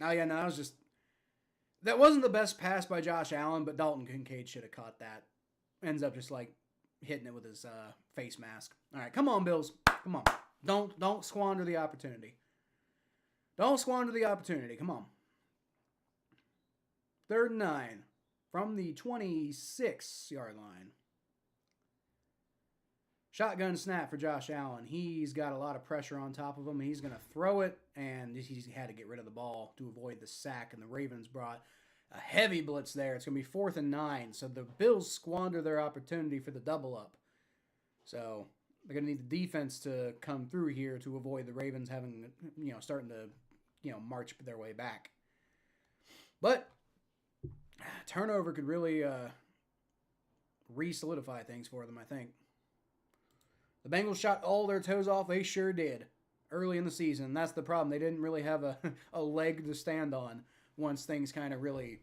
A: Oh, yeah, no, that wasn't the best pass by Josh Allen, but Dalton Kincaid should have caught that. Ends up just, like, hitting it with his face mask. All right, come on, Bills. Come on. Don't squander the opportunity. Don't squander the opportunity. Come on. 3rd and 9 from the 26-yard line. Shotgun snap for Josh Allen. He's got a lot of pressure on top of him. He's going to throw it, and he had to get rid of the ball to avoid the sack, and the Ravens brought a heavy blitz there. It's going to be 4th and 9, so the Bills squander their opportunity for the double up. So they're going to need the defense to come through here to avoid the Ravens having, starting to, march their way back. But turnover could really re-solidify things for them, I think. The Bengals shot all their toes off. They sure did early in the season. That's the problem. They didn't really have a leg to stand on once things kind of really,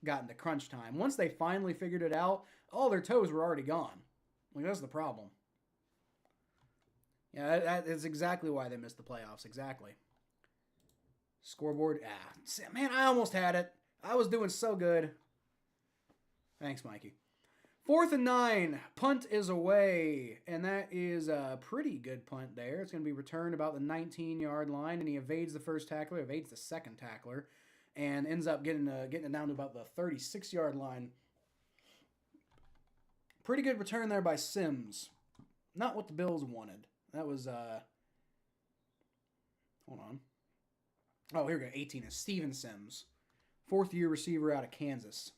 A: got into crunch time. Once they finally figured it out, all their toes were already gone. Like, that's the problem. Yeah, that is exactly why they missed the playoffs. Exactly. Scoreboard. Man, I almost had it. I was doing so good. Thanks, Mikey. 4th and 9. Punt is away. And that is a pretty good punt there. It's going to be returned about the 19-yard line. And he evades the first tackler, evades the second tackler, and ends up getting it down to about the 36-yard line. Pretty good return there by Sims. Not what the Bills wanted. That was, hold on. Oh, here we go. 18 is Steven Sims. 4th-year receiver out of Kansas.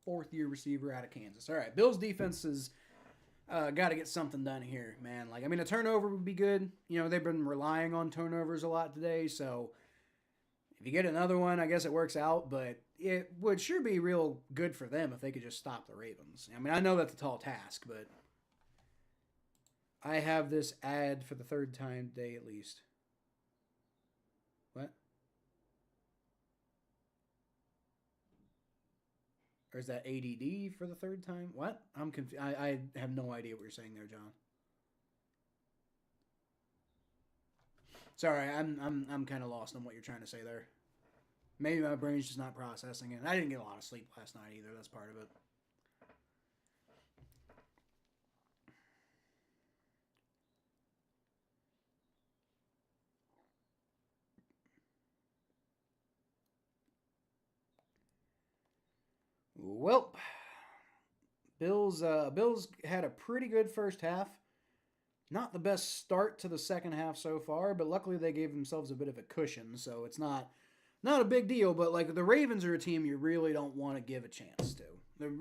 A: 4th-year receiver out of Kansas. All right, Bills defense has got to get something done here, man. Like, I mean, a turnover would be good. They've been relying on turnovers a lot today, so if you get another one, I guess it works out, but it would sure be real good for them if they could just stop the Ravens. I mean, I know that's a tall task, but I have this ad for the 3rd time today at least. What? Or is that ADD for the 3rd time? What? I'm confused. I have no idea what you're saying there, John. Sorry, I'm kind of lost on what you're trying to say there. Maybe my brain's just not processing it. I didn't get a lot of sleep last night either. That's part of it. Well, Bills had a pretty good first half. Not the best start to the second half so far, but luckily they gave themselves a bit of a cushion, so it's not a big deal. But like the Ravens are a team you really don't want to give a chance to.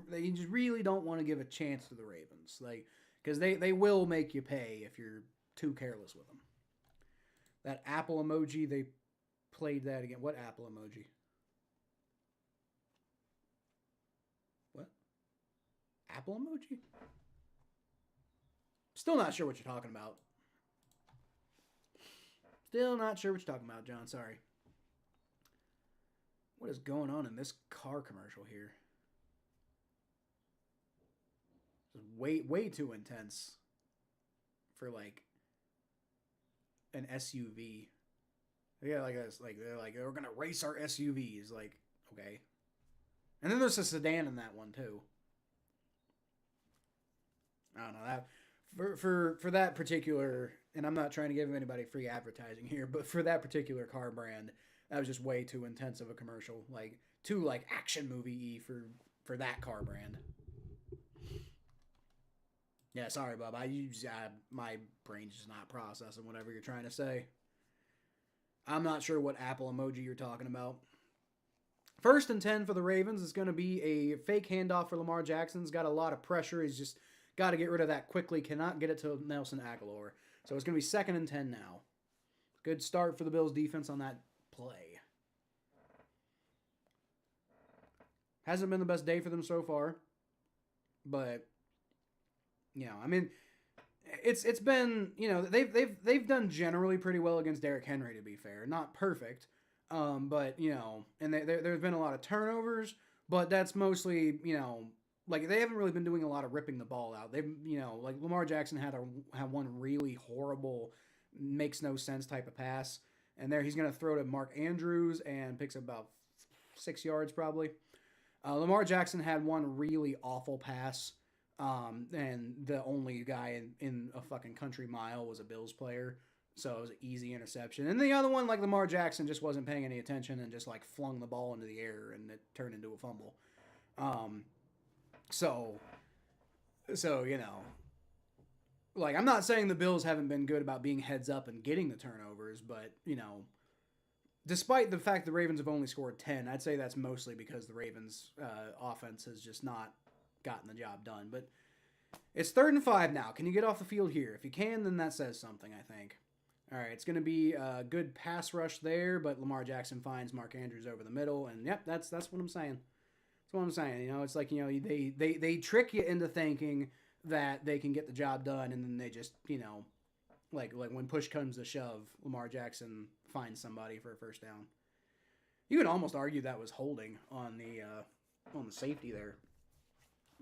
A: They just really don't want to give a chance to the Ravens, like because they will make you pay if you're too careless with them. That apple emoji they played that again. What apple emoji? What? Apple emoji? Still not sure what you're talking about. Still not sure what you're talking about, John. Sorry. What is going on in this car commercial here? It's way too intense for like an SUV. Yeah, like this, like they're like, we're gonna race our SUVs. Like, okay. And then there's a sedan in that one too. I don't know that for that particular, and I'm not trying to give anybody free advertising here, but for that particular car brand, that was just way too intense of a commercial. Like too like action movie for that car brand. Yeah, sorry, Bob. My brain's just not processing whatever you're trying to say. I'm not sure what apple emoji you're talking about. 1st and 10 for the Ravens is going to be a fake handoff for Lamar Jackson. He's got a lot of pressure. He's just got to get rid of that quickly. Cannot get it to Nelson Aguilar. So it's going to be 2nd and 10 now. Good start for the Bills defense on that play. Hasn't been the best day for them so far. But you know, I mean, it's been, you know, they've done generally pretty well against Derrick Henry, to be fair. Not perfect, but you know, and there's been a lot of turnovers, but that's mostly, you know, like they haven't really been doing a lot of ripping the ball out. They've, you know, like Lamar Jackson had one really horrible, makes no sense type of pass, and there he's gonna throw to Mark Andrews and picks up about 6 yards probably. Lamar Jackson had one really awful pass. And the only guy in a fucking country mile was a Bills player. So it was an easy interception. And the other one, like Lamar Jackson, just wasn't paying any attention and just like flung the ball into the air and it turned into a fumble. So, you know, like I'm not saying the Bills haven't been good about being heads up and getting the turnovers, but, you know, despite the fact the Ravens have only scored 10, I'd say that's mostly because the Ravens offense has just not gotten the job done. But it's 3rd and 5 now. Can you get off the field here? If you can, then that says something, I think. All right, it's going to be a good pass rush there, but Lamar Jackson finds Mark Andrews over the middle, and yep, that's what I'm saying. That's what I'm saying. You know, it's like, you know, they trick you into thinking that they can get the job done, and then they just, you know, like when push comes to shove, Lamar Jackson finds somebody for a 1st down. You could almost argue that was holding on the safety there.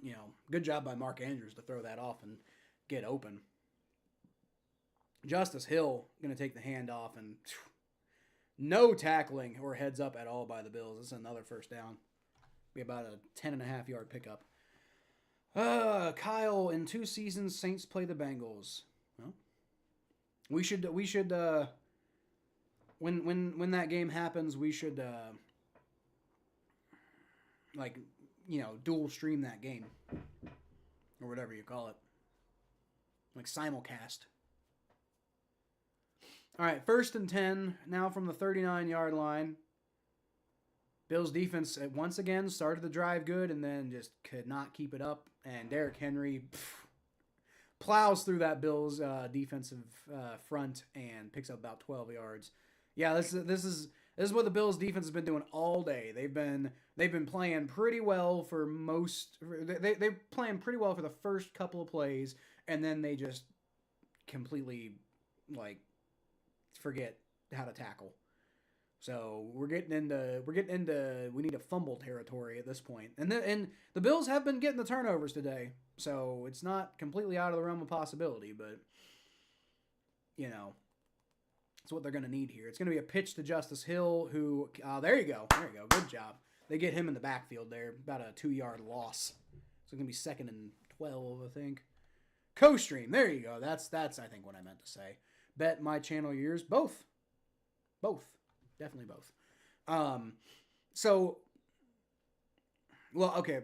A: You know, good job by Mark Andrews to throw that off and get open. Justice Hill going to take the handoff and no tackling or heads up at all by the Bills. This is another 1st down. Be about a 10.5-yard pickup. Kyle, in 2 seasons, Saints play the Bengals. Well, we should when that game happens, we should like, you know, dual stream that game or whatever you call it, like simulcast. All right, 1st and 10 now from the 39-yard line. Bills defense once again started the drive good and then just could not keep it up, and Derrick Henry plows through that Bills defensive front and picks up about 12 yards. Yeah, this is what the Bills defense has been doing all day. They've been playing pretty well for they're playing pretty well for the first couple of plays, and then they just completely like forget how to tackle. So we're getting into we need a fumble territory at this point. And the Bills have been getting the turnovers today, so it's not completely out of the realm of possibility, but you know, it's what they're going to need here. It's going to be a pitch to Justice Hill, who, there you go. Good job. They get him in the backfield there, about a 2-yard loss. So it's going to be 2nd and 12, I think. Co-stream, there you go. That's I think what I meant to say. Bet my channel yours, both. Definitely both. So, well, okay,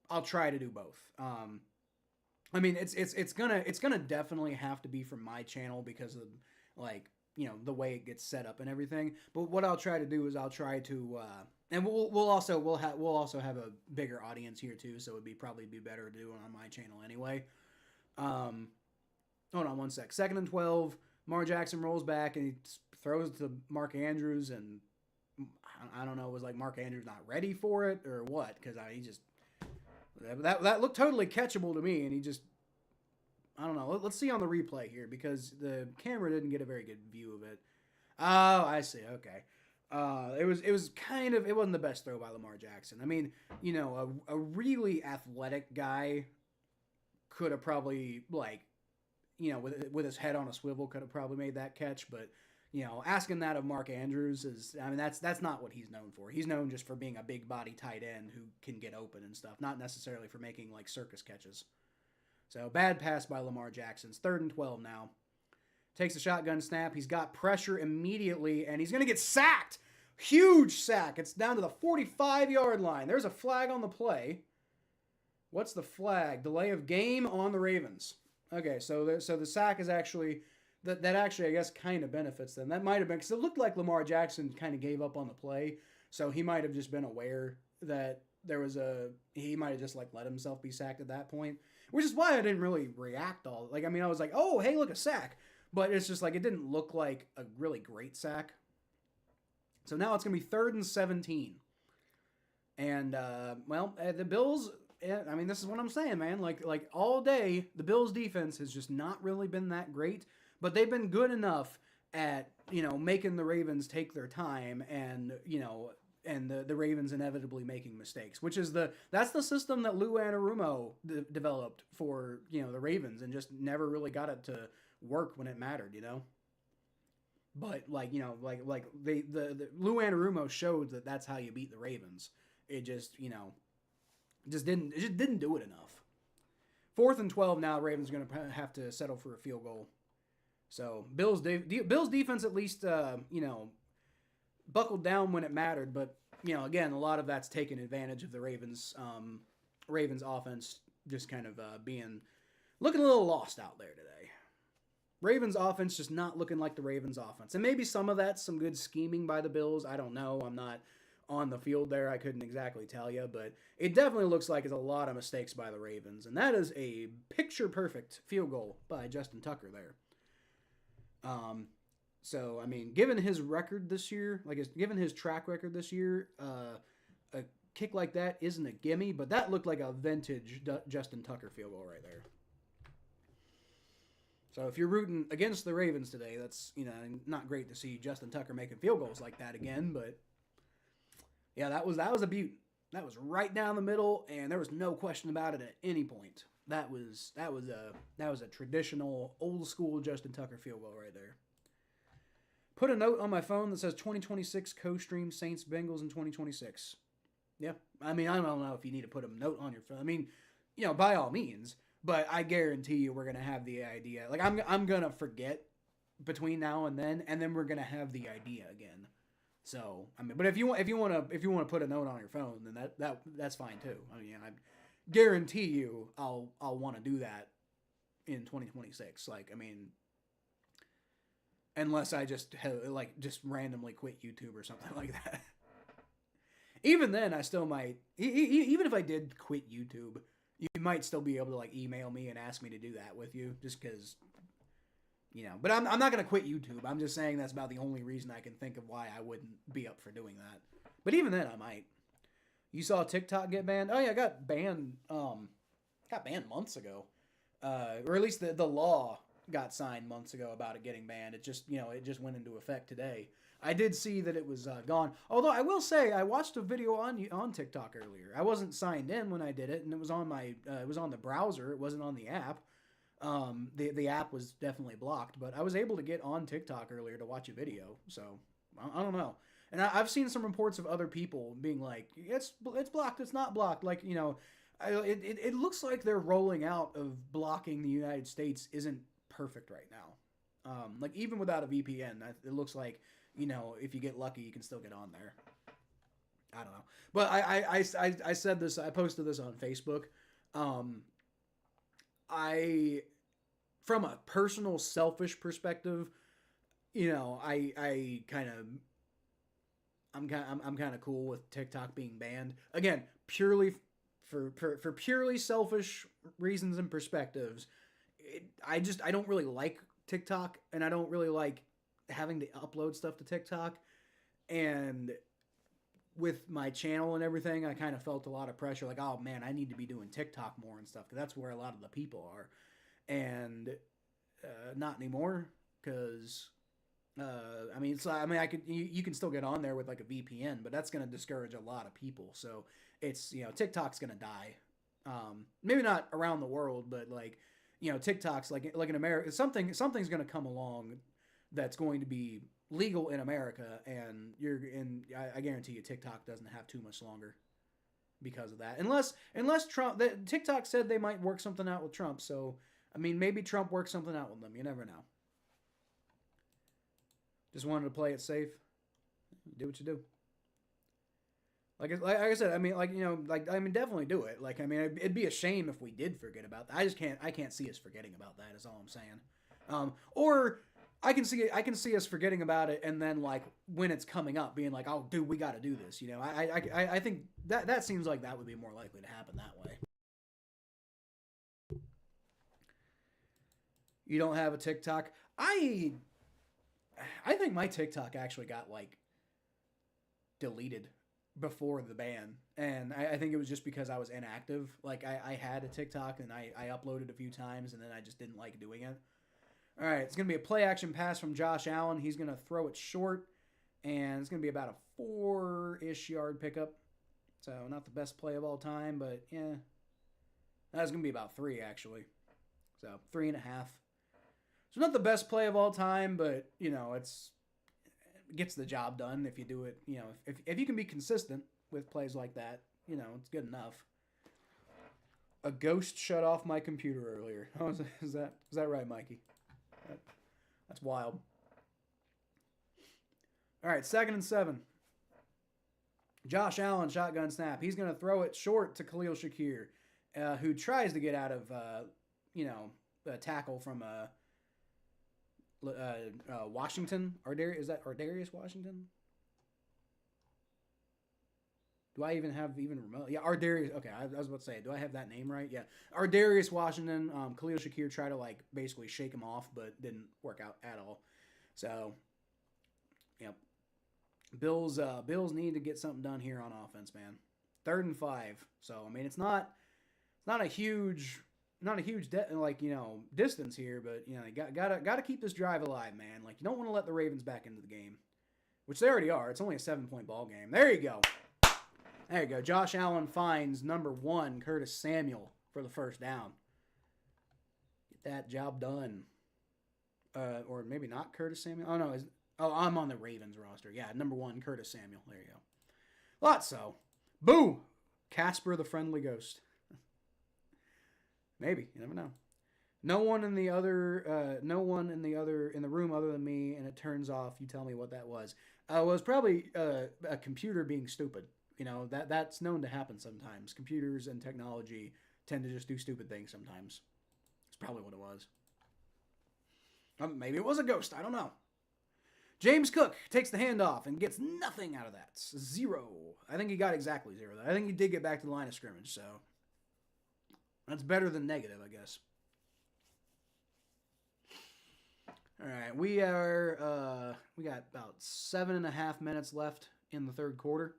A: I'll try to do both. I mean, it's gonna definitely have to be from my channel because of, like, you know, the way it gets set up and everything. But what I'll try to do is I'll try to, and we'll also have a bigger audience here too, so it'd probably be better to do it on my channel anyway. Hold on one sec. 2nd and 12. Lamar Jackson rolls back and he throws to Mark Andrews, and I don't know, was like Mark Andrews not ready for it or what? Because he just that looked totally catchable to me, and he just I don't know. Let's see on the replay here because the camera didn't get a very good view of it. Oh, I see. Okay. It was kind of, it wasn't the best throw by Lamar Jackson. I mean, you know, a really athletic guy could have probably, like, you know, with his head on a swivel, could have probably made that catch. But, you know, asking that of Mark Andrews is, I mean, that's not what he's known for. He's known just for being a big body tight end who can get open and stuff, not necessarily for making like circus catches. So bad pass by Lamar Jackson. It's 3rd and 12 now. Takes a shotgun snap. He's got pressure immediately, and he's going to get sacked. Huge sack. It's down to the 45-yard line. There's a flag on the play. What's the flag? Delay of game on the Ravens. Okay, so the sack is actually, that actually, I guess, kind of benefits them. That might have been, because it looked like Lamar Jackson kind of gave up on the play, so he might have just been aware that there was he might have just, like, let himself be sacked at that point, which is why I didn't really react all. Like, I mean, I was like, oh, hey, look, a sack. But it's just like, it didn't look like a really great sack. So now it's going to be 3rd and 17. And, the Bills, I mean, this is what I'm saying, man. Like all day, the Bills defense has just not really been that great. But they've been good enough at, you know, making the Ravens take their time and, you know, and the Ravens inevitably making mistakes, which is that's the system that Lou Anarumo developed for, you know, the Ravens, and just never really got it to work when it mattered, you know. But like, you know, like the Lou Anarumo showed that that's how you beat the Ravens. It just, you know, it just didn't do it enough. 4th and 12 now. Ravens are going to have to settle for a field goal. So Bills defense at least, you know, buckled down when it mattered, but, you know, again, a lot of that's taken advantage of the Ravens offense just kind of looking a little lost out there today. Ravens offense just not looking like the Ravens offense. And maybe some of that's some good scheming by the Bills. I don't know. I'm not on the field there. I couldn't exactly tell you, but it definitely looks like it's a lot of mistakes by the Ravens. And that is a picture-perfect field goal by Justin Tucker there. So, I mean, given his record this year, given his track record this year, a kick like that isn't a gimme, but that looked like a vintage Justin Tucker field goal right there. So if you're rooting against the Ravens today, that's, you know, not great to see Justin Tucker making field goals like that again, but yeah, that was a beaut. That was right down the middle, and there was no question about it at any point. That was a traditional old school Justin Tucker field goal right there. Put a note on my phone that says 2026 co-stream Saints Bengals in 2026. Yeah, I mean, I don't know if you need to put a note on your phone. I mean, you know, by all means, but I guarantee you we're gonna have the idea. Like I'm gonna forget between now and then we're gonna have the idea again. So I mean, but if you want to put a note on your phone, then that's fine too. I mean, I guarantee you I'll want to do that in 2026. Like, I mean, unless I just randomly quit YouTube or something like that. Even then, I still might. Even if I did quit YouTube, you might still be able to like email me and ask me to do that with you, just because, you know. But I'm not gonna quit YouTube. I'm just saying that's about the only reason I can think of why I wouldn't be up for doing that. But even then, I might. You saw TikTok get banned? Oh yeah, I got banned. Got banned months ago, or at least the law got signed months ago about it getting banned. It just, you know, it just went into effect today. I did see that it was gone. Although I will say I watched a video on TikTok earlier. I wasn't signed in when I did it, and it was on it was on the browser. It wasn't on the app. The app was definitely blocked, but I was able to get on TikTok earlier to watch a video. So I don't know. And I've seen some reports of other people being like, it's blocked, it's not blocked. Like, you know, it looks like they're rolling out of blocking the United States isn't perfect right now. Like, even without a VPN, it looks like, you know, if you get lucky, you can still get on there. I don't know. But I said this, I posted this on Facebook. From a personal selfish perspective, you know, I'm kind of cool with TikTok being banned. Again, purely for purely selfish reasons and perspectives. I don't really like TikTok, and I don't really like having to upload stuff to TikTok, and with my channel and everything, I kind of felt a lot of pressure. Like, oh man, I need to be doing TikTok more and stuff because that's where a lot of the people are, and not anymore because. I could you can still get on there with like a VPN, but that's going to discourage a lot of people. So it's TikTok's going to die. Maybe not around the world, but like TikTok's like in America, something's going to come along that's going to be legal in America, and I guarantee you TikTok doesn't have too much longer because of that. Unless Trump, TikTok said they might work something out with Trump. So I mean, maybe Trump works something out with them. You never know. Just wanted to play it safe. Do what you do. Like I said, I mean, definitely do it. Like, I mean, it'd be a shame if we did forget about that. I can't see us forgetting about that. Is all I'm saying. Or I can see us forgetting about it, and then like when it's coming up, being like, oh, dude, we got to do this. I think that seems like that would be more likely to happen that way. You don't have a TikTok? I think my TikTok actually got like deleted before the ban, and I think it was just because I was inactive. Like I had a TikTok and I uploaded a few times, and then I just didn't like doing it. All right, it's gonna be a play action pass from Josh Allen. He's gonna throw it short, and it's gonna be about a 4-ish yard pickup. So not the best play of all time, but yeah, that's gonna be about 3 actually. So 3.5. So not the best play of all time, but it gets the job done if you do it. If you can be consistent with plays like that, it's good enough. A ghost shut off my computer earlier. Oh, is that right, Mikey? That's wild. All right, 2nd and 7. Josh Allen, shotgun snap. He's going to throw it short to Khalil Shakir, who tries to get out of a tackle from Washington. Is that Ardarius Washington? Do I even have remote? Yeah, Ardarius. Okay, I was about to say, do I have that name right? Yeah, Ardarius Washington. Khalil Shakir tried to like basically shake him off, but didn't work out at all. So, yep. Bills need to get something done here on offense, man. 3rd and 5. So I mean, it's not a huge distance here, but you gotta keep this drive alive, man. Like, you don't want to let the Ravens back into the game, which they already are. It's only a 7-point ball game. There you go. Josh Allen finds number 1 Curtis Samuel for the 1st down. Get that job done. Or maybe not Curtis Samuel. Oh no, I'm on the Ravens roster. Yeah, number 1 Curtis Samuel. There you go. Lot so. Boo! Casper the Friendly Ghost. Maybe, you never know. No one in the room other than me, and it turns off. You tell me what that was. It was probably a computer being stupid. That's known to happen sometimes. Computers and technology tend to just do stupid things sometimes. That's probably what it was. Maybe it was a ghost. I don't know. James Cook takes the handoff and gets nothing out of that. 0. I think he got exactly 0. I think he did get back to the line of scrimmage, so that's better than negative, I guess. All right, we got about 7.5 minutes left in the 3rd quarter.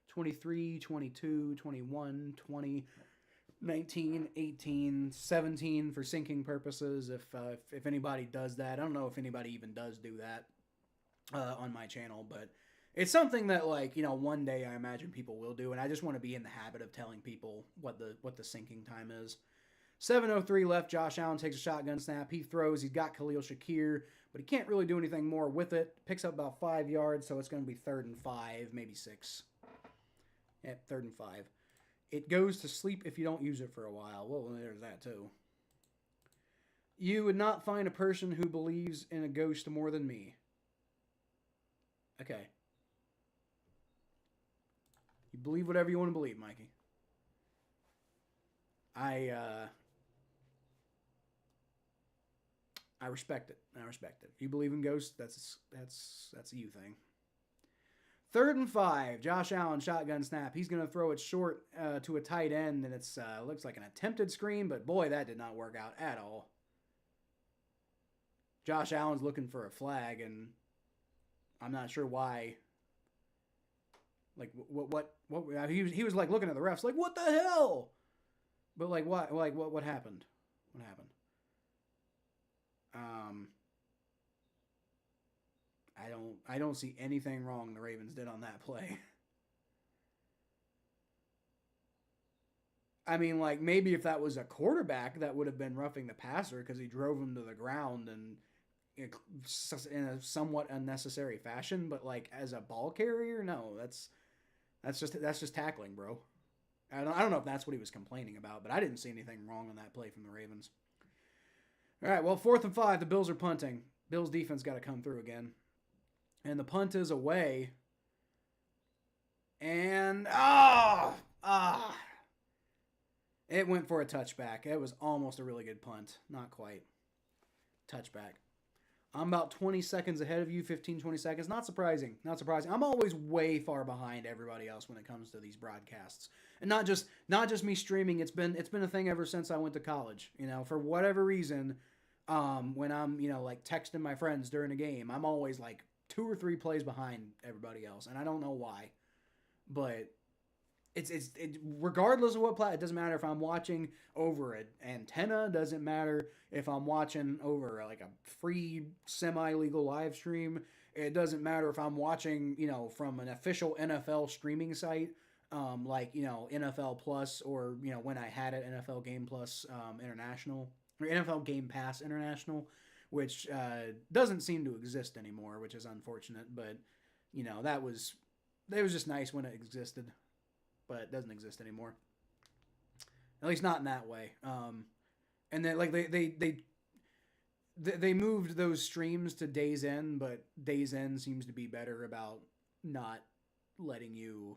A: 23, 22, 21, 20, 19, 18, 17 for syncing purposes. If anybody does that, I don't know if anybody even does do that on my channel, but it's something that one day I imagine people will do, and I just want to be in the habit of telling people what the syncing time is. 7:03 left. Josh Allen takes a shotgun snap. He throws. He's got Khalil Shakir, but he can't really do anything more with it. Picks up about 5 yards, so it's going to be 3rd and 5, maybe 6. At 3rd and 5. It goes to sleep if you don't use it for a while. Well, there's that too. You would not find a person who believes in a ghost more than me. Okay. You believe whatever you want to believe, Mikey. I respect it. I respect it. If you believe in ghosts, that's a you thing. 3rd and 5. Josh Allen, shotgun snap. He's going to throw it short to a tight end, and it's looks like an attempted screen, but boy, that did not work out at all. Josh Allen's looking for a flag, and I'm not sure why. Like what he was like looking at the refs like what the hell? But like what happened? What happened? Um, I don't see anything wrong the Ravens did on that play. I mean, like maybe if that was a quarterback, that would have been roughing the passer because he drove him to the ground and in a somewhat unnecessary fashion. But like as a ball carrier, no, that's just tackling, bro. I don't know if that's what he was complaining about, but I didn't see anything wrong on that play from the Ravens. All right, well, 4th and 5, the Bills are punting. Bills defense got to come through again, and the punt is away. And it went for a touchback. It was almost a really good punt. Not quite. Touchback. I'm about 20 seconds ahead of you, 15, 20 seconds. Not surprising. Not surprising. I'm always way far behind everybody else when it comes to these broadcasts. And not just me streaming. It's been a thing ever since I went to college. You know, for whatever reason, when I'm, you know, like texting my friends during a game, I'm always like 2 or 3 plays behind everybody else. And I don't know why. But it's regardless of what play, it doesn't matter if I'm watching over an antenna, doesn't matter if I'm watching over like a free semi-legal live stream, it doesn't matter if I'm watching, you know, from an official NFL streaming site, like, you know, NFL Plus, or, you know, when I had it, NFL Game Plus International, or NFL Game Pass International, which doesn't seem to exist anymore, which is unfortunate, but, you know, it was just nice when it existed. But it doesn't exist anymore. At least not in that way. And then like they moved those streams to Days End, but Days End seems to be better about not letting you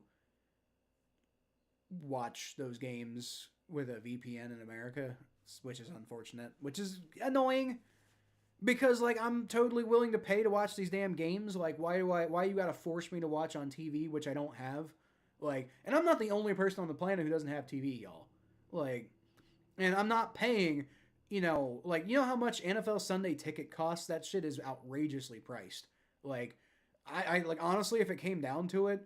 A: watch those games with a VPN in America, which is unfortunate, which is annoying. Because like I'm totally willing to pay to watch these damn games. Like why you gotta force me to watch on TV, which I don't have. Like, and I'm not the only person on the planet who doesn't have TV, y'all. Like, and I'm not paying, you know, like, you know how much NFL Sunday Ticket costs? That shit is outrageously priced. Like, I like, honestly, if it came down to it,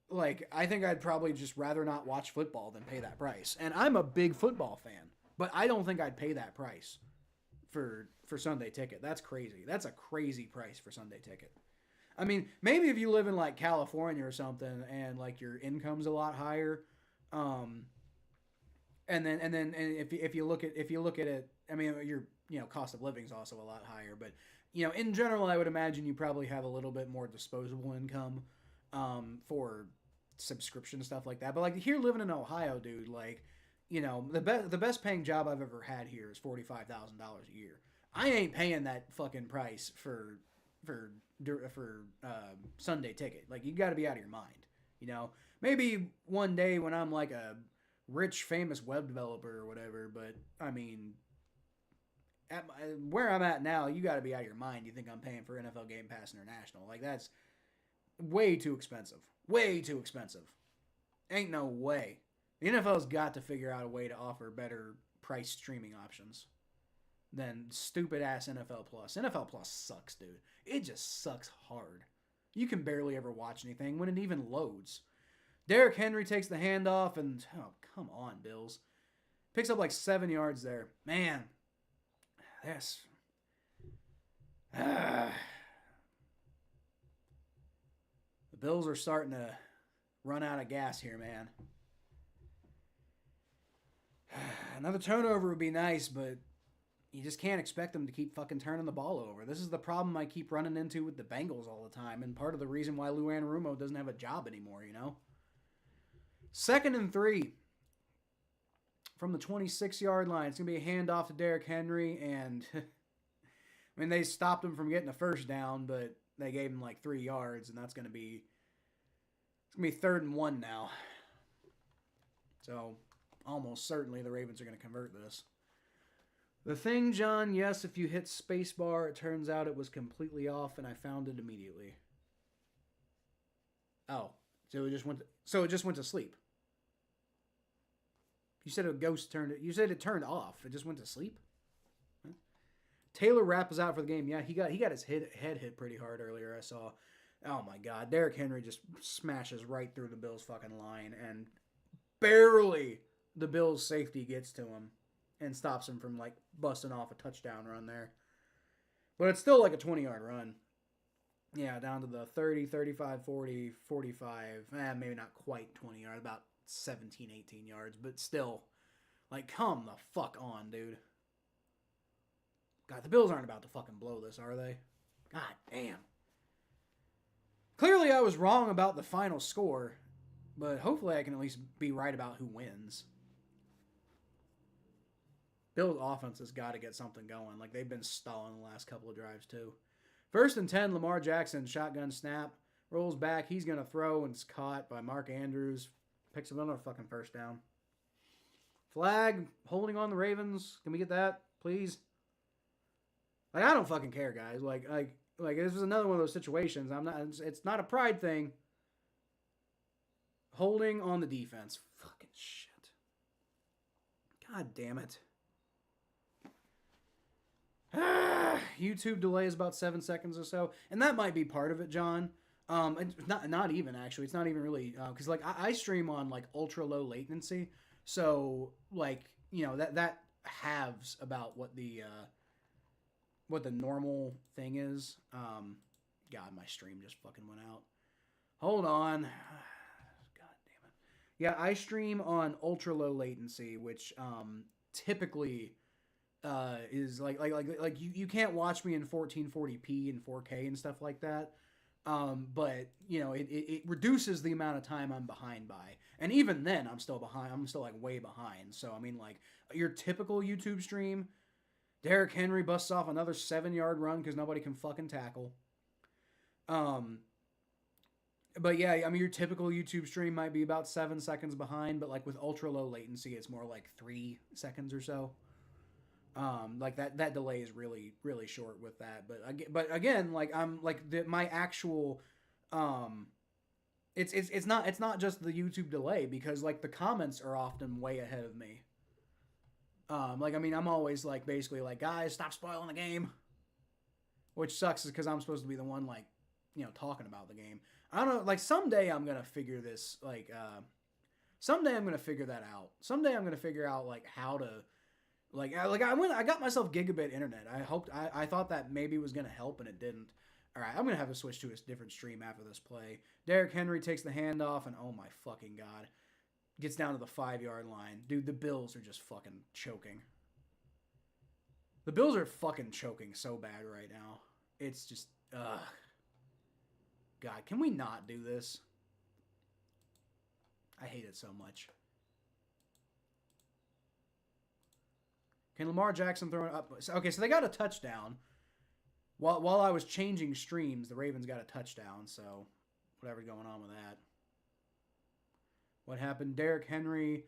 A: like, I think I'd probably just rather not watch football than pay that price. And I'm a big football fan, but I don't think I'd pay that price for Sunday Ticket. That's crazy. That's a crazy price for Sunday Ticket. I mean, maybe if you live in like California or something, and like your income's a lot higher, and if you look at it, I mean, your, you know, cost of living is also a lot higher. But, you know, in general, I would imagine you probably have a little bit more disposable income, for subscription stuff like that. But like here, living in Ohio, dude, like, you know, the best paying job I've ever had here is $45,000 a year. I ain't paying that fucking price for Sunday Ticket. Like, you got to be out of your mind, you know. Maybe one day when I'm like a rich famous web developer or whatever, but I mean, where I'm at now, you got to be out of your mind. You think I'm paying for NFL Game Pass International? Like, that's way too expensive. Ain't no way. The NFL's got to figure out a way to offer better price streaming options than stupid ass NFL Plus. NFL Plus sucks, dude. It just sucks hard. You can barely ever watch anything when it even loads. Derrick Henry takes the handoff and, oh, come on, Bills. Picks up like 7 yards there. Man, that's... the Bills are starting to run out of gas here, man. Another turnover would be nice, but you just can't expect them to keep fucking turning the ball over. This is the problem I keep running into with the Bengals all the time, and part of the reason why Lou Anarumo doesn't have a job anymore, you know? 2nd and 3 from the 26-yard line. It's going to be a handoff to Derrick Henry, and I mean, they stopped him from getting a first down, but they gave him like 3 yards, and it's going to be 3rd and 1 now. So almost certainly the Ravens are going to convert this. The thing, John, yes, if you hit spacebar, it turns out it was completely off, and I found it immediately. Oh, so it just went to sleep. You said a ghost turned it. You said it turned off. It just went to sleep. Huh? Taylor Rapp is out for the game. Yeah, he got his head hit pretty hard earlier. I saw. Oh my God, Derrick Henry just smashes right through the Bills' fucking line, and barely the Bills' safety gets to him and stops him from like busting off a touchdown run there. But it's still like a 20-yard run. Yeah, down to the 30, 35, 40, 45. Maybe not quite 20 yards, about 17, 18 yards, but still, like, come the fuck on, dude. God, the Bills aren't about to fucking blow this, are they? God damn. Clearly, I was wrong about the final score, but hopefully I can at least be right about who wins. Bills' offense has got to get something going. Like, they've been stalling the last couple of drives, too. 1st and 10, Lamar Jackson, shotgun snap. Rolls back. He's going to throw, and it's caught by Mark Andrews. Picks up another fucking first down. Flag, holding on the Ravens. Can we get that, please? Like, I don't fucking care, guys. Like this is another one of those situations. It's not a pride thing. Holding on the defense. Fucking shit. God damn it. YouTube delay is about 7 seconds or so, and that might be part of it, John. Not even actually. It's not even really because like I stream on like ultra low latency, so like that halves about what the normal thing is. God, my stream just fucking went out. Hold on. God damn it. Yeah, I stream on ultra low latency, which typically is like you can't watch me in 1440p and 4K and stuff like that. But it reduces the amount of time I'm behind by, and even then I'm still behind. I'm still like way behind. So I mean, like your typical YouTube stream, Derrick Henry busts off another 7-yard run because nobody can fucking tackle. But yeah, I mean your typical YouTube stream might be about 7 seconds behind, but like with ultra low latency, it's more like 3 seconds or so. Like that delay is really, really short with that. But again, like I'm like my actual, it's not just the YouTube delay because like the comments are often way ahead of me. Like I mean I'm always like basically like guys stop spoiling the game, which sucks because I'm supposed to be the one like talking about the game. I don't know, like someday I'm gonna figure this like someday I'm gonna figure that out. Someday I'm gonna figure out like how to. I got myself gigabit internet. I thought that maybe was gonna help, and it didn't. All right, I'm gonna have to switch to a different stream after this play. Derrick Henry takes the handoff, and oh my fucking God, gets down to the 5-yard line. Dude, the Bills are just fucking choking. The Bills are fucking choking so bad right now. It's just, God, can we not do this? I hate it so much. Can Lamar Jackson throw it up? Okay, so they got a touchdown. While I was changing streams, the Ravens got a touchdown, so whatever's going on with that. What happened? Derrick Henry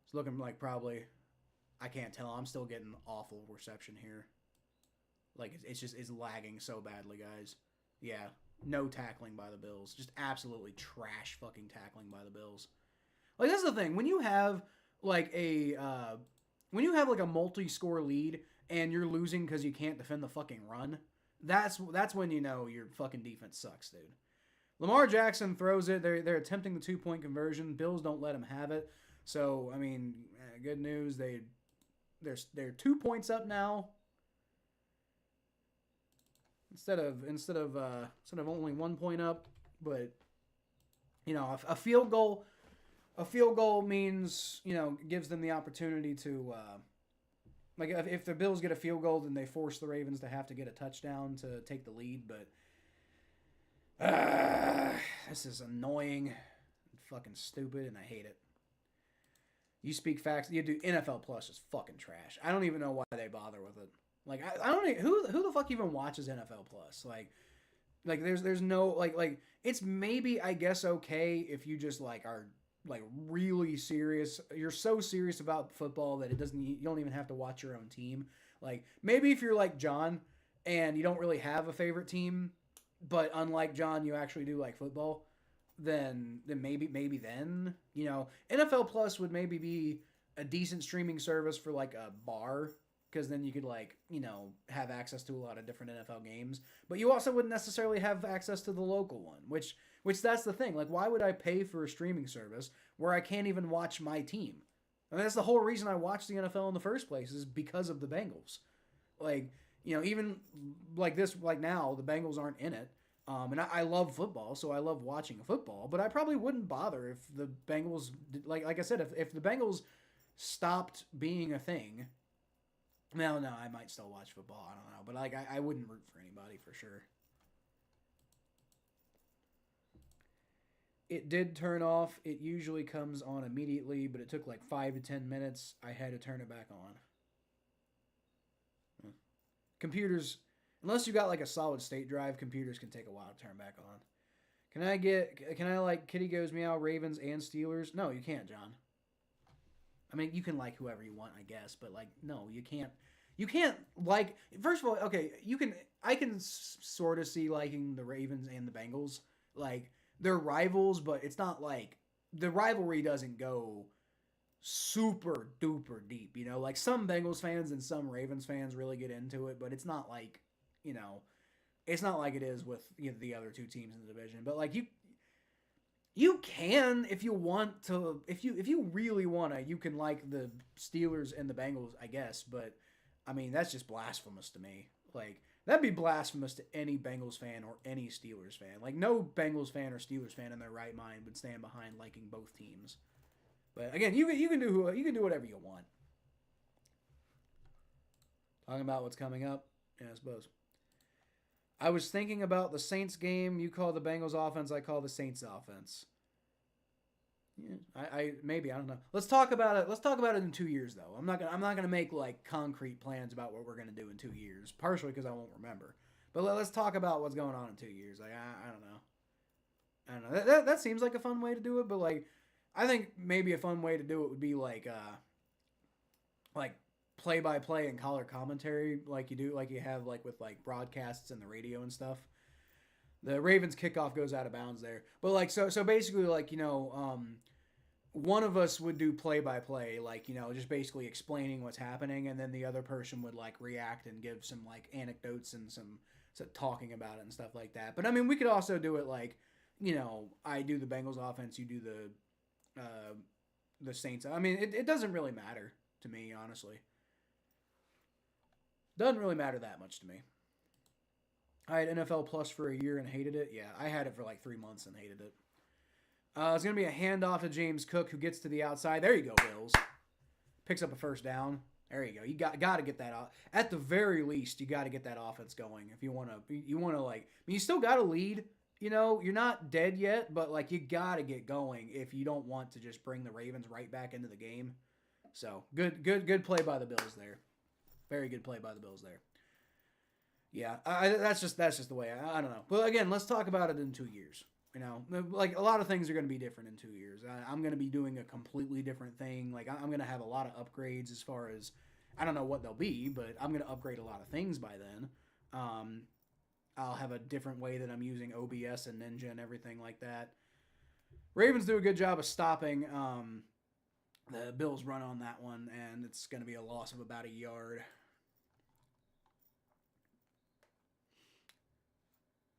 A: is looking like probably... I can't tell. I'm still getting awful reception here. Like, it's lagging so badly, guys. Yeah, no tackling by the Bills. Just absolutely trash fucking tackling by the Bills. Like, that's the thing. When you have, like, a multi-score lead and you're losing because you can't defend the fucking run, that's when you know your fucking defense sucks, dude. Lamar Jackson throws it. They're attempting the 2-point conversion. Bills don't let him have it. So, I mean, good news. They're 2 points up now. Instead of only 1 point up, but a field goal means gives them the opportunity to like if the Bills get a field goal, then they force the Ravens to have to get a touchdown to take the lead. But this is annoying, and fucking stupid, and I hate it. You speak facts. You do. NFL Plus is fucking trash. I don't even know why they bother with it. Like I don't even, who the fuck even watches NFL Plus? Like there's no like it's maybe I guess okay if you just like are like really serious. You're so serious about football that you don't even have to watch your own team. Like maybe if you're like John and you don't really have a favorite team, but unlike John you actually do like football, then maybe then NFL Plus would maybe be a decent streaming service for like a bar because then you could like have access to a lot of different NFL games, but you also wouldn't necessarily have access to the local one, which that's the thing. Like, why would I pay for a streaming service where I can't even watch my team? I mean, that's the whole reason I watched the NFL in the first place, is because of the Bengals. Like, even like this, like now, the Bengals aren't in it. And I love football, so I love watching football, but I probably wouldn't bother if the Bengals, like I said, if the Bengals stopped being a thing. No, I might still watch football. I don't know, but like I wouldn't root for anybody for sure. It did turn off. It usually comes on immediately, but it took like 5 to 10 minutes. I had to turn it back on. Computers, unless you got like a solid state drive, computers can take a while to turn back on. Can I like Kitty Goes Meow, Ravens, and Steelers? No, you can't, John. I mean, you can like whoever you want, I guess, but like, no, you can't. You can't like. First of all, okay, you can. I can sort of see liking the Ravens and the Bengals. Like, they're rivals, but it's not like the rivalry doesn't go super duper deep. Like some Bengals fans and some Ravens fans really get into it, but it's not like it's not like it is with the other two teams in the division. But like you can, if you want to, if you really want to, you can like the Steelers and the Bengals, I guess. But I mean, that's just blasphemous to me. Like, that'd be blasphemous to any Bengals fan or any Steelers fan. Like, no Bengals fan or Steelers fan in their right mind would stand behind liking both teams. But again, you can do whatever you want. Talking about what's coming up, yeah, I suppose. I was thinking about the Saints game. You call the Bengals offense. I call the Saints offense. Yeah, I don't know. Let's talk about it. Let's talk about it in 2 years, though. I'm not gonna make like concrete plans about what we're gonna do in 2 years. Partially because I won't remember. But let's talk about what's going on in 2 years. Like I don't know. That seems like a fun way to do it. But like, I think maybe a fun way to do it would be like play by play and color commentary, like you have like with like broadcasts and the radio and stuff. The Ravens kickoff goes out of bounds there. But like so basically like, one of us would do play by play, like, just basically explaining what's happening, and then the other person would like react and give some like anecdotes and some talking about it and stuff like that. But I mean, we could also do it like, I do the Bengals offense, you do the Saints. I mean, it doesn't really matter to me, honestly. Doesn't really matter that much to me. I had NFL Plus for a year and hated it. Yeah, I had it for like 3 months and hated it. It's going to be a handoff to James Cook, who gets to the outside. There you go, Bills. Picks up a first down. There you go. You got to get that out. At the very least, you got to get that offense going if you want to like. I mean, you still got to lead. You're not dead yet, but like you got to get going if you don't want to just bring the Ravens right back into the game. So good play by the Bills there. Very good play by the Bills there. Yeah, that's just the way. I don't know. But again, let's talk about it in 2 years. Like a lot of things are going to be different in 2 years. I'm going to be doing a completely different thing. Like I'm going to have a lot of upgrades as far as, I don't know what they'll be, but I'm going to upgrade a lot of things by then. I'll have a different way that I'm using OBS and Ninja and everything like that. Ravens do a good job of stopping the Bills run on that one, and it's going to be a loss of about a yard.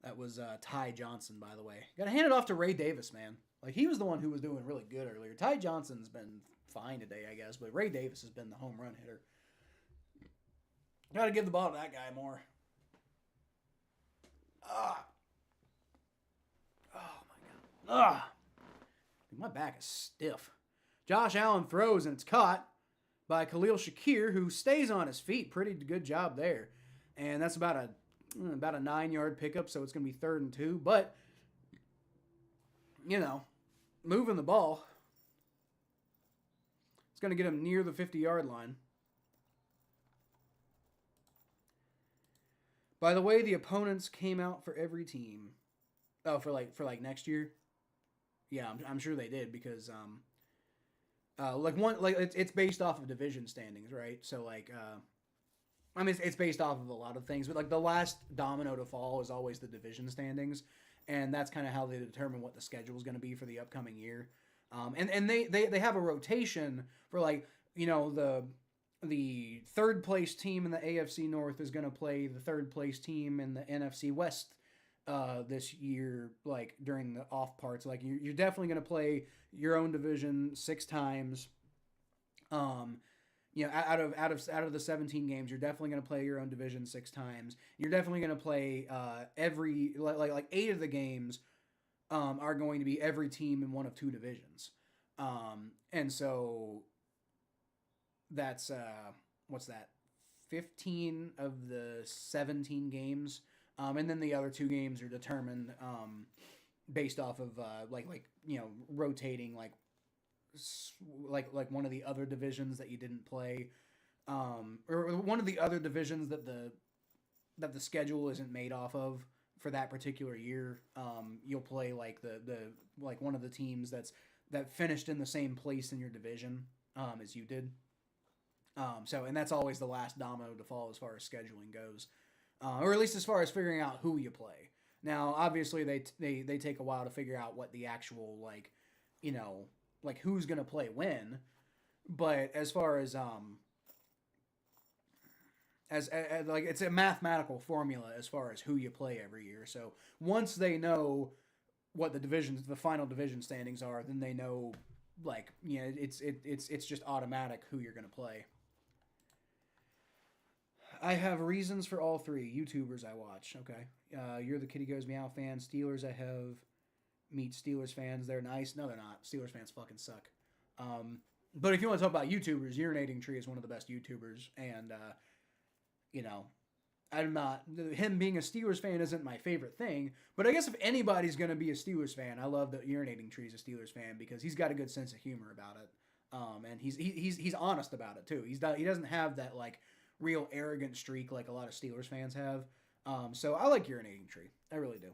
A: That was Ty Johnson, by the way. Got to hand it off to Ray Davis, man. Like, he was the one who was doing really good earlier. Ty Johnson's been fine today, I guess, but Ray Davis has been the home run hitter. Got to give the ball to that guy more. Oh, my God. My back is stiff. Josh Allen throws, and it's caught by Khalil Shakir, who stays on his feet. Pretty good job there. And that's about a 9-yard pickup, so it's going to be 3rd and 2. But, moving the ball, it's going to get him near the 50-yard line. By the way, the opponents came out for every team. Oh, for next year? Yeah, I'm sure they did, because it's based off of division standings, right? So it's based off of a lot of things, but like the last domino to fall is always the division standings, and that's kind of how they determine what the schedule is going to be for the upcoming year. And they have a rotation for the third place team in the AFC North is going to play the third place team in the NFC West this year, like during the off parts. Like you're definitely going to play your own division 6 times. Out of the 17 games, you're definitely going to play your own division 6 times. You're definitely going to play every like 8 of the games are going to be every team in one of 2 divisions. And so that's what's that? 15 of the 17 games. And then the other 2 games are determined based off of rotating like one of the other divisions that you didn't play, or one of the other divisions that the schedule isn't made off of for that particular year. You'll play like the one of the teams that finished in the same place in your division as you did. And that's always the last domino to fall as far as scheduling goes, or at least as far as figuring out who you play. Now, obviously, they take a while to figure out what the actual like who's gonna play when, but as far as like it's a mathematical formula as far as who you play every year. So once they know what the final division standings are, then they know it's just automatic who you're gonna play. I have reasons for all 3 YouTubers I watch. Okay, you're the Kitty Goes Meow fan. Steelers I have. Meet Steelers fans. They're nice. No, they're not. Steelers fans fucking suck. But if you want to talk about YouTubers, Urinating Tree is one of the best YouTubers. And, I'm not... Him being a Steelers fan isn't my favorite thing. But I guess if anybody's going to be a Steelers fan, I love that Urinating Tree is a Steelers fan because he's got a good sense of humor about it. And he's honest about it, too. He doesn't have that, like, real arrogant streak like a lot of Steelers fans have. So I like Urinating Tree. I really do.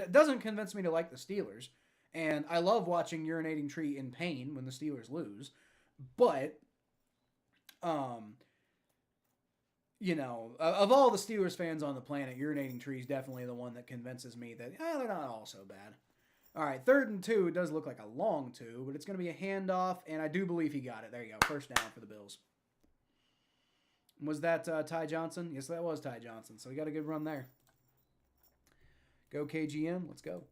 A: Doesn't convince me to like the Steelers, and I love watching Urinating Tree in pain when the Steelers lose, but, of all the Steelers fans on the planet, Urinating Tree is definitely the one that convinces me that, they're not all so bad. All right, 3rd and 2, it does look like a long 2, but it's going to be a handoff, and I do believe he got it. There you go, first down for the Bills. Was that Ty Johnson? Yes, that was Ty Johnson, so we got a good run there. Go KGM, let's go.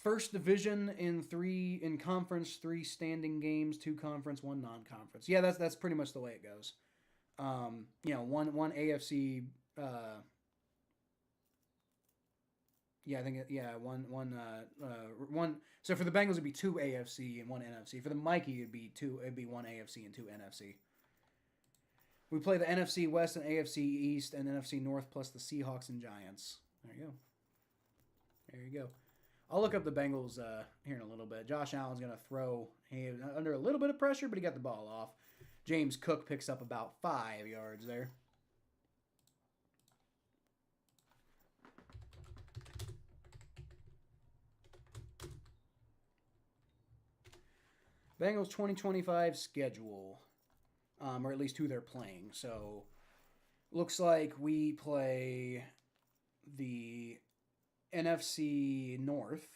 A: First division in conference, 3 standing games, 2 conference, 1 non-conference. Yeah, that's pretty much the way it goes. One AFC. One. So for the Bengals, it'd be 2 AFC and 1 NFC. For the Mikey, it'd be 1 AFC and 2 NFC. We play the NFC West and AFC East and NFC North plus the Seahawks and Giants. There you go. There you go. I'll look up the Bengals here in a little bit. Josh Allen's going to throw under a little bit of pressure, but he got the ball off. James Cook picks up about 5 yards there. Bengals 2025 schedule, or at least who they're playing. So, looks like we play the NFC North.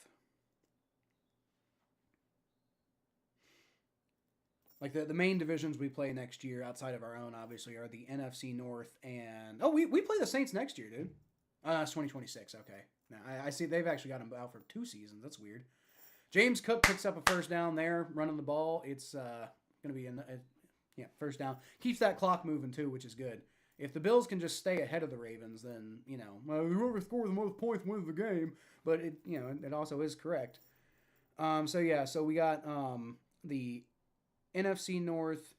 A: Like the main divisions we play next year outside of our own, obviously, are the NFC North and... Oh, we play the Saints next year, dude. It's 2026, okay. Now, I see they've actually got him out for 2 seasons. That's weird. James Cook picks up a first down there, running the ball. It's going to be first down. Keeps that clock moving, too, which is good. If the Bills can just stay ahead of the Ravens, then, whoever scores the most points wins the game. But, it also is correct. So we got the NFC North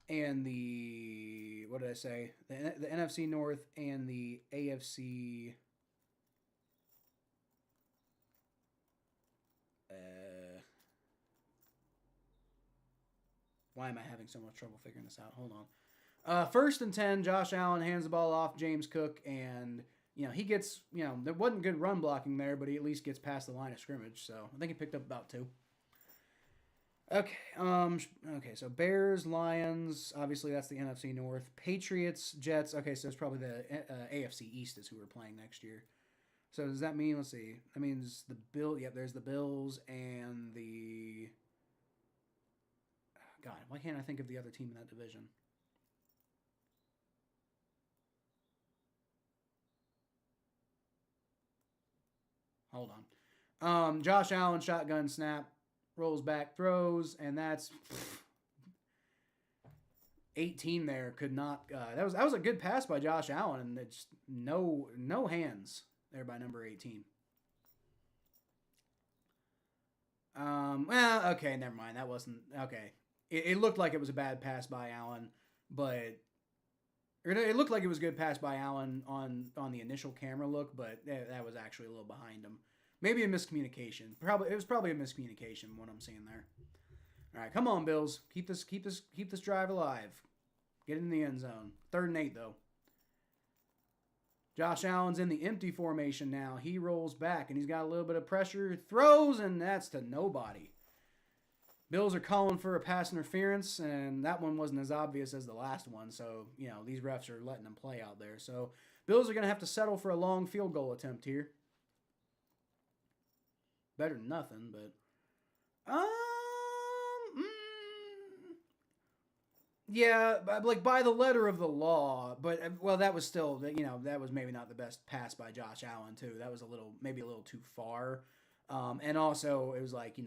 A: and the... What did I say? The NFC North and the AFC... Why am I having so much trouble figuring this out? Hold on. 1st and 10, Josh Allen hands the ball off James Cook, and, he gets, there wasn't good run blocking there, but he at least gets past the line of scrimmage, so I think he picked up about 2. Okay, so Bears, Lions, obviously that's the NFC North. Patriots, Jets, okay, so it's probably the AFC East is who we're playing next year. So does that mean, let's see, that means the there's the Bills and the... God, why can't I think of the other team in that division? hold on. Josh Allen, shotgun snap, rolls back, throws, and that's 18 there. Could not. That was a good pass by Josh Allen, and it's no hands there by number 18. Well, okay, never mind. That wasn't okay. It looked like it was a bad pass by Allen, but it looked like it was a good pass by Allen on the initial camera look, but that was actually a little behind him. Maybe a miscommunication. It was probably a miscommunication. What I'm seeing there. All right, come on, Bills. Keep this drive alive. Get in the end zone. 3rd and 8 though. Josh Allen's in the empty formation now. He rolls back, and he's got a little bit of pressure. Throws, and that's to nobody. Bills are calling for a pass interference, and that one wasn't as obvious as the last one. So, these refs are letting them play out there. So, Bills are going to have to settle for a long field goal attempt here. Better than nothing, but... Yeah, like by the letter of the law, but that was still, that was maybe not the best pass by Josh Allen too. That was maybe a little too far, and also it was like,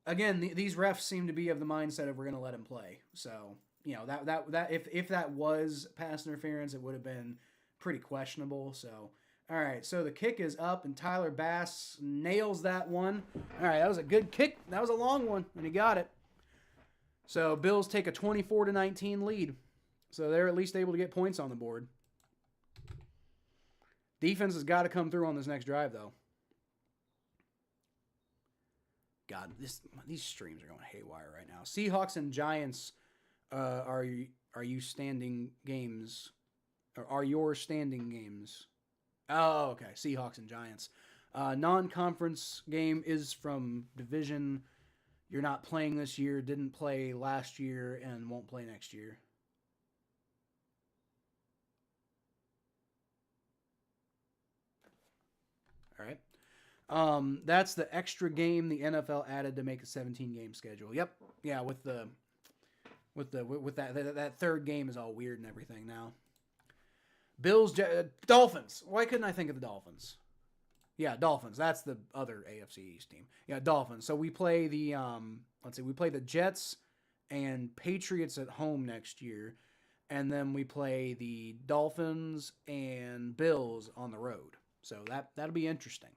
A: again, these refs seem to be of the mindset of we're going to let him play. So that if that was pass interference, it would have been pretty questionable. So all right, so the kick is up, and Tyler Bass nails that one. All right, that was a good kick. That was a long one, and he got it. So Bills take a 24-19 lead. So they're at least able to get points on the board. Defense has got to come through on this next drive, though. God, these streams are going haywire right now. Seahawks and Giants are you standing games? Or are your standing games? Oh, okay. Seahawks and Giants. Non-conference game is from Division. You're not playing this year, didn't play last year, and won't play next year. All right. That's the extra game the NFL added to make a 17-game schedule. Yep. Yeah, with that third game is all weird and everything now. Bills, Dolphins. Why couldn't I think of the Dolphins? Yeah, Dolphins. That's the other AFC East team. Yeah, Dolphins. So we play the we play the Jets and Patriots at home next year, and then we play the Dolphins and Bills on the road. So that'll be interesting.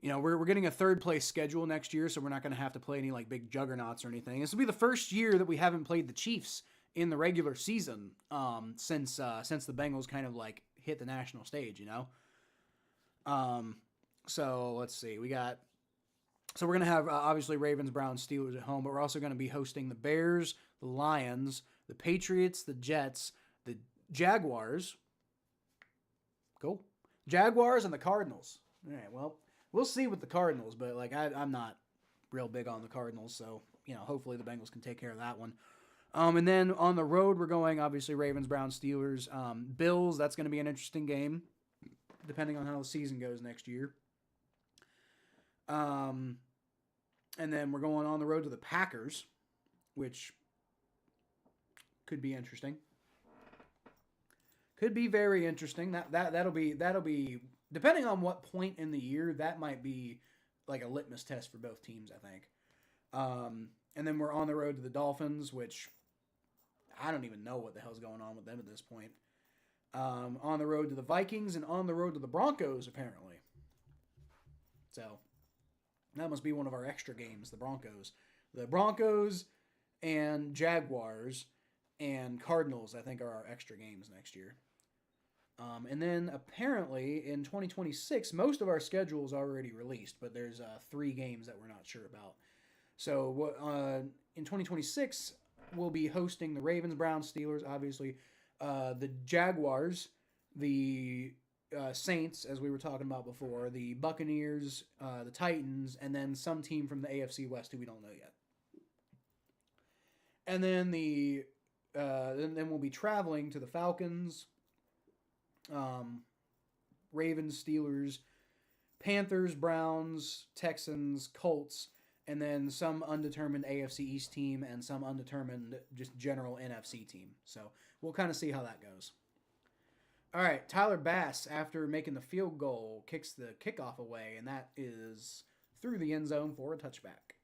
A: We're getting a third place schedule next year, so we're not going to have to play any like big juggernauts or anything. This will be the first year that we haven't played the Chiefs in the regular season since the Bengals kind of like hit the national stage, So let's see. We're going to have obviously Ravens, Browns, Steelers at home, but we're also going to be hosting the Bears, the Lions, the Patriots, the Jets, the Jaguars. Cool. Jaguars and the Cardinals. All right, well, we'll see with the Cardinals, but like I'm not real big on the Cardinals, so hopefully the Bengals can take care of that one. And then on the road, we're going, obviously, Ravens, Browns, Steelers. Bills, that's going to be an interesting game, depending on how the season goes next year. And then we're going on the road to the Packers, which could be interesting. Could be very interesting. That'll be depending on what point in the year, that might be like a litmus test for both teams, I think. And then we're on the road to the Dolphins, which I don't even know what the hell's going on with them at this point. On the road to the Vikings and on the road to the Broncos, apparently. So that must be one of our extra games, the Broncos. The Broncos and Jaguars and Cardinals, I think, are our extra games next year. And then apparently in 2026, most of our schedule is already released, but there's 3 games that we're not sure about. So in 2026, we'll be hosting the Ravens, Browns, Steelers, obviously, the Jaguars, the Saints, as we were talking about before, the Buccaneers, the Titans, and then some team from the AFC West who we don't know yet. And then then we'll be traveling to the Falcons, Ravens, Steelers, Panthers, Browns, Texans, Colts, and then some undetermined AFC East team and some undetermined just general NFC team. So we'll kind of see how that goes. All right, Tyler Bass, after making the field goal, kicks the kickoff away, and that is through the end zone for a touchback.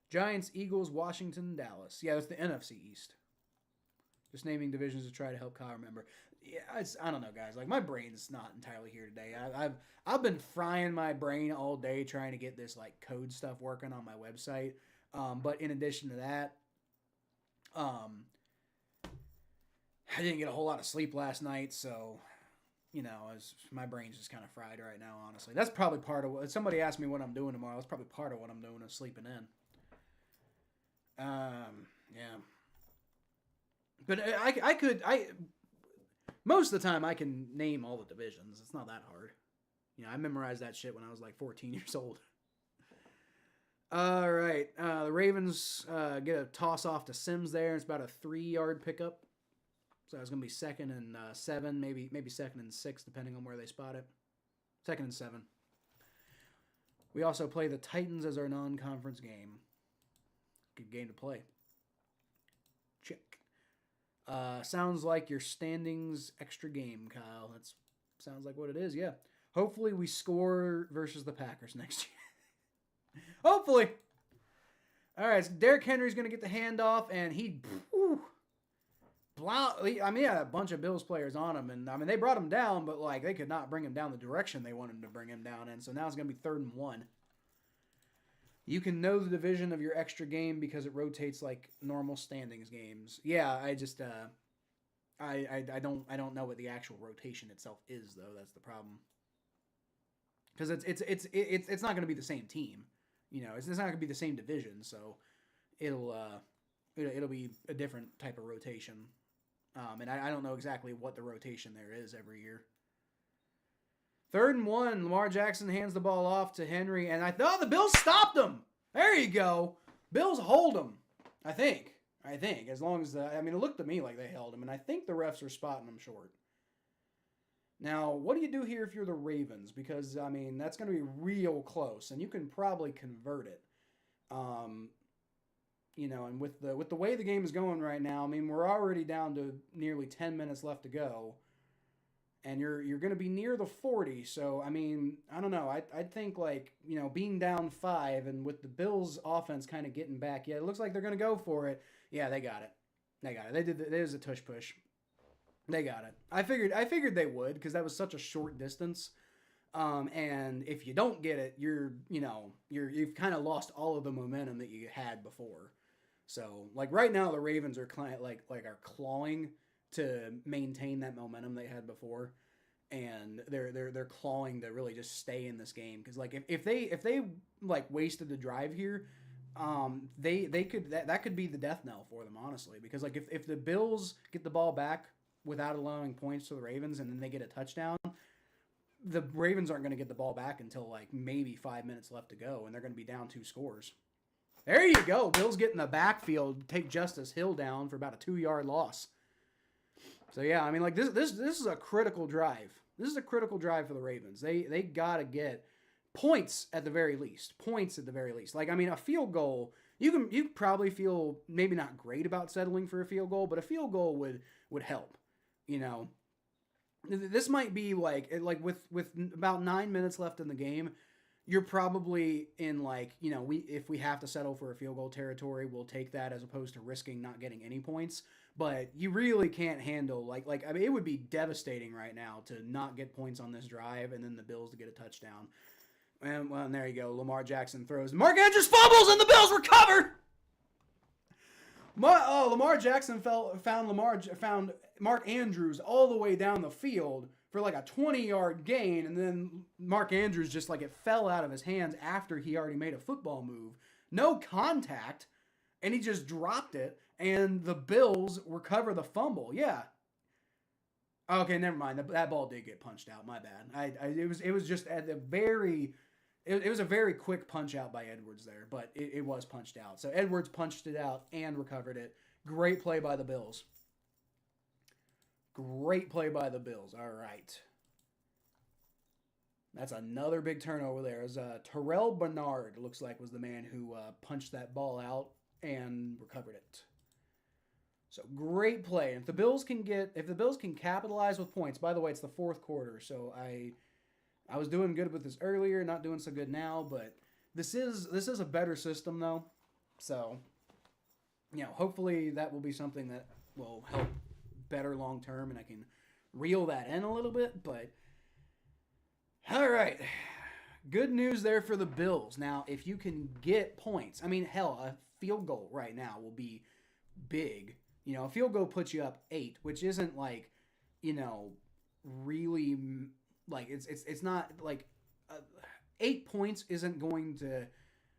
A: Giants, Eagles, Washington, Dallas. Yeah, that's the NFC East. Just naming divisions to try to help Kyle remember. Yeah, I don't know, guys. Like, my brain's not entirely here today. I've been frying my brain all day trying to get this like code stuff working on my website. But in addition to that, I didn't get a whole lot of sleep last night, so my brain's just kind of fried right now. Honestly, that's probably part of what. Somebody asked me what I'm doing tomorrow. That's probably part of what I'm doing is sleeping in. Yeah. But most of the time I can name all the divisions. It's not that hard. I memorized that shit when I was like 14 years old. All right. The Ravens get a toss off to Sims there. It's about a 3-yard pickup. So it's going to be 2nd and 7, maybe 2nd and 6, depending on where they spot it. 2nd and 7. We also play the Titans as our non-conference game. Good game to play. Check. Sounds like your standings extra game, Kyle. That sounds like what it is, yeah. Hopefully we score versus the Packers next year. Hopefully. All right, so Derrick Henry's going to get the handoff, and he had a bunch of Bills players on him, and they brought him down, but like they could not bring him down the direction they wanted to bring him down in. So now it's going to be 3rd and 1. You can know the division of your extra game because it rotates like normal standings games. Yeah, I just I don't know what the actual rotation itself is though. That's the problem. Because it's not going to be the same team. It's not going to be the same division, so it'll be a different type of rotation. And I don't know exactly what the rotation there is every year. 3rd and 1, Lamar Jackson hands the ball off to Henry, and I thought the Bills stopped him. There you go. Bills hold him, I think. As long as it looked to me like they held him, and I think the refs are spotting him short. Now, what do you do here if you're the Ravens? Because, that's going to be real close, and you can probably convert it. And with the way the game is going right now, we're already down to nearly 10 minutes left to go. And you're going to be near the 40, so, I don't know. I think, being down 5 and with the Bills' offense kind of getting back, it looks like they're going to go for it. Yeah, they got it. There's a tush push. They got it. I figured they would because that was such a short distance. And if you don't get it, you've kind of lost all of the momentum that you had before. So, right now, the Ravens are are clawing to maintain that momentum they had before, and they're clawing to really just stay in this game because if they wasted the drive here, that could be the death knell for them, honestly, because if the Bills get the ball back without allowing points to the Ravens and then they get a touchdown, the Ravens aren't going to get the ball back until maybe 5 minutes left to go, and they're going to be down 2 scores. There you go. Bills get in the backfield, take Justice Hill down for about a 2-yard loss. So yeah, this is a critical drive. This is a critical drive for the Ravens. They got to get points at the very least. A field goal, you probably feel maybe not great about settling for a field goal, but a field goal would help. This might be with about 9 minutes left in the game, you're probably in if we have to settle for a field goal territory, we'll take that as opposed to risking not getting any points. But you really can't handle it would be devastating right now to not get points on this drive and then the Bills to get a touchdown. And there you go. Lamar Jackson throws. Mark Andrews fumbles and the Bills recover. Lamar Jackson found Mark Andrews all the way down the field for a 20-yard gain, and then Mark Andrews just it fell out of his hands after he already made a football move. No contact, and he just dropped it, and the Bills recover the fumble. Yeah. Okay, never mind. That ball did get punched out. My bad. It was just at the very. It was a very quick punch out by Edwards there, but it was punched out. So Edwards punched it out and recovered it. Great play by the Bills. Great play by the Bills. All right. That's another big turnover there. It was, Terrell Bernard, looks like, was the man who punched that ball out and recovered it. So great play. And if the Bills can capitalize with points. By the way, it's the fourth quarter, so I was doing good with this earlier, not doing so good now, but this is a better system though. So, hopefully that will be something that will help better long term, and I can reel that in a little bit. But all right, good news there for the Bills. Now, if you can get points, I mean, hell, a field goal right now will be big. A field goal puts you up 8, which isn't like, really like it's not like 8 points isn't going to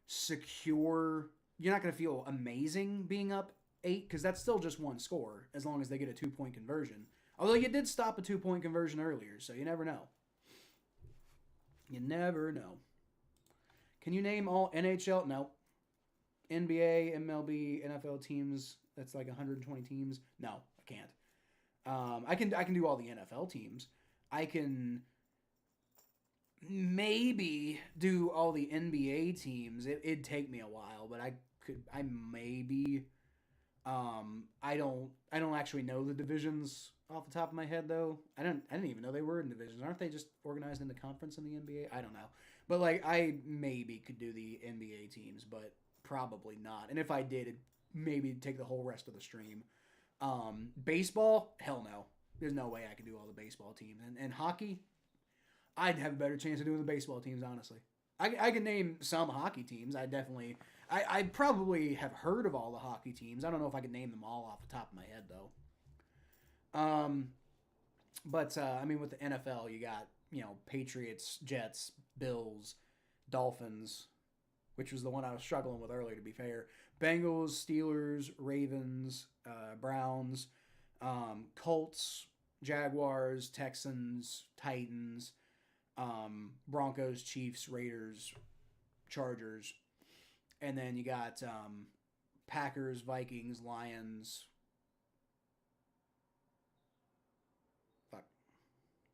A: secure. You're not going to feel amazing being up 8 because that's still just one score as long as they get a 2-point conversion. Although you did stop a 2-point conversion earlier, so you never know. You never know. Can you name all NHL? No. NBA, MLB, NFL teams. That's like 120 teams. No, I can't. I can do all the NFL teams. I can maybe do all the NBA teams. It'd take me a while, but I maybe. I don't actually know the divisions off the top of my head though. I didn't even know they were in divisions. Aren't they just organized into conference in the NBA? I don't know. But like I maybe could do the NBA teams, but probably not. And if I did, it'd maybe take the whole rest of the stream. Baseball, hell no. There's no way I could do all the baseball teams. And hockey, I'd have a better chance of doing the baseball teams, honestly. I can name some hockey teams. I probably have heard of all the hockey teams. I don't know if I can name them all off the top of my head, though. But I mean, with the NFL, you got, Patriots, Jets, Bills, Dolphins, which was the one I was struggling with earlier, to be fair. Bengals, Steelers, Ravens, Browns, Colts, Jaguars, Texans, Titans, Broncos, Chiefs, Raiders, Chargers. And then you got Packers, Vikings, Lions.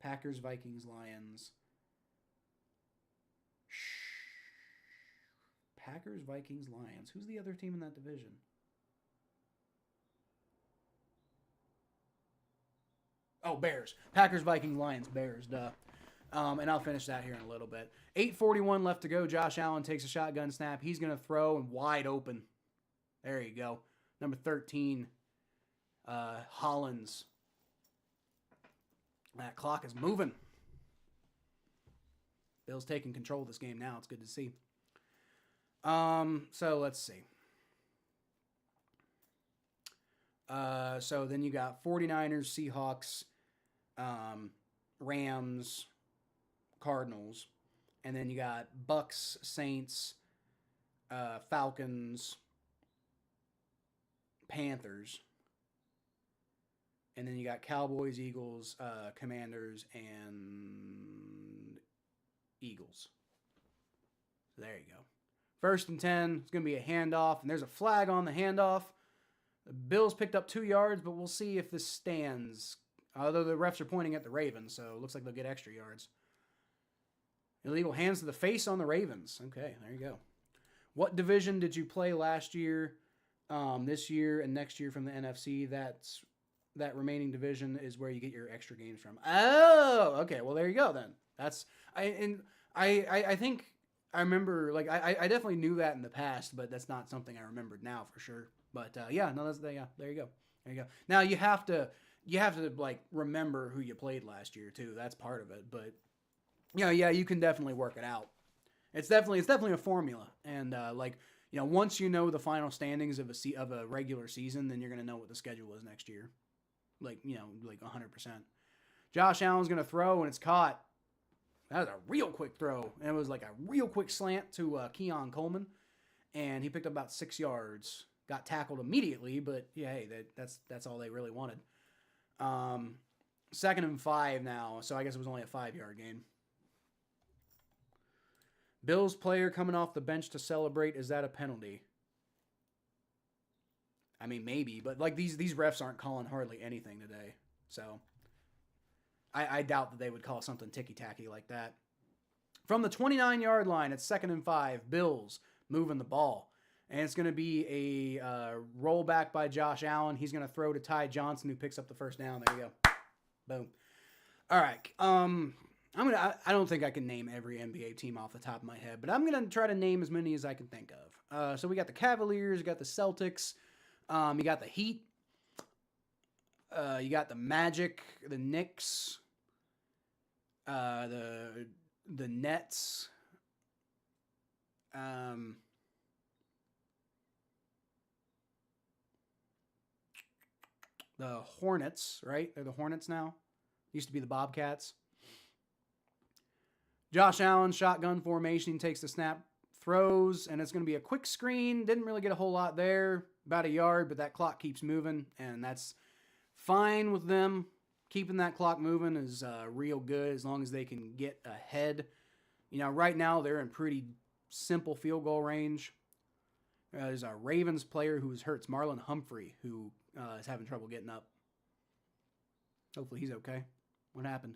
A: Packers, Vikings, Lions. Packers, Vikings, Lions. Who's the other team in that division? Oh, Bears. Packers, Vikings, Lions, Bears. Duh. And I'll finish that here in a little bit. 8:41 left to go. Josh Allen takes a shotgun snap. He's going to throw and wide open. There you go. Number 13, Hollins. That clock is moving. Bill's taking control of this game now. It's good to see. So let's see. So then you got 49ers, Seahawks, Rams, Cardinals, and then you got Bucks, Saints, Falcons, Panthers, and then you got Cowboys, Eagles, Commanders, and Eagles. So there you go. 1st and 10. It's going to be a handoff, and there's a flag on the handoff. The Bills picked up 2 yards, but we'll see if this stands. Although the refs are pointing at the Ravens, so it looks like they'll get extra yards. Illegal hands to the face on the Ravens. Okay, there you go. What division did you play last year, this year, and next year from the NFC? That remaining division is where you get your extra games from. Oh, okay. Well, there you go then. I think I remember, like, I definitely knew that in the past, but that's not something I remembered now for sure. But yeah, no, there you go. There you go. Now you have to like remember who you played last year too. That's part of it. But yeah, you can definitely work it out. It's definitely a formula, and once you know the final standings of a regular season, then you're gonna know what the schedule is next year. Like 100%. Josh Allen's gonna throw, and it's caught. That was a real quick throw, and it was like a real quick slant to Keon Coleman, and he picked up about 6 yards. Got tackled immediately, but yeah, hey, that's all they really wanted. 2nd and 5 now, so I guess it was only a 5-yard gain. Bills player coming off the bench to celebrate. Is that a penalty? I mean, maybe, but like these refs aren't calling hardly anything today, so I doubt that they would call something ticky-tacky like that. From the 29-yard line, it's 2nd and 5. Bills moving the ball. And it's going to be a rollback by Josh Allen. He's going to throw to Ty Johnson, who picks up the first down. There you go. Boom. All right. I don't think I can name every NBA team off the top of my head, but I'm gonna try to name as many as I can think of. So we got the Cavaliers, you got the Celtics, you got the Heat, you got the Magic, the Knicks, the Nets, the Hornets. Right? They're the Hornets now. Used to be the Bobcats. Josh Allen, shotgun formation. He takes the snap, throws, and it's going to be a quick screen. Didn't really get a whole lot there, about a yard, but that clock keeps moving, and that's fine with them. Keeping that clock moving is real good as long as they can get ahead. You know, right now they're in pretty simple field goal range. There's a Ravens player who's hurt. It's Marlon Humphrey, who is having trouble getting up. Hopefully he's okay. What happened?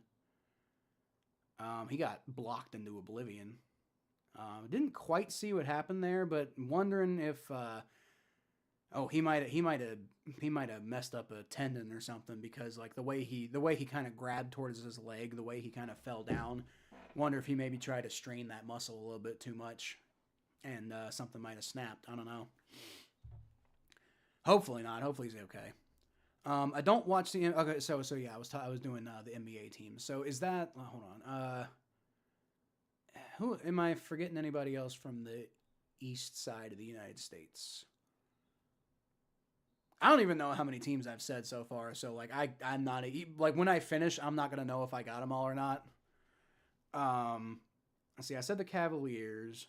A: He got blocked into oblivion. Didn't quite see what happened there, but wondering if he might have messed up a tendon or something, because like the way he kind of grabbed towards his leg, the way he kind of fell down. Wonder if he maybe tried to strain that muscle a little bit too much, and something might have snapped. I don't know. Hopefully not. Hopefully he's okay. I don't watch the okay. So yeah, I was doing the NBA team. So is that hold on? Who am I forgetting? Anybody else from the east side of the United States? I don't even know how many teams I've said so far. So like I'm not like when I finish, I'm not gonna know if I got them all or not. Let's see. I said the Cavaliers.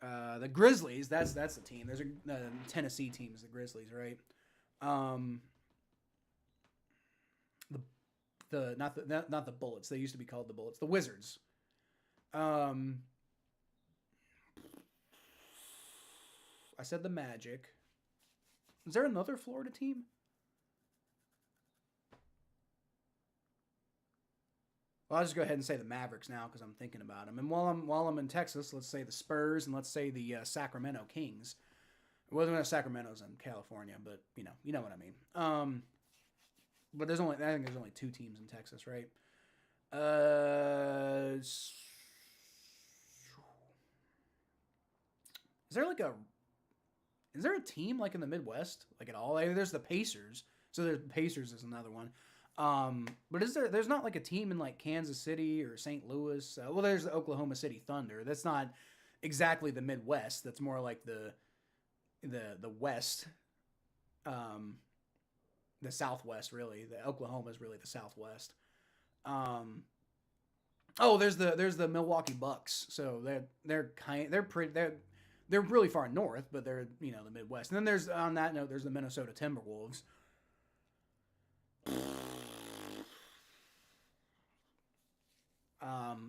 A: The Grizzlies. That's the team. There's a Tennessee team is the Grizzlies, right? Not the Bullets. They used to be called the Bullets. The Wizards. I said the Magic. Is there another Florida team? Well, I'll just go ahead and say the Mavericks now because I'm thinking about them. And while I'm in Texas, let's say the Spurs and let's say the Sacramento Kings. Well, Sacramento's in California, but you know what I mean. But I think there's only two teams in Texas, right? Is there a team like in the Midwest, like at all? Like, there's the Pacers. So there's Pacers is another one. But there's not like a team in like Kansas City or St. Louis. Well, there's the Oklahoma City Thunder. That's not exactly the Midwest. That's more like the West, the Southwest, really. The Oklahoma is really the Southwest. There's the Milwaukee Bucks. So they're really far north, but they're the Midwest. And then there's on that note there's the Minnesota Timberwolves.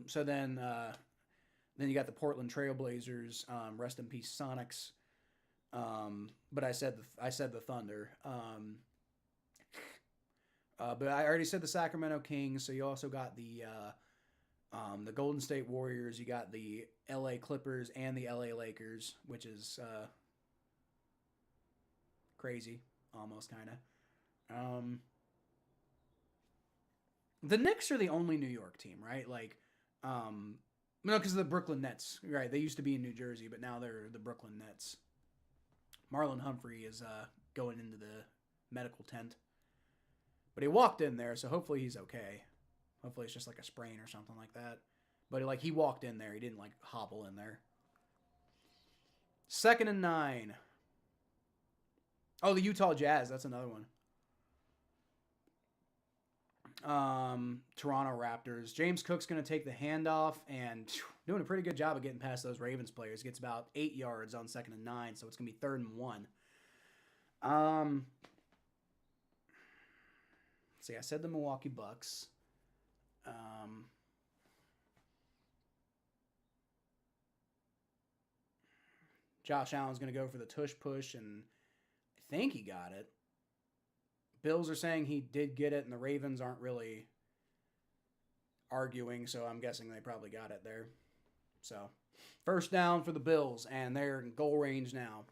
A: So then you got the Portland Trailblazers. Rest in peace, Sonics. But I said the Thunder. But I already said the Sacramento Kings. So you also got the Golden State Warriors. You got the L.A. Clippers and the L.A. Lakers, which is crazy, almost kind of. The Knicks are the only New York team, right? Like, no, because of the Brooklyn Nets, right? They used to be in New Jersey, but now they're the Brooklyn Nets. Marlon Humphrey is going into the medical tent, but he walked in there, so hopefully he's okay. Hopefully it's just like a sprain or something like that. But like he walked in there, he didn't like hobble in there. 2nd and 9. Oh, the Utah Jazz. That's another one. Toronto Raptors. James Cook's going to take the handoff and doing a pretty good job of getting past those Ravens players. Gets about 8 yards on 2nd and 9, so it's going to be 3rd and 1. See, I said the Milwaukee Bucks. Josh Allen's going to go for the tush push, and I think he got it. Bills are saying he did get it, and the Ravens aren't really arguing, so I'm guessing they probably got it there. So, first down for the Bills, and they're in goal range now.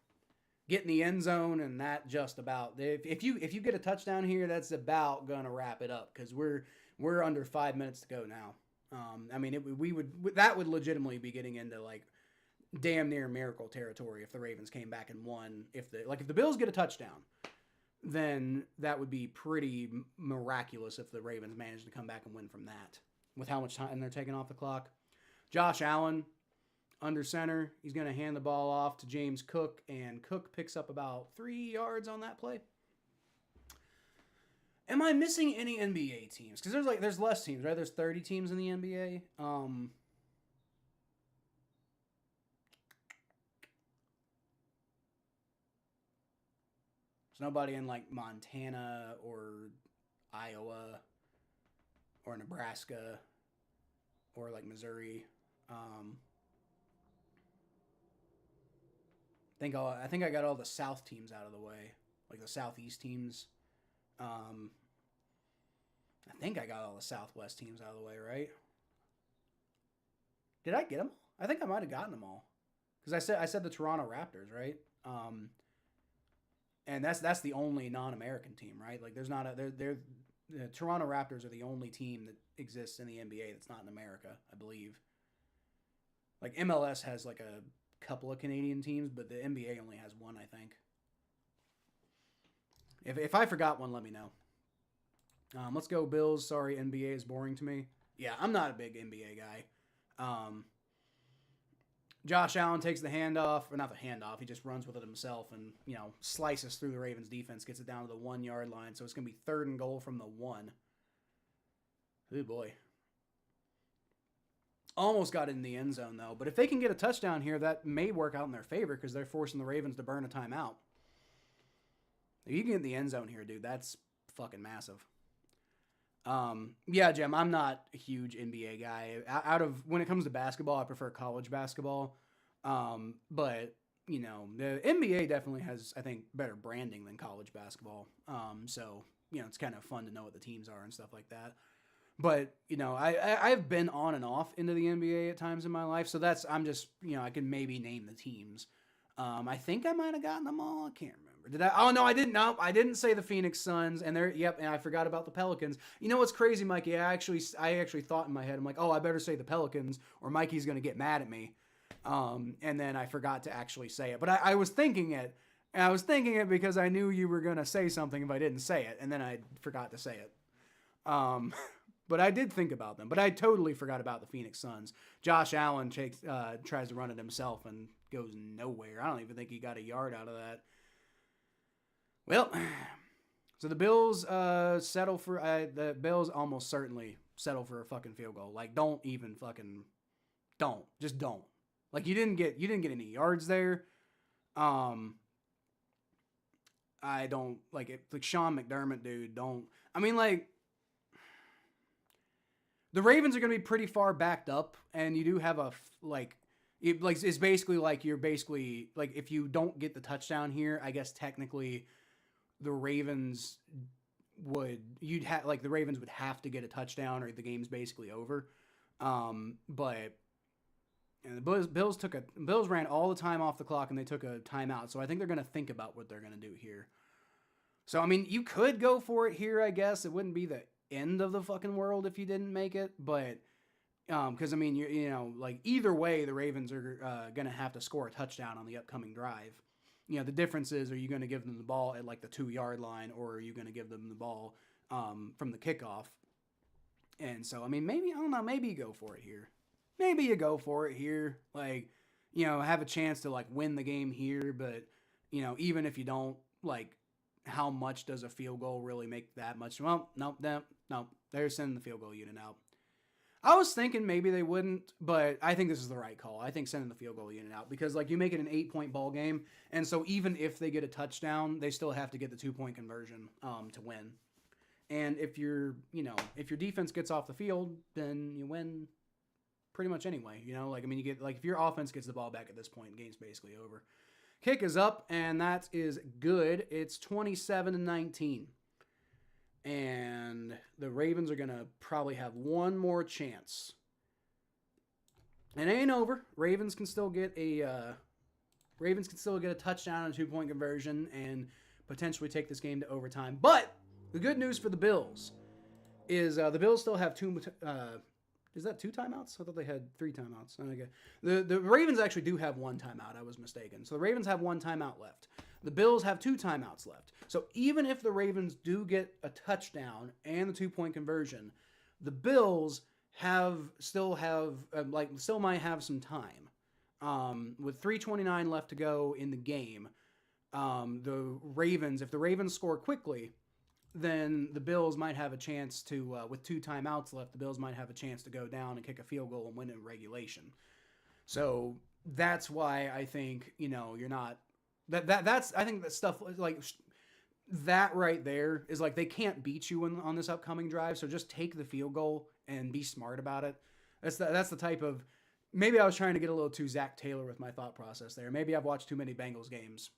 A: Get in the end zone, and that just about if you get a touchdown here, that's about gonna wrap it up because we're under 5 minutes to go now. I mean, that would legitimately be getting into like damn near miracle territory if the Ravens came back and won. If the Bills get a touchdown, then that would be pretty miraculous if the Ravens managed to come back and win from that. With how much time they're taking off the clock, Josh Allen under center. He's going to hand the ball off to James Cook, and Cook picks up about 3 yards on that play. Am I missing any NBA teams? Because there's less teams, right? There's 30 teams in the NBA. There's nobody in like Montana or Iowa or Nebraska or like Missouri. I think I got all the South teams out of the way, like the Southeast teams. I think I got all the Southwest teams out of the way, right? Did I get them? I think I might have gotten them all, because I said the Toronto Raptors, right? And that's the only non-American team, right? Like there's not the Toronto Raptors are the only team that exists in the NBA that's not in America, I believe. Like MLS has like a couple of Canadian teams, but the NBA only has one, I think. If I forgot one, let me know. Let's go Bills. Sorry, NBA is boring to me. Yeah, I'm not a big NBA guy. Josh Allen takes the handoff, or not the handoff, he just runs with it himself and, slices through the Ravens defense, gets it down to the 1 yard line. So it's going to be 3rd and goal from the 1. Oh boy. Almost got in the end zone, though. But if they can get a touchdown here, that may work out in their favor because they're forcing the Ravens to burn a timeout. If you can get in the end zone here, dude, that's fucking massive. Yeah, Jim, I'm not a huge NBA guy. When it comes to basketball, I prefer college basketball. But, the NBA definitely has, I think, better branding than college basketball. So, it's kind of fun to know what the teams are and stuff like that. But, I've been on and off into the NBA at times in my life. So I'm just, I can maybe name the teams. I think I might have gotten them all. I can't remember. Did I? Oh, no, I didn't. No, I didn't say the Phoenix Suns. And and I forgot about the Pelicans. You know what's crazy, Mikey? I actually thought in my head, I'm like, oh, I better say the Pelicans or Mikey's going to get mad at me. And then I forgot to actually say it. But I was thinking it. And I was thinking it because I knew you were going to say something if I didn't say it. And then I forgot to say it. But I did think about them. But I totally forgot about the Phoenix Suns. Josh Allen tries to run it himself and goes nowhere. I don't even think he got a yard out of that. Well, so the Bills settle for the Bills almost certainly settle for a fucking field goal. Like, don't. Just don't. Like, you didn't get any yards there. I don't like it. Like Sean McDermott, dude. Don't. I mean, like, the Ravens are going to be pretty far backed up, and you do have it's basically like you're basically like if you don't get the touchdown here, I guess technically the Ravens would have to get a touchdown or the game's basically over. But and the Bills ran all the time off the clock and they took a timeout. So I think they're going to think about what they're going to do here. So, I mean, you could go for it here, I guess. It wouldn't be the end of the fucking world if you didn't make it. But, because, I mean, like either way, the Ravens are going to have to score a touchdown on the upcoming drive. The difference is, are you going to give them the ball at like the 2 yard line or are you going to give them the ball from the kickoff? And so, I mean, maybe you go for it here. Maybe you go for it here. Like, have a chance to like win the game here. But, even if you don't, like, how much does a field goal really make that much? Well, no, they're sending the field goal unit out. I was thinking maybe they wouldn't, but I think this is the right call. I think sending the field goal unit out because like you make it an 8-point ball game. And so even if they get a touchdown, they still have to get the 2-point conversion to win. And if your defense gets off the field, then you win pretty much anyway. Like, I mean, you get like if your offense gets the ball back at this point, the game's basically over. Kick is up, and that is good. It's 27-19. And the Ravens are going to probably have one more chance. It ain't over. Ravens can still get a touchdown and a 2-point conversion and potentially take this game to overtime. But the good news for the Bills is the Bills still have two. Is that 2 timeouts? I thought they had 3 timeouts. Okay. The Ravens actually do have 1 timeout. I was mistaken. So the Ravens have 1 timeout left. The Bills have 2 timeouts left. So even if the Ravens do get a touchdown and the 2-point conversion, the Bills still might have some time. With 3:29 left to go in the game, if the Ravens score quickly, then the Bills might have a chance to, with 2 timeouts left, the Bills might have a chance to go down and kick a field goal and win in regulation. So that's why I think, you're not, I think that stuff like that right there is like, they can't beat you on this upcoming drive. So just take the field goal and be smart about it. That's the type of, maybe I was trying to get a little too Zach Taylor with my thought process there. Maybe I've watched too many Bengals games.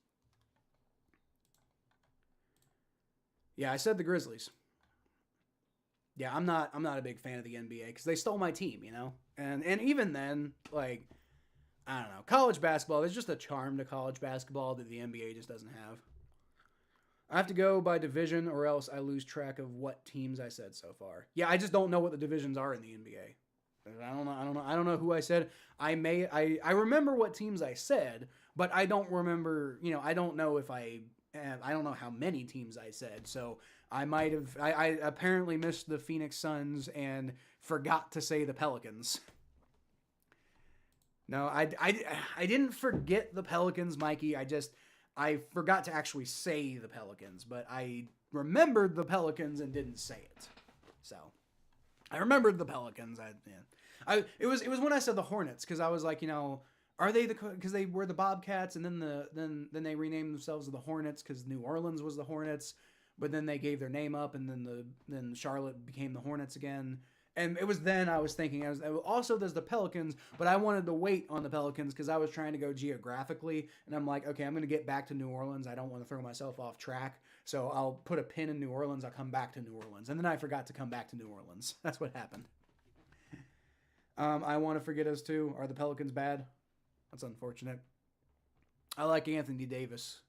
A: Yeah, I said the Grizzlies. Yeah, I'm not a big fan of the NBA because they stole my team, And even then, like, I don't know. College basketball, there's just a charm to college basketball that the NBA just doesn't have. I have to go by division or else I lose track of what teams I said so far. Yeah, I just don't know what the divisions are in the NBA. I don't know who I said. I remember what teams I said, but I don't remember, I don't know if I don't know how many teams I said, so I might have. I apparently missed the Phoenix Suns and forgot to say the Pelicans. No, I didn't forget the Pelicans, Mikey. I forgot to actually say the Pelicans, but I remembered the Pelicans and didn't say it. So I remembered the Pelicans. It was when I said the Hornets because I was like, are they because they were the Bobcats and then they renamed themselves to the Hornets because New Orleans was the Hornets, but then they gave their name up and then Charlotte became the Hornets again. And it was then I was thinking also there's the Pelicans, but I wanted to wait on the Pelicans because I was trying to go geographically, and I'm like, okay, I'm going to get back to New Orleans. I don't want to throw myself off track, so I'll put a pin in New Orleans. I'll come back to New Orleans, and then I forgot to come back to New Orleans. That's what happened. I want to forget us too. Are the Pelicans bad? That's unfortunate. I like Anthony Davis,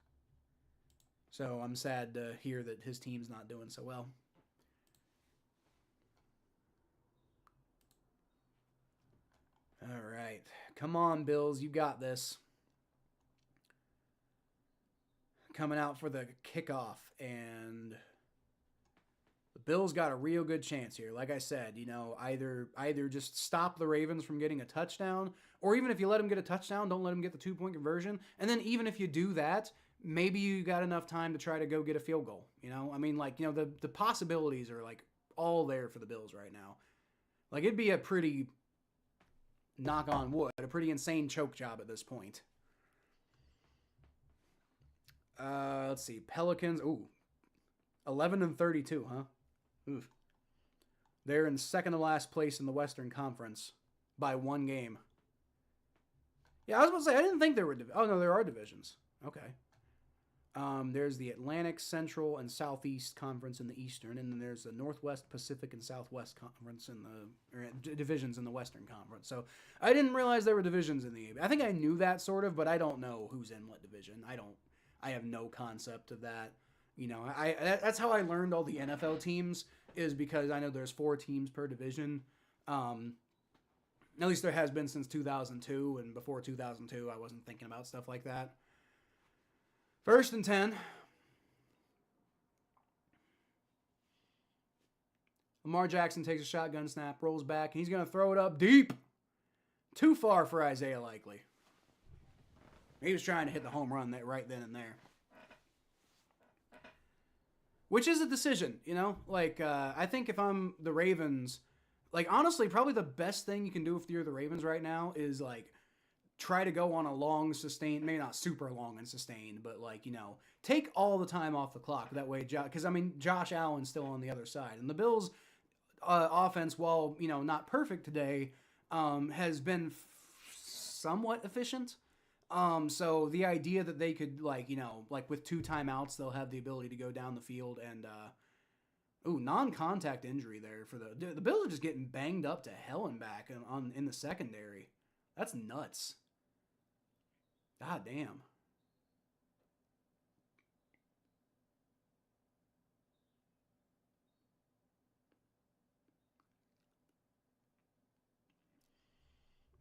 A: so I'm sad to hear that his team's not doing so well. All right. Come on, Bills. You got this. Coming out for the kickoff, and the Bills got a real good chance here. Like I said, either just stop the Ravens from getting a touchdown, or even if you let them get a touchdown, don't let them get the 2-point conversion. And then even if you do that, maybe you got enough time to try to go get a field goal. The possibilities are like all there for the Bills right now. Like it'd be a pretty, knock on wood, a pretty insane choke job at this point. Let's see. Pelicans. Ooh. 11-32, huh? Oof. They're in second to last place in the Western Conference by 1 game. Yeah, I was about to say, I didn't think there were... Oh, no, there are divisions. Okay. There's the Atlantic, Central, and Southeast Conference in the Eastern, and then there's the Northwest, Pacific, and Southwest Conference divisions in the Western Conference. So I didn't realize there were divisions in the... I think I knew that sort of, but I don't know who's in what division. I have no concept of that. That's how I learned all the NFL teams, is because I know there's 4 teams per division. At least there has been since 2002, and before 2002, I wasn't thinking about stuff like that. 1st and 10. Lamar Jackson takes a shotgun snap, rolls back, and he's going to throw it up deep. Too far for Isaiah Likely. He was trying to hit the home run right then and there. Which is a decision, I think if I'm the Ravens, honestly, probably the best thing you can do if you're the Ravens right now is, try to go on a long, sustained, maybe not super long and sustained, but, take all the time off the clock. That way, because, Josh Allen's still on the other side. And the Bills' offense, while, not perfect today, has been somewhat efficient. So the idea that they could, with 2 timeouts, they'll have the ability to go down the field and, non-contact injury there for the Bills are just getting banged up to hell and back in the secondary. That's nuts. God damn.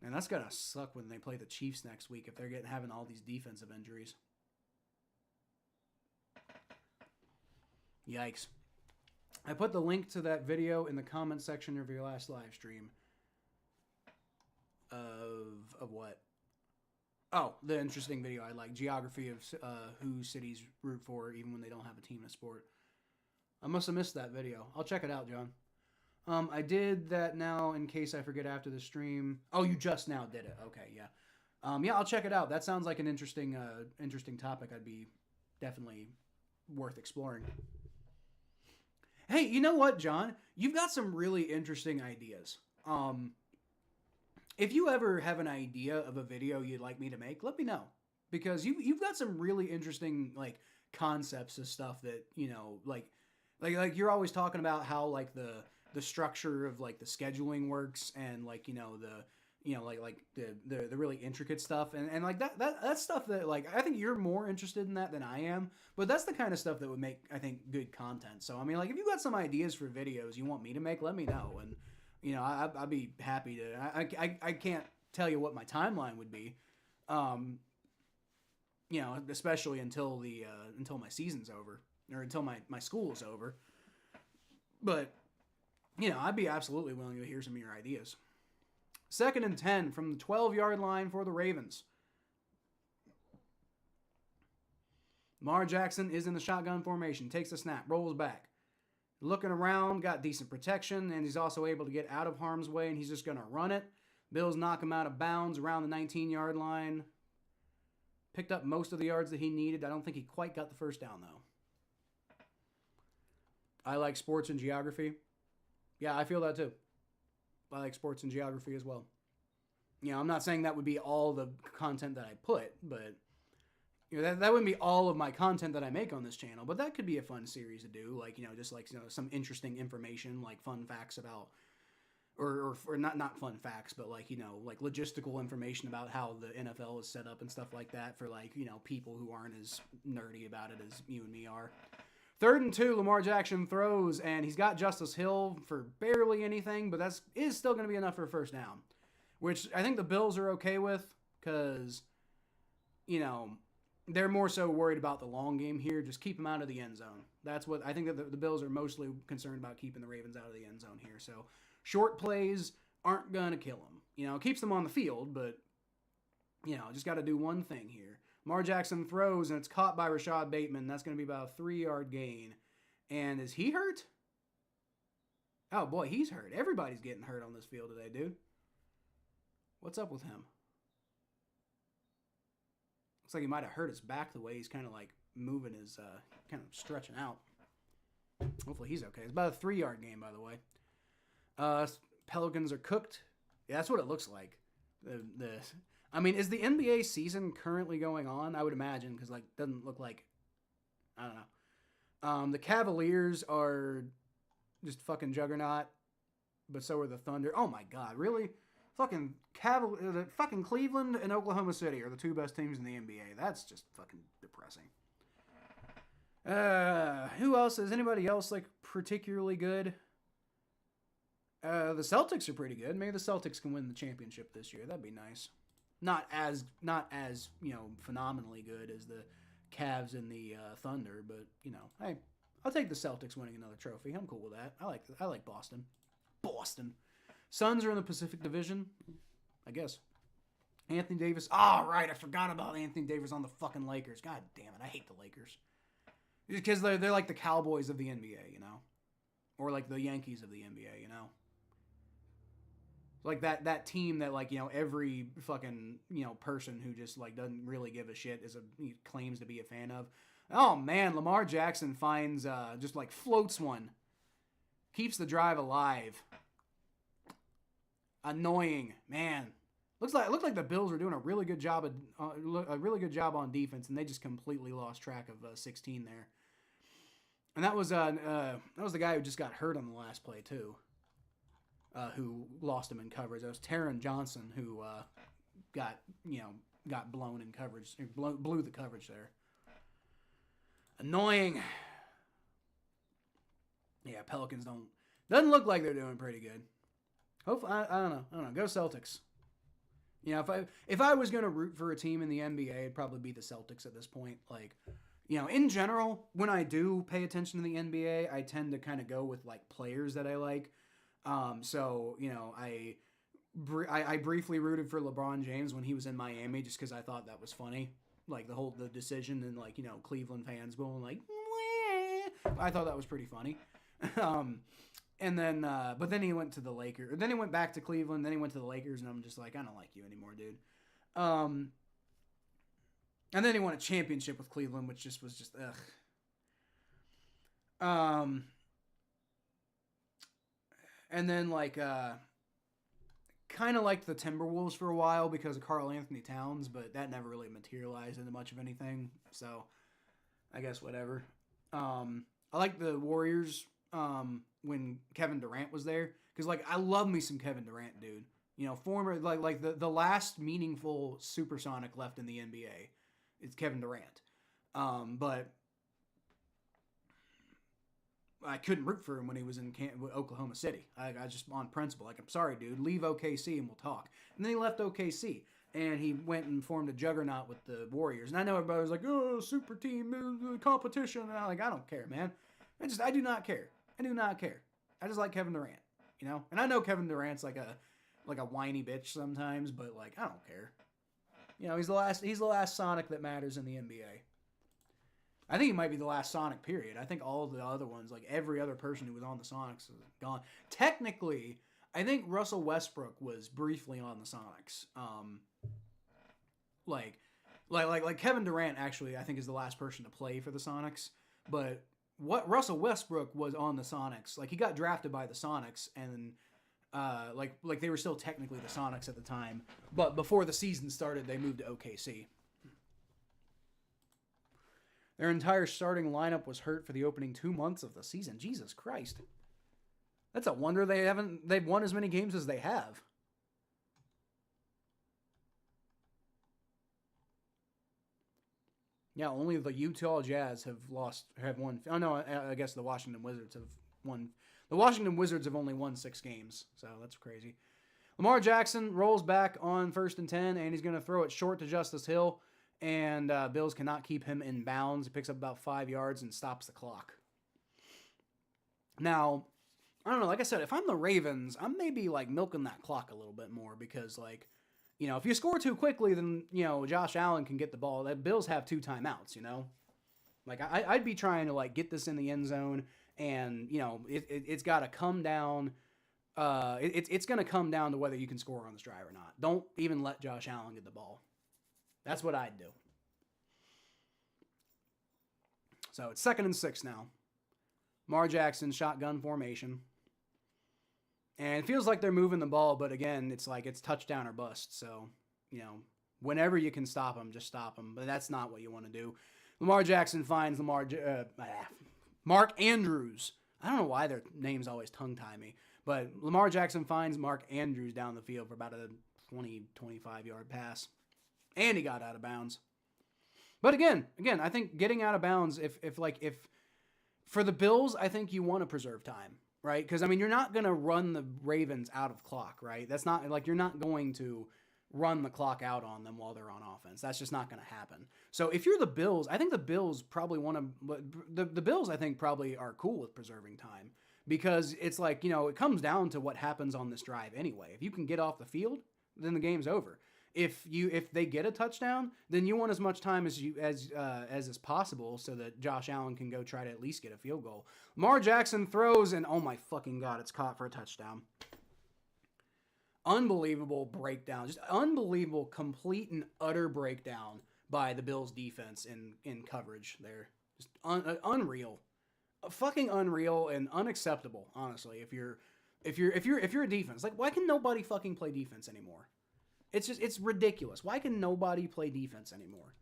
A: And that's gonna suck when they play the Chiefs next week if they're having all these defensive injuries. Yikes. I put the link to that video in the comment section of your last live stream. Of what? Oh, the interesting video I like. Geography of who cities root for even when they don't have a team in a sport. I must have missed that video. I'll check it out, John. I did that now in case I forget after the stream. Oh, you just now did it. Okay, yeah. Yeah, I'll check it out. That sounds like an interesting topic. I'd be definitely worth exploring. Hey, you know what, John? You've got some really interesting ideas. If you ever have an idea of a video you'd like me to make, let me know. Because you've got some really interesting, like, concepts of stuff that, you know, like you're always talking about how, like, the structure of, like, the scheduling works and, like, you know, the really intricate stuff and like that's stuff that, like, I think you're more interested in that than I am, but that's the kind of stuff that would make, I think, good content. So I mean, like, if you got some ideas for videos you want me to make, let me know, and you know, I'd be happy to. I can't tell you what my timeline would be, you know, especially until my season's over or until my school is over, but you know, I'd be absolutely willing to hear some of your ideas. 2nd and 10 from the 12-yard line for the Ravens. Lamar Jackson is in the shotgun formation, takes the snap, rolls back. Looking around, got decent protection, and he's also able to get out of harm's way, and he's just going to run it. Bills knock him out of bounds around the 19-yard line. Picked up most of the yards that he needed. I don't think he quite got the first down, though. I like sports and geography. Yeah, I feel that too. I like sports and geography as well. You know, I'm not saying that would be all the content that I put, but you know, that wouldn't be all of my content that I make on this channel, but that could be a fun series to do. Like, you know, just like, you know, some interesting information, like fun facts about, or not fun facts, but like, you know, like logistical information about how the NFL is set up and stuff like that for, like, you know, people who aren't as nerdy about it as you and me are. 3rd and 2, Lamar Jackson throws, and he's got Justice Hill for barely anything, but that is still going to be enough for a first down, which I think the Bills are okay with because, you know, they're more so worried about the long game here. Just keep them out of the end zone. That's what I think that the Bills are mostly concerned about, keeping the Ravens out of the end zone here. So short plays aren't going to kill them. You know, it keeps them on the field, but, you know, just got to do one thing here. Lamar Jackson throws, and it's caught by Rashad Bateman. That's going to be about a 3-yard gain. And is he hurt? Oh, boy, he's hurt. Everybody's getting hurt on this field today, dude. What's up with him? Looks like he might have hurt his back the way he's kind of, like, moving his, kind of stretching out. Hopefully he's okay. It's about a 3-yard gain, by the way. Pelicans are cooked. Yeah, that's what it looks like. I mean, is the NBA season currently going on? I would imagine, because, like, doesn't look like, I don't know. The Cavaliers are just fucking juggernaut, but so are the Thunder. Oh my God, really? Fucking fucking Cleveland and Oklahoma City are the 2 best teams in the NBA. That's just fucking depressing. Who else? Is anybody else, like, particularly good? The Celtics are pretty good. Maybe the Celtics can win the championship this year. That'd be nice. Not as you know, phenomenally good as the Cavs and the Thunder, but you know, hey, I'll take the Celtics winning another trophy. I'm cool with that. I like Boston. Suns are in the Pacific Division, I guess. Anthony Davis. Oh, right, I forgot about Anthony Davis on the fucking Lakers. God damn it, I hate the Lakers. Because they're like the Cowboys of the NBA, you know, or like the Yankees of the NBA, you know. Like that team that, like, you know, every fucking, you know, person who just, like, doesn't really give a shit claims to be a fan of. Oh man, Lamar Jackson finds just, like, floats one, keeps the drive alive. Annoying, man. Looked like the Bills were doing a really good job on defense, and they just completely lost track of 16 there. And that was the guy who just got hurt on the last play too. Who lost him in coverage. That was Taron Johnson, who got blown in coverage, blew the coverage there. Annoying. Yeah, Pelicans doesn't look like they're doing pretty good. Hopefully, I don't know. Go Celtics. If I was gonna root for a team in the NBA, it'd probably be the Celtics at this point. Like, in general, when I do pay attention to the NBA, I tend to kind of go with like players that I like. So I briefly rooted for LeBron James when he was in Miami, just because I thought that was funny. Like the decision and like Cleveland fans going like, wah. I thought that was pretty funny. And then, but then he went to the Lakers. Then he went back to Cleveland. Then he went to the Lakers, and I'm just like, I don't like you anymore, dude. And then he won a championship with Cleveland, which was just ugh. And then kind of liked the Timberwolves for a while because of Karl Anthony Towns, but that never really materialized into much of anything. So, I guess whatever. I like the Warriors. When Kevin Durant was there, because I love me some Kevin Durant, dude. Former the last meaningful supersonic left in the NBA, is Kevin Durant. But I couldn't root for him when he was in Oklahoma City. I just on principle, I'm sorry, dude, leave OKC and we'll talk. And then he left OKC and he went and formed a juggernaut with the Warriors. And I know everybody was like, oh, super team competition. And I don't care, man. I do not care. I do not care. I just like Kevin Durant, And I know Kevin Durant's like a whiny bitch sometimes, but I don't care. He's the last Sonic that matters in the NBA. I think he might be the last Sonic, period. I think all of the other ones, every other person who was on the Sonics is gone. Technically, I think Russell Westbrook was briefly on the Sonics. Like Kevin Durant actually, I think is the last person to play for the Sonics, but what Russell Westbrook was on the Sonics. He got drafted by the Sonics, and they were still technically the Sonics at the time. But before the season started, they moved to OKC. Their entire starting lineup was hurt for the opening 2 months of the season. Jesus Christ, that's a wonder they've won as many games as they have. Yeah, only the Utah Jazz have won. Oh, no, I guess the Washington Wizards have won. The Washington Wizards have only won 6 games, so that's crazy. Lamar Jackson rolls back on 1st and 10, and he's going to throw it short to Justice Hill, and Bills cannot keep him in bounds. He picks up about 5 yards and stops the clock. Now, I don't know, like I said, if I'm the Ravens, I'm maybe milking that clock a little bit more because if you score too quickly, then, Josh Allen can get the ball. The Bills have 2 timeouts, I'd be trying to, get this in the end zone, and, it's got to come down. It's going to come down to whether you can score on this drive or not. Don't even let Josh Allen get the ball. That's what I'd do. So, it's 2nd and 6 now. Lamar Jackson, shotgun formation. And it feels like they're moving the ball, but again, it's touchdown or bust. So, whenever you can stop them, just stop them. But that's not what you want to do. Lamar Jackson finds Mark Andrews. I don't know why their names always tongue-tie me. But Lamar Jackson finds Mark Andrews down the field for about a 20, 25-yard pass. And he got out of bounds. But again, I think getting out of bounds, if for the Bills, I think you want to preserve time. Right? Because, you're not going to run the Ravens out of clock, right? That's not, you're not going to run the clock out on them while they're on offense. That's just not going to happen. So, if you're the Bills, I think the Bills probably want to, the Bills, I think, probably are cool with preserving time. Because it's it comes down to what happens on this drive anyway. If you can get off the field, then the game's over. If they get a touchdown, then you want as much time as is possible so that Josh Allen can go try to at least get a field goal. Lamar Jackson throws, and oh my fucking God, it's caught for a touchdown. Unbelievable breakdown. Just unbelievable, complete and utter breakdown by the Bills defense in coverage there. Just unreal. Fucking unreal and unacceptable, honestly. If you're a defense, why can nobody fucking play defense anymore? It's ridiculous. Why can nobody play defense anymore?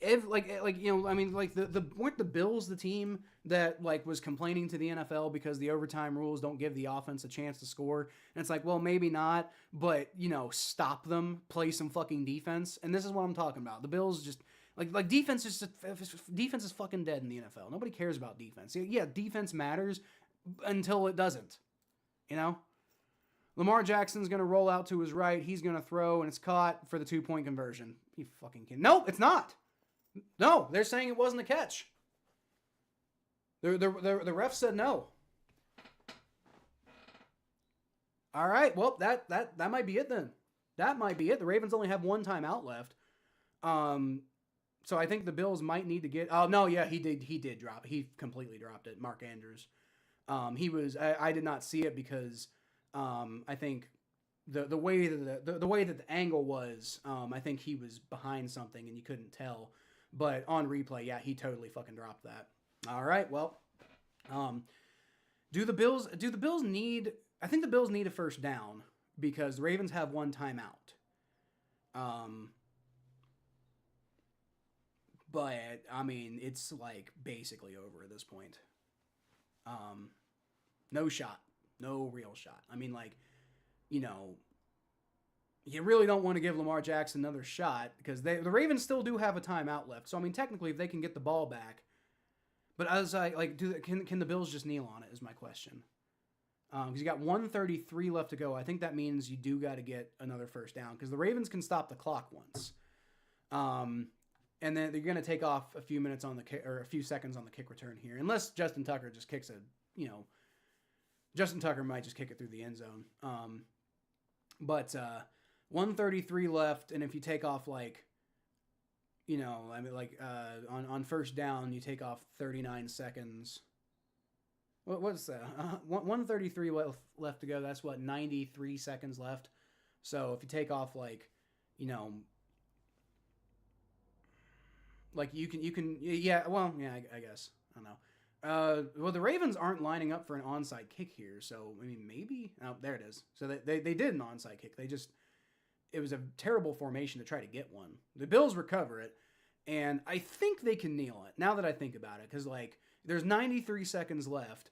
A: if I mean, like the weren't the Bills the team that like was complaining to the NFL because the overtime rules don't give the offense a chance to score? And it's like, well, maybe not, but stop them, play some fucking defense. And this is what I'm talking about. The Bills just like defense is fucking dead in the NFL. Nobody cares about defense. Yeah, defense matters until it doesn't. Lamar Jackson's going to roll out to his right. He's going to throw, and it's caught for the 2-point conversion. You fucking kidding? No, it's not. No, they're saying it wasn't a catch. The ref said no. All right, well, that might be it then. That might be it. The Ravens only have one timeout left. So I think the Bills might need to get... Oh, no, yeah, he did drop it. He completely dropped it, Mark Andrews. I did not see it because I think the way that the angle was, I think he was behind something and you couldn't tell. But on replay, yeah, he totally fucking dropped that. All right, well, do the Bills need? I think the Bills need a first down because the Ravens have one timeout. But I mean, it's like basically over at this point. No shot, no real shot. I mean, like, you really don't want to give Lamar Jackson another shot because the Ravens still do have a timeout left. So I mean, technically, if they can get the ball back, but as I like, can the Bills just kneel on it? Is my question. Because you got 1:33 left to go. I think that means you do got to get another first down because the Ravens can stop the clock once. And then they're going to take off a few minutes on the kick or a few seconds on the kick return here, unless Justin Tucker just kicks Justin Tucker might just kick it through the end zone. But 1:33 left, and if you take off on first down, you take off 39 seconds. What's that? 1:33 left to go. That's 93 seconds left. So if you take off I guess. I don't know. Well, the Ravens aren't lining up for an onside kick here, so I mean maybe. Oh, there it is. So they did an onside kick. It was a terrible formation to try to get one. The Bills recover it, and I think they can kneel it. Now that I think about it, because there's 93 seconds left.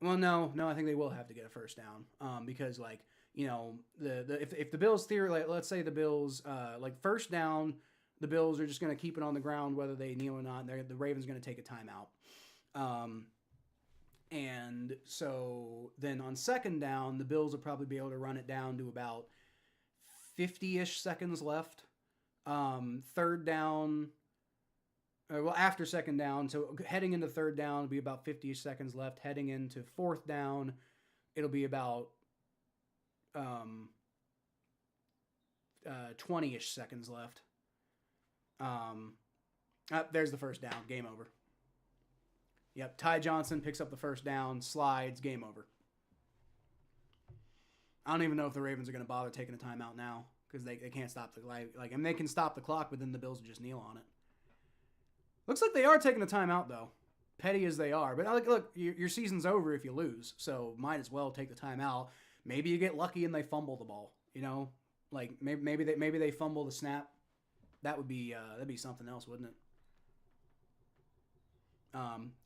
A: Well, no, I think they will have to get a first down. Because if the Bills let's say the Bills first down. The Bills are just going to keep it on the ground whether they kneel or not. The Ravens going to take a timeout. And so then on second down, the Bills will probably be able to run it down to about 50-ish seconds left. Third down, after second down, so heading into third down, it'll be about 50-ish seconds left. Heading into fourth down, it'll be about 20-ish seconds left. There's the first down. Game over. Yep, Ty Johnson picks up the first down, slides, game over. I don't even know if the Ravens are going to bother taking a timeout now because they can't stop they can stop the clock, but then the Bills will just kneel on it. Looks like they are taking a timeout though, petty as they are. But look, your season's over if you lose, so might as well take the timeout. Maybe you get lucky and they fumble the ball. Maybe they fumble the snap. That'd be something else, wouldn't it?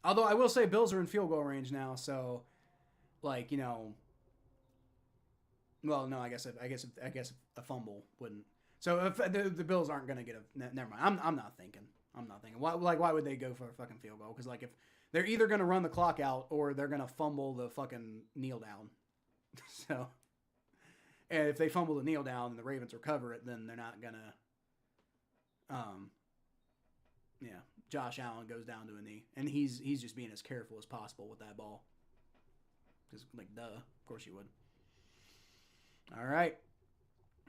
A: Although I will say Bills are in field goal range now, so well, no, I guess a fumble wouldn't. So if the Bills aren't going to get never mind. I'm not thinking. Why would they go for a fucking field goal? Because if they're either going to run the clock out or they're going to fumble the fucking kneel down. So, and if they fumble the kneel down and the Ravens recover it, then they're not gonna. Josh Allen goes down to a knee, and he's just being as careful as possible with that ball. Because, duh, of course you would. All right.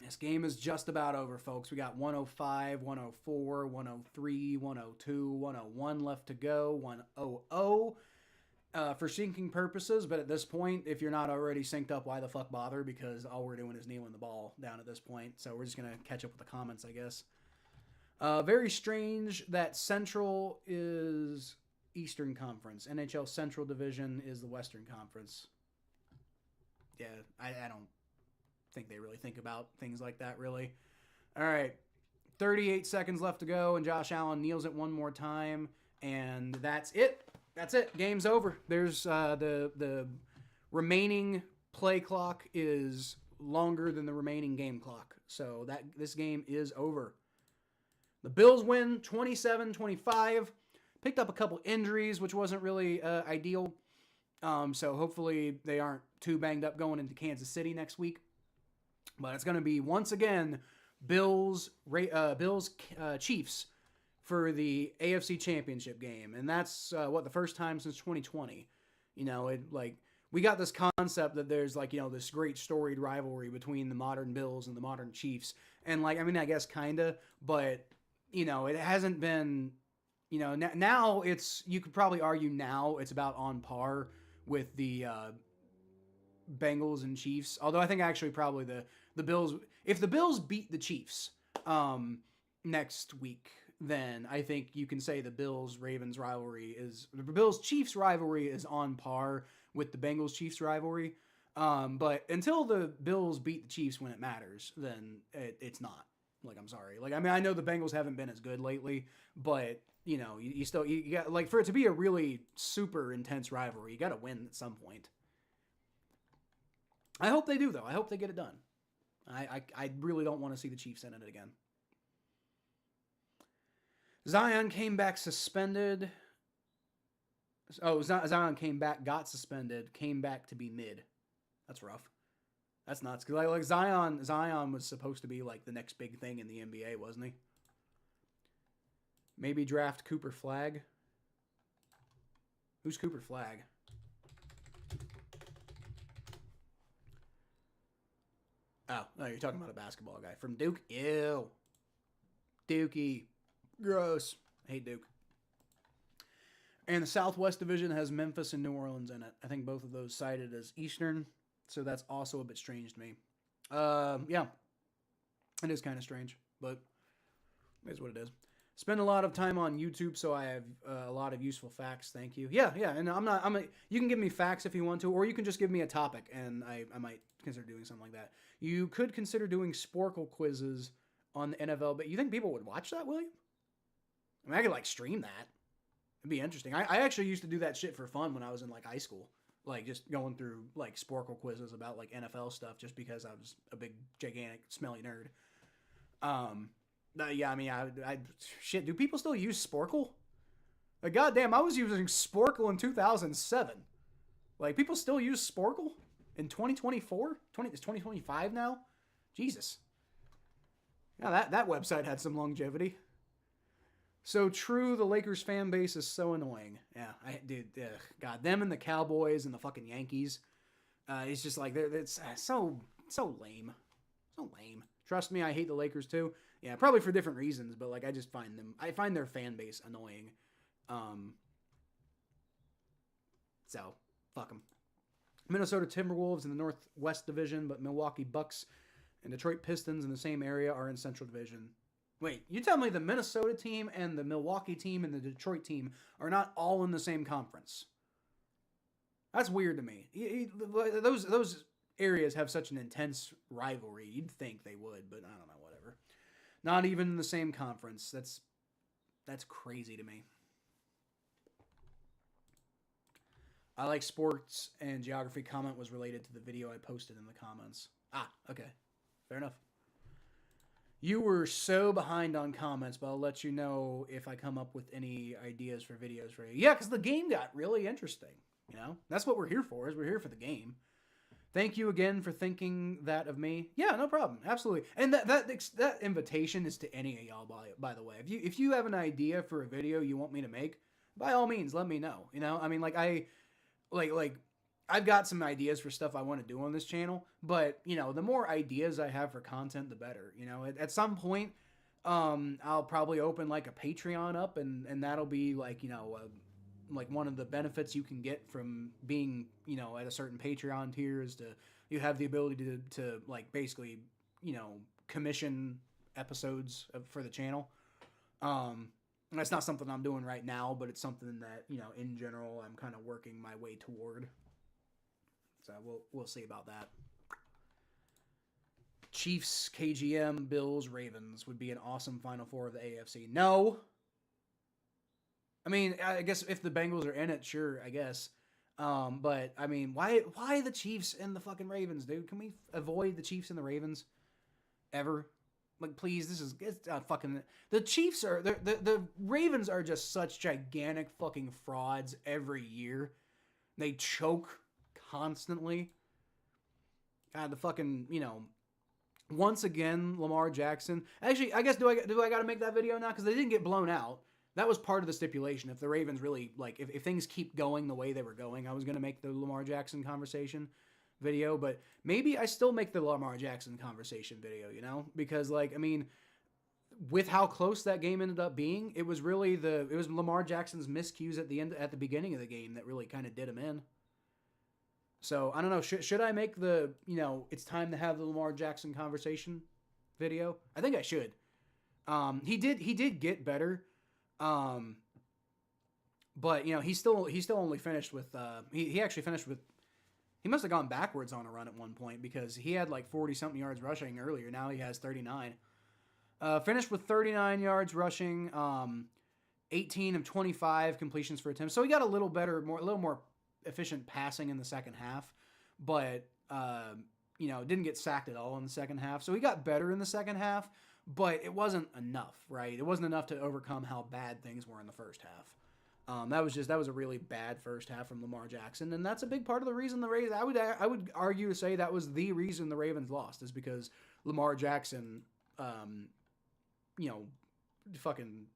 A: This game is just about over, folks. We got 105, 104, 103, 102, 101 left to go, 100 for syncing purposes. But at this point, if you're not already synced up, why the fuck bother? Because all we're doing is kneeling the ball down at this point. So we're just going to catch up with the comments, I guess. Very strange that Central is Eastern Conference. NHL Central Division is the Western Conference. Yeah, I don't think they really think about things like that, really. All right. 38 seconds left to go, and Josh Allen kneels it one more time, and that's it. That's it. Game's over. There's the remaining play clock is longer than the remaining game clock, so this game is over. The Bills win 27-25. Picked up a couple injuries, which wasn't really ideal. So hopefully they aren't too banged up going into Kansas City next week. But it's going to be, once again, Bills Chiefs for the AFC Championship game. And that's, the first time since 2020. We got this concept that there's, this great storied rivalry between the modern Bills and the modern Chiefs. And, I guess kind of, but, it hasn't been, now it's, you could probably argue now it's about on par with the Bengals and Chiefs. Although I think actually probably the Bills, if the Bills beat the Chiefs next week, then I think you can say the Bills-Ravens rivalry the Bills-Chiefs rivalry is on par with the Bengals-Chiefs rivalry. But until the Bills beat the Chiefs when it matters, then it's not. I'm sorry. I know the Bengals haven't been as good lately, but you got, for it to be a really super intense rivalry, you got to win at some point. I hope they do, though. I hope they get it done. I really don't want to see the Chiefs in it again. Zion came back suspended. Oh, Zion came back, got suspended, came back to be mid. That's rough. That's nuts. Because Zion was supposed to be the next big thing in the NBA, wasn't he? Maybe draft Cooper Flagg. Who's Cooper Flagg? Oh, you're talking about a basketball guy from Duke. Ew. Dookie. Gross. I hate Duke. And the Southwest Division has Memphis and New Orleans in it. I think both of those cited as Eastern, so that's also a bit strange to me. Yeah. It is kind of strange, but it is what it is. Spend a lot of time on YouTube, so I have a lot of useful facts. Thank you. Yeah, and you can give me facts if you want to, or you can just give me a topic, and I might consider doing something like that. You could consider doing Sporkle quizzes on the NFL, but you think people would watch that, William? I could stream that. It'd be interesting. I actually used to do that shit for fun when I was in high school. Just going through Sporkle quizzes about NFL stuff just because I was a big, gigantic, smelly nerd. Yeah, shit, do people still use Sporkle? Goddamn, I was using Sporkle in 2007. People still use Sporkle in 2024? It's 2025 now? Jesus. Yeah, that website had some longevity. So true, the Lakers fan base is so annoying. Yeah, God, them and the Cowboys and the fucking Yankees. It's just it's so lame. So lame. Trust me, I hate the Lakers too. Yeah, probably for different reasons, but I find their fan base annoying. So, fuck them. Minnesota Timberwolves in the Northwest Division, but Milwaukee Bucks and Detroit Pistons in the same area are in Central Division. Wait, you tell me the Minnesota team and the Milwaukee team and the Detroit team are not all in the same conference? That's weird to me. Those areas have such an intense rivalry. You'd think they would, but I don't know, whatever. Not even in the same conference. That's crazy to me. I like sports and geography. Comment was related to the video I posted in the comments. Ah, okay. Fair enough. You were so behind on comments, but I'll let you know if I come up with any ideas for videos for you. Yeah, because the game got really interesting. That's what we're here for, is we're here for the game. Thank you again for thinking that of me. Yeah, no problem. Absolutely. And that invitation is to any of y'all, by the way. If you have an idea for a video you want me to make, by all means, let me know. I've got some ideas for stuff I want to do on this channel, but, the more ideas I have for content, the better. At some point, I'll probably open, a Patreon up, and that'll be, one of the benefits you can get from being, at a certain Patreon tier is you have the ability to basically, commission episodes for the channel. That's not something I'm doing right now, but it's something that, in general, I'm kind of working my way toward. So we'll see about that. Chiefs, KGM, Bills, Ravens would be an awesome Final Four of the AFC. No. I mean, I guess if the Bengals are in it, sure, I guess. But I mean, why the Chiefs and the fucking Ravens, dude? Can we avoid the Chiefs and the Ravens ever? Like, please, it's fucking the Chiefs are the Ravens are just such gigantic fucking frauds every year. They choke constantly. God, the fucking once again Lamar Jackson. Actually, I guess do I got to make that video now because they didn't get blown out. That was part of the stipulation. If the Ravens really, like, if things keep going the way they were going, I was going to make the Lamar Jackson conversation video. But maybe I still make the Lamar Jackson conversation video, Because, like, I mean, with how close that game ended up being, it was really it was Lamar Jackson's miscues at the beginning of the game that really kind of did him in. So, I don't know. Should I make the, it's time to have the Lamar Jackson conversation video? I think I should. He did get better. But he still only finished with he actually finished with, he must have gone backwards on a run at one point because he had like 40 something yards rushing earlier. Now he has 39. Finished with 39 yards rushing, 18 of 25 completions for attempts. So he got a little more efficient passing in the second half, but didn't get sacked at all in the second half. So he got better in the second half. But it wasn't enough, right? It wasn't enough to overcome how bad things were in the first half. That was a really bad first half from Lamar Jackson, and that's a big part of the reason the Ravens. I would argue to say that was the reason the Ravens lost is because Lamar Jackson, fucking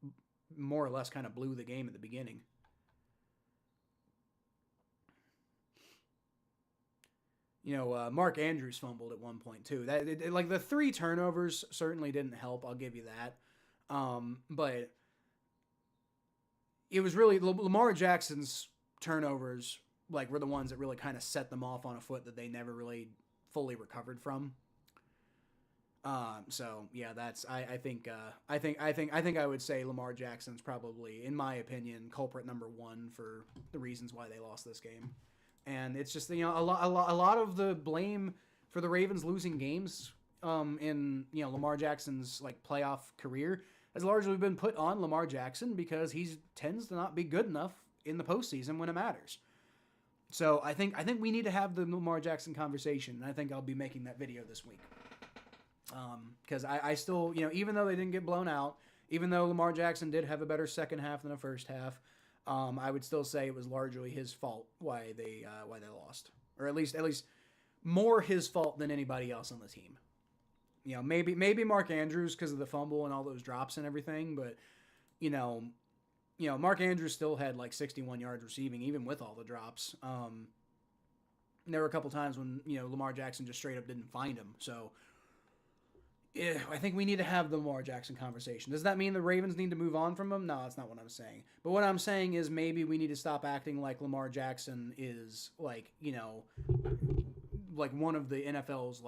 A: more or less kind of blew the game at the beginning. Mark Andrews fumbled at one point too. Like the 3 turnovers certainly didn't help. I'll give you that. But it was really Lamar Jackson's turnovers were the ones that really kind of set them off on a foot that they never really fully recovered from. So yeah, I think I would say Lamar Jackson's probably, in my opinion, culprit number 1 for the reasons why they lost this game. And it's just, a lot of the blame for the Ravens losing games in, Lamar Jackson's playoff career has largely been put on Lamar Jackson because he tends to not be good enough in the postseason when it matters. So I think we need to have the Lamar Jackson conversation, and I think I'll be making that video this week. Because I still, even though they didn't get blown out, even though Lamar Jackson did have a better second half than the first half, I would still say it was largely his fault why they lost, or at least more his fault than anybody else on the team. Maybe Mark Andrews because of the fumble and all those drops and everything, but Mark Andrews still had 61 yards receiving even with all the drops. There were a couple times when Lamar Jackson just straight up didn't find him. So yeah, I think we need to have the Lamar Jackson conversation. Does that mean the Ravens need to move on from him? No, that's not what I'm saying. But what I'm saying is maybe we need to stop acting like Lamar Jackson is one of the NFL's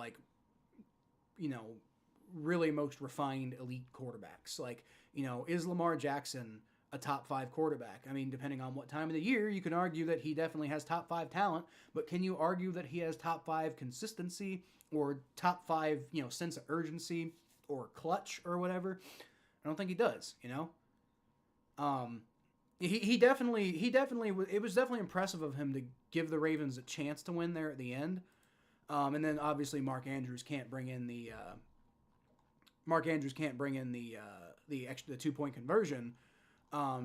A: really most refined elite quarterbacks. Is Lamar Jackson a top 5 quarterback? I mean, depending on what time of the year, you can argue that he definitely has top 5 talent, but can you argue that he has top 5 consistency or top 5, sense of urgency or clutch or whatever? I don't think he does, He definitely, it was definitely impressive of him to give the Ravens a chance to win there at the end. And then obviously Mark Andrews can't bring in the 2-point conversion.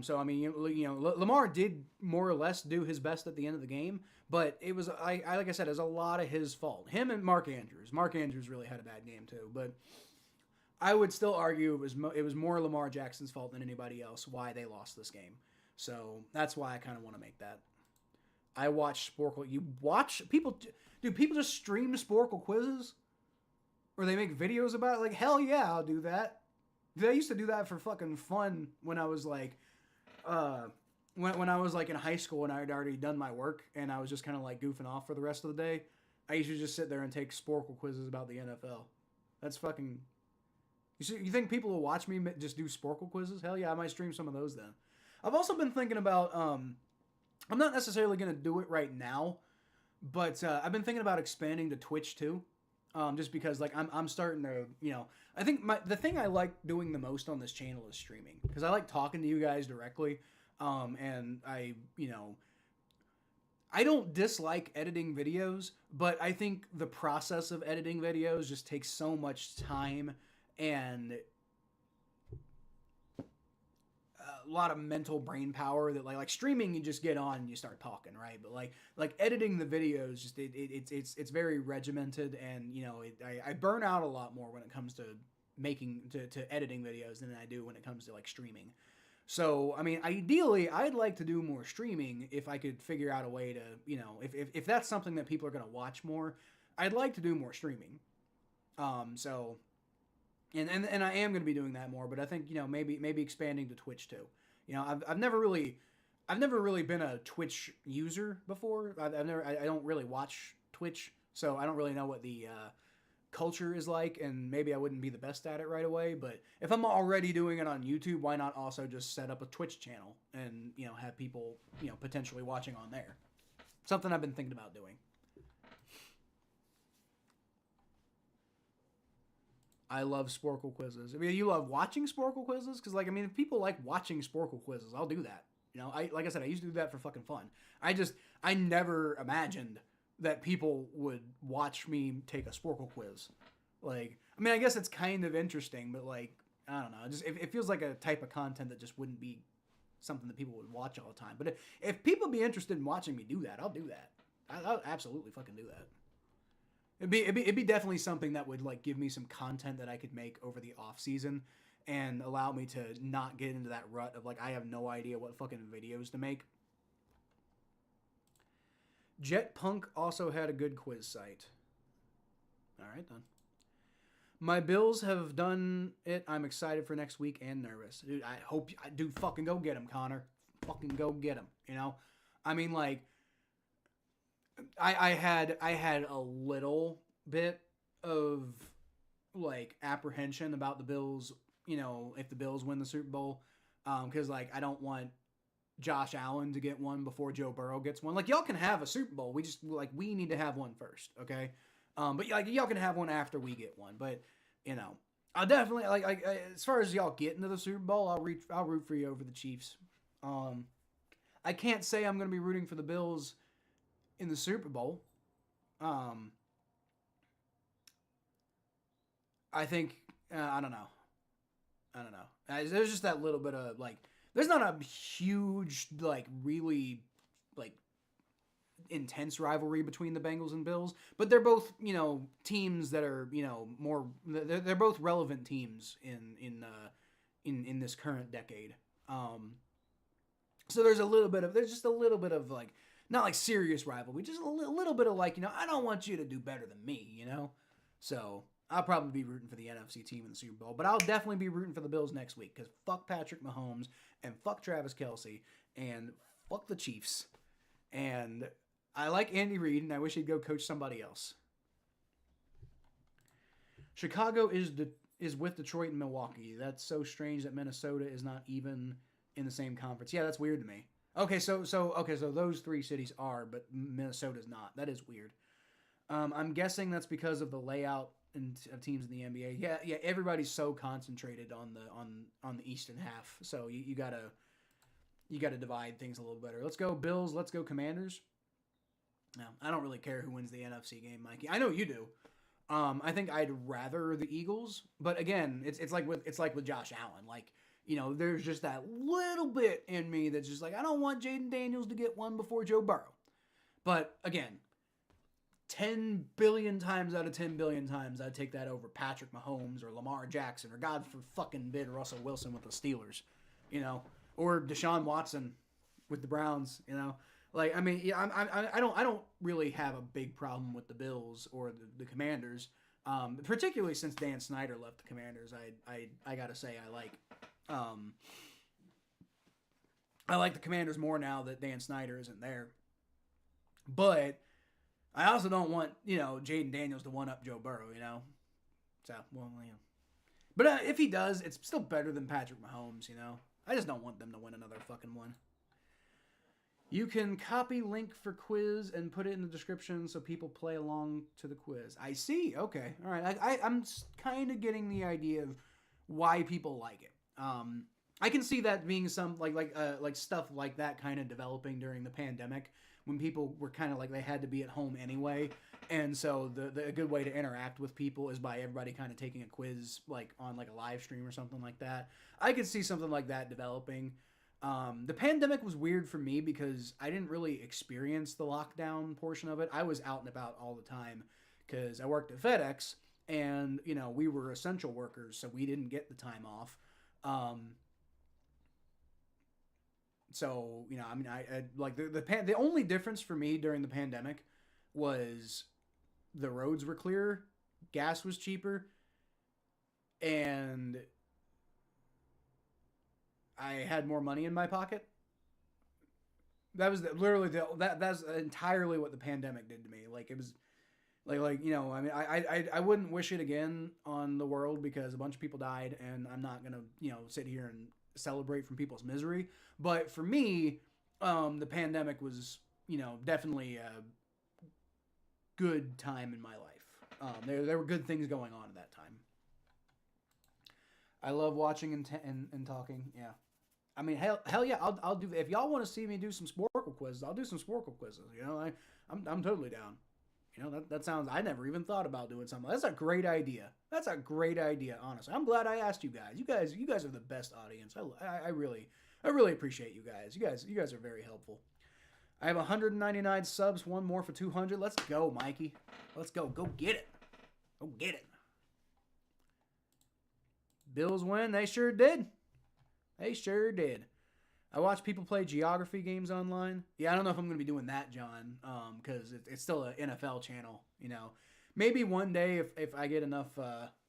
A: So I mean, Lamar did more or less do his best at the end of the game, but it was like I said, it was a lot of his fault. Him and Mark Andrews. Mark Andrews really had a bad game too, but I would still argue it was more Lamar Jackson's fault than anybody else why they lost this game. So that's why I kind of want to make that. I watch Sporkle. You watch people? Do people just stream Sporkle quizzes, or they make videos about it? Hell yeah, I'll do that. I used to do that for fucking fun when I was when I was in high school and I had already done my work and I was just kind of goofing off for the rest of the day. I used to just sit there and take Sporkle quizzes about the NFL. That's fucking. You think people will watch me just do Sporkle quizzes? Hell yeah, I might stream some of those then. I've also been thinking about. I'm not necessarily gonna do it right now, but I've been thinking about expanding to Twitch too. Just because like I'm starting to, you know, I think the thing I like doing the most on this channel is streaming, because I like talking to you guys directly, and I, you know, I don't dislike editing videos, but I think the process of editing videos just takes so much time and a lot of mental brain power that like streaming, you just get on and you start talking, right? But like editing the videos, just it's very regimented, and you know I burn out a lot more when it comes to making to editing videos than I do when it comes to like streaming. So I mean, ideally, I'd like to do more streaming if I could figure out a way to, you know, if that's something that people are gonna watch more, I'd like to do more streaming. So and I am going to be doing that more, but I think, you know, maybe expanding to Twitch too. You know, I've never really been a Twitch user before. I don't really watch Twitch, so I don't really know what the culture is like, and maybe I wouldn't be the best at it right away. But if I'm already doing it on YouTube, why not also just set up a Twitch channel and, you know, have people, you know, potentially watching on there? Something I've been thinking about doing. I love Sporkle quizzes. I mean, you love watching Sporkle quizzes? Because, like, I mean, if people like watching Sporkle quizzes, I'll do that. You know, like I said, I used to do that for fucking fun. I never imagined that people would watch me take a Sporkle quiz. Like, I mean, I guess it's kind of interesting, but, like, I don't know. It feels like a type of content that just wouldn't be something that people would watch all the time. But if people be interested in watching me do that, I'll do that. I'll absolutely fucking do that. It'd be definitely something that would like give me some content that I could make over the off season and allow me to not get into that rut of like I have no idea what fucking videos to make. Jet Punk also had a good quiz site. All right then. My Bills have done it. I'm excited for next week and nervous. Dude, I hope dude fucking go get him, Connor. Fucking go get him, you know? I mean, like, I had a little bit of like apprehension about the Bills, you know, if the Bills win the Super Bowl, because like I don't want Josh Allen to get one before Joe Burrow gets one. Like y'all can have a Super Bowl, we need to have one first, okay? But like y'all can have one after we get one. But you know, I'll definitely like as far as y'all getting to the Super Bowl, I'll root for you over the Chiefs. I can't say I'm gonna be rooting for the Bills in the Super Bowl. I think I don't know. There's just that little bit of like, there's not a huge like really like intense rivalry between the Bengals and Bills, but they're both, you know, teams that are, you know, more they're both relevant teams in this current decade. So there's just a little bit of like, not like serious rivalry, just a little bit of like, you know, I don't want you to do better than me, you know? So I'll probably be rooting for the NFC team in the Super Bowl, but I'll definitely be rooting for the Bills next week, because fuck Patrick Mahomes and fuck Travis Kelce and fuck the Chiefs. And I like Andy Reid, and I wish he'd go coach somebody else. Chicago is with Detroit and Milwaukee. That's so strange that Minnesota is not even in the same conference. Yeah, that's weird to me. Okay, so those three cities are, but Minnesota's not. That is weird. I'm guessing that's because of the layout of teams in the NBA. Yeah, everybody's so concentrated on the eastern half. So you gotta divide things a little better. Let's go Bills. Let's go Commanders. No, I don't really care who wins the NFC game, Mikey. I know you do. I think I'd rather the Eagles, but again, it's like with Josh Allen. Like, you know, there's just that little bit in me that's just like, I don't want Jaden Daniels to get one before Joe Burrow. But again, 10 billion times out of 10 billion times, I'd take that over Patrick Mahomes or Lamar Jackson or God for fucking bid Russell Wilson with the Steelers, you know, or Deshaun Watson with the Browns, you know. Like, I mean, yeah, I don't really have a big problem with the Bills or the Commanders, particularly since Dan Snyder left the Commanders. I gotta say I like the Commanders more now that Dan Snyder isn't there. But I also don't want, you know, Jaden Daniels to one up Joe Burrow, you know. So, well, yeah. But if he does, it's still better than Patrick Mahomes, you know. I just don't want them to win another fucking one. You can copy link for quiz and put it in the description so people play along to the quiz. I see. Okay. All right. I'm kind of getting the idea of why people like it. I can see that being some like stuff like that kind of developing during the pandemic when people were kind of like they had to be at home anyway, and so a good way to interact with people is by everybody kind of taking a quiz like on like a live stream or something like that. I could see something like that developing. The pandemic was weird for me because I didn't really experience the lockdown portion of it. I was out and about all the time because I worked at FedEx, and you know we were essential workers, so we didn't get the time off. So you know, I mean, I like the only difference for me during the pandemic was the roads were clearer, gas was cheaper, and I had more money in my pocket. That was literally that's entirely what the pandemic did to me. Like it was like you know, I mean, I wouldn't wish it again on the world because a bunch of people died, and I'm not gonna you know sit here and celebrate from people's misery. But for me, the pandemic was you know definitely a good time in my life. There were good things going on at that time. I love watching and talking. Yeah. I mean, hell yeah, I'll do. If y'all want to see me do some Sporkle quizzes, I'll do some Sporkle quizzes. You know, I'm totally down. You know, that sounds. I never even thought about doing something. That's a great idea. That's a great idea. Honestly, I'm glad I asked you guys. You guys are the best audience. I really appreciate you guys. You guys are very helpful. I have 199 subs. One more for 200. Let's go, Mikey. Let's go. Go get it. Go get it. Bills win. They sure did. They sure did. I watch people play geography games online. Yeah, I don't know if I'm going to be doing that, John, because it's still an NFL channel. You know, maybe one day if I get enough,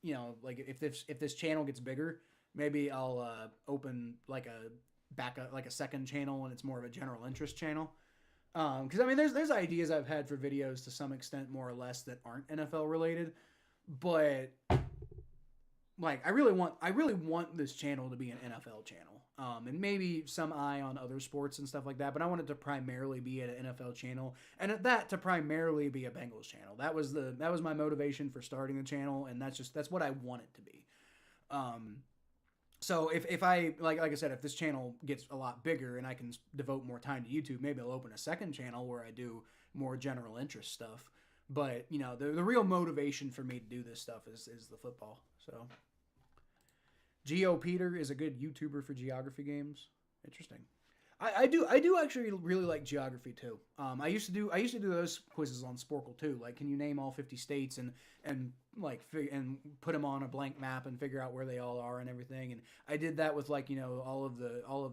A: you know, like if this channel gets bigger, maybe I'll open like a second channel and it's more of a general interest channel. Because I mean, there's ideas I've had for videos to some extent, more or less, that aren't NFL related, but like I really want this channel to be an NFL channel, and maybe some eye on other sports and stuff like that. But I want it to primarily be an NFL channel, and at that to primarily be a Bengals channel. That was my motivation for starting the channel, and that's what I want it to be. So if I like I said, if this channel gets a lot bigger and I can devote more time to YouTube, maybe I'll open a second channel where I do more general interest stuff. But you know, the real motivation for me to do this stuff is the football. So. Geo Peter is a good YouTuber for geography games. Interesting. I do actually really like geography too. I used to do those quizzes on Sporkle too. Like, can you name all 50 states and put them on a blank map and figure out where they all are and everything. And I did that with like you know all of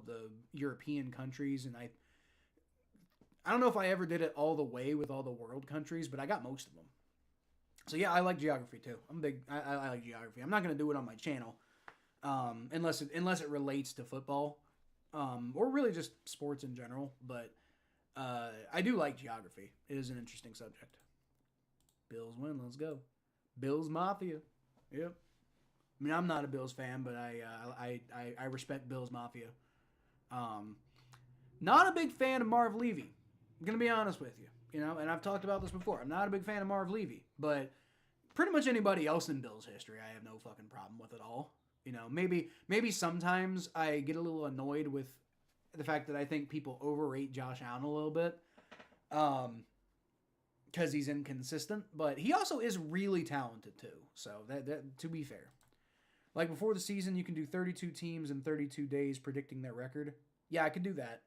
A: the European countries, and I don't know if I ever did it all the way with all the world countries, but I got most of them. So yeah, I like geography too. I like geography. I'm not gonna do it on my channel. Unless it relates to football, or really just sports in general. But I do like geography. It is an interesting subject. Bills win. Let's go. Bills Mafia. Yep. I mean, I'm not a Bills fan, but I respect Bills Mafia. Not a big fan of Marv Levy. I'm gonna be honest with you. You know, and I've talked about this before. I'm not a big fan of Marv Levy, but pretty much anybody else in Bills history, I have no fucking problem with at all. You know, maybe sometimes I get a little annoyed with the fact that I think people overrate Josh Allen a little bit, because he's inconsistent. But he also is really talented too. So that to be fair, like before the season, you can do 32 teams in 32 days predicting their record. Yeah, I could do that.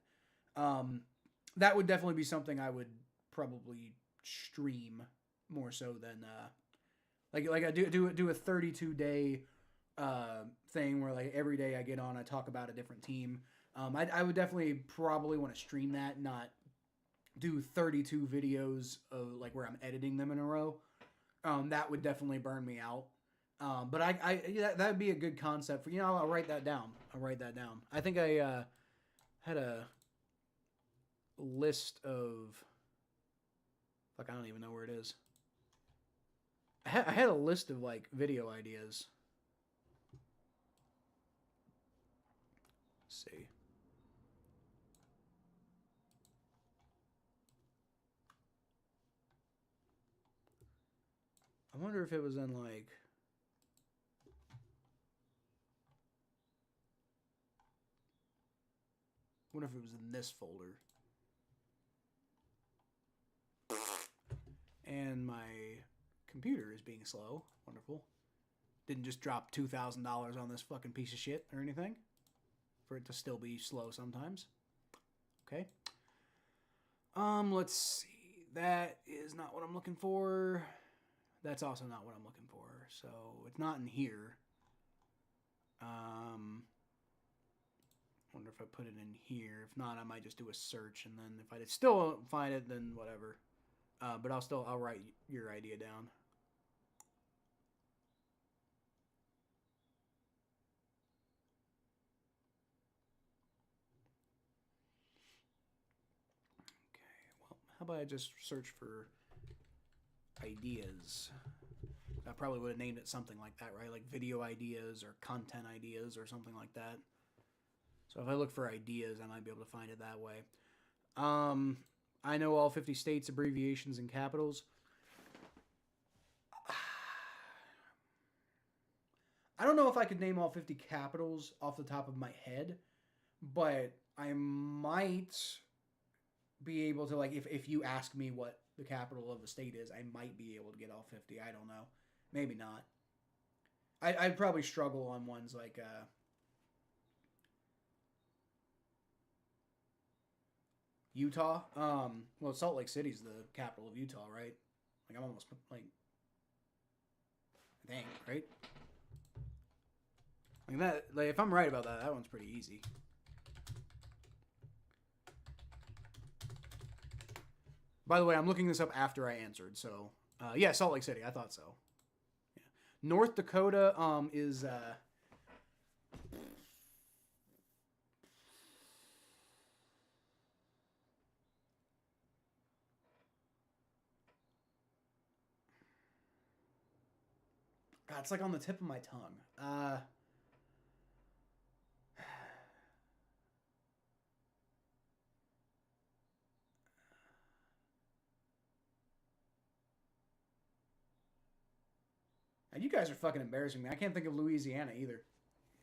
A: That would definitely be something I would probably stream more so than like I do a 32-day. Thing where like every day I get on, I talk about a different team. I would definitely probably want to stream that, not do 32 videos of like where I'm editing them in a row. That would definitely burn me out. But that would be a good concept for, you know, I'll write that down. I think I had a list of, I don't even know where it is. I had a list of like video ideas. See. wonder if it was in like. What if it was in this folder? And my computer is being slow. Wonderful. Didn't just drop $2,000 on this fucking piece of shit or anything. For it to still be slow sometimes. Okay. Let's see. That is not what I'm looking for. That's also not what I'm looking for. So it's not in here. Wonder if I put it in here. If not, I might just do a search, and then if I still don't find it, then whatever. But I'll write your idea down. How about I just search for ideas? I probably would have named it something like that, right? Like video ideas or content ideas or something like that. So if I look for ideas, I might be able to find it that way. I know all 50 states' abbreviations and capitals. I don't know if I could name all 50 capitals off the top of my head, but I might be able to, like, if you ask me what the capital of a state is, I might be able to get all 50. I don't know. Maybe not. I'd probably struggle on ones like Utah. Well, Salt Lake City's the capital of Utah, right? Like, I'm almost, like, I think, right? Like that, like, if I'm right about that, that one's pretty easy. By the way, I'm looking this up after I answered, so yeah, Salt Lake City. I thought so. Yeah. North Dakota is God, it's like on the tip of my tongue. And you guys are fucking embarrassing me. I can't think of Louisiana either.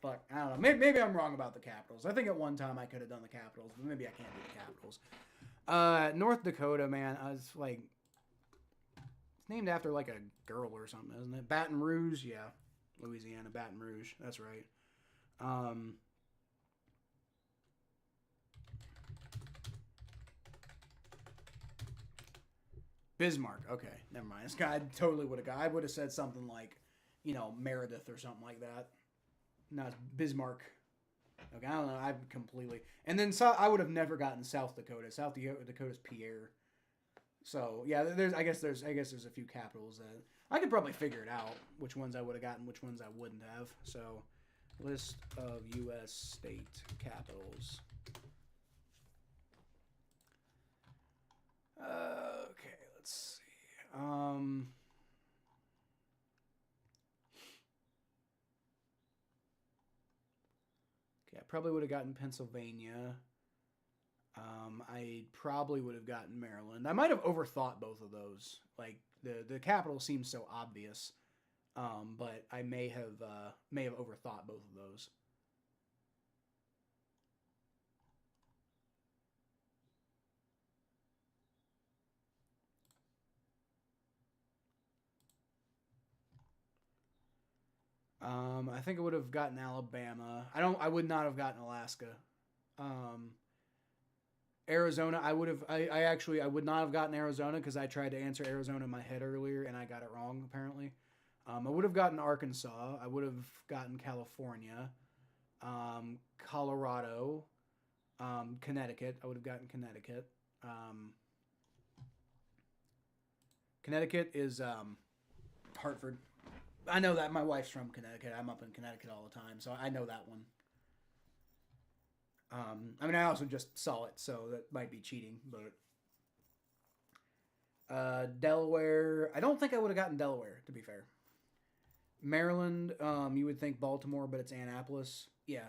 A: Fuck, I don't know. Maybe I'm wrong about the capitals. I think at one time I could have done the capitals, but maybe I can't do the capitals. North Dakota, man, I was like, it's named after like a girl or something, isn't it? Baton Rouge, yeah, Louisiana, Baton Rouge. That's right. Bismarck. Okay, never mind. This guy totally would have got. I would have said something like, Meredith or something like that. No, it's Bismarck. Okay, I don't know. I'm completely. And then I would have never gotten South Dakota. South Dakota's Pierre. So yeah, I guess there's a few capitals that I could probably figure it out. Which ones I would have gotten, which ones I wouldn't have. So, list of U.S. state capitals. Okay, let's see. Okay, I probably would have gotten Pennsylvania. I probably would have gotten Maryland. I might have overthought both of those. Like the capital seems so obvious, but I may have overthought both of those. I think I would have gotten Alabama. I would not have gotten Alaska. Arizona, I would have. I would not have gotten Arizona because I tried to answer Arizona in my head earlier and I got it wrong apparently. I would have gotten Arkansas. I would have gotten California, Colorado, Connecticut. I would have gotten Connecticut. Connecticut is Hartford. I know that my wife's from Connecticut. I'm up in Connecticut all the time, so I know that one. I mean, I also just saw it, so that might be cheating, but Delaware. I don't think I would have gotten Delaware, to be fair. Maryland, you would think Baltimore, but it's Annapolis. Yeah.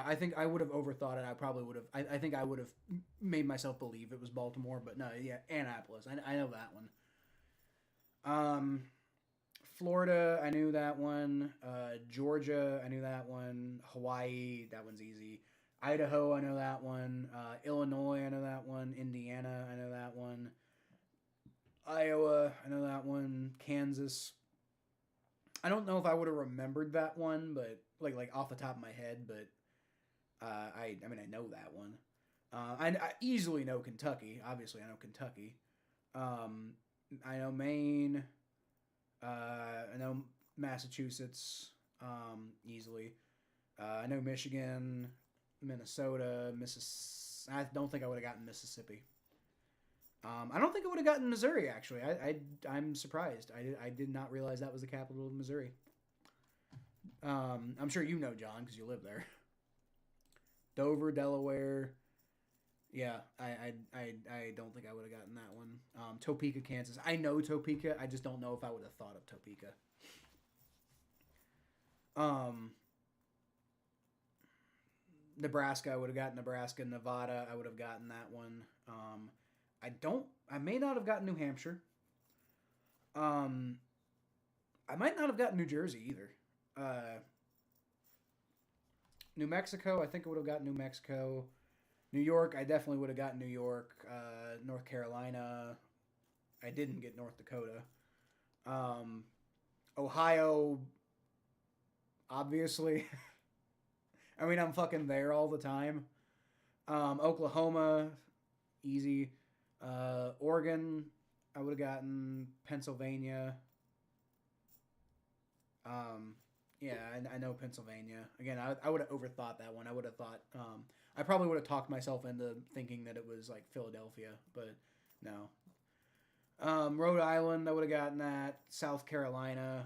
A: I think I would have overthought it. I probably would have. I think I would have made myself believe it was Baltimore, but no, yeah, Annapolis. I know that one. Florida, I knew that one. Georgia, I knew that one. Hawaii, that one's easy. Idaho, I know that one. Illinois, I know that one. Indiana, I know that one. Iowa, I know that one. Kansas. I don't know if I would have remembered that one, but like off the top of my head, but I mean I know that one. I easily know Kentucky. Obviously, I know Kentucky. I know Maine. I know Massachusetts easily. I know Michigan, Minnesota, Mississippi. I don't think I would have gotten Mississippi. I don't think I would have gotten Missouri, actually. I'm surprised. I did not realize that was the capital of Missouri. I'm sure you know, John, because you live there. Dover, Delaware. Yeah, I don't think I would have gotten that one. Topeka, Kansas. I know Topeka. I just don't know if I would have thought of Topeka. Nebraska, I would have gotten Nebraska. Nevada, I would have gotten that one. I may not have gotten New Hampshire. I might not have gotten New Jersey either. New Mexico, I think I would have gotten New Mexico. New York, I definitely would have gotten New York. North Carolina, I didn't get North Dakota. Ohio, obviously. I mean, I'm fucking there all the time. Oklahoma, easy. Oregon, I would have gotten. Pennsylvania. Yeah, I know Pennsylvania. Again, I would have overthought that one. I would have thought, I probably would have talked myself into thinking that it was like Philadelphia, but no. Rhode Island, I would have gotten that. South Carolina.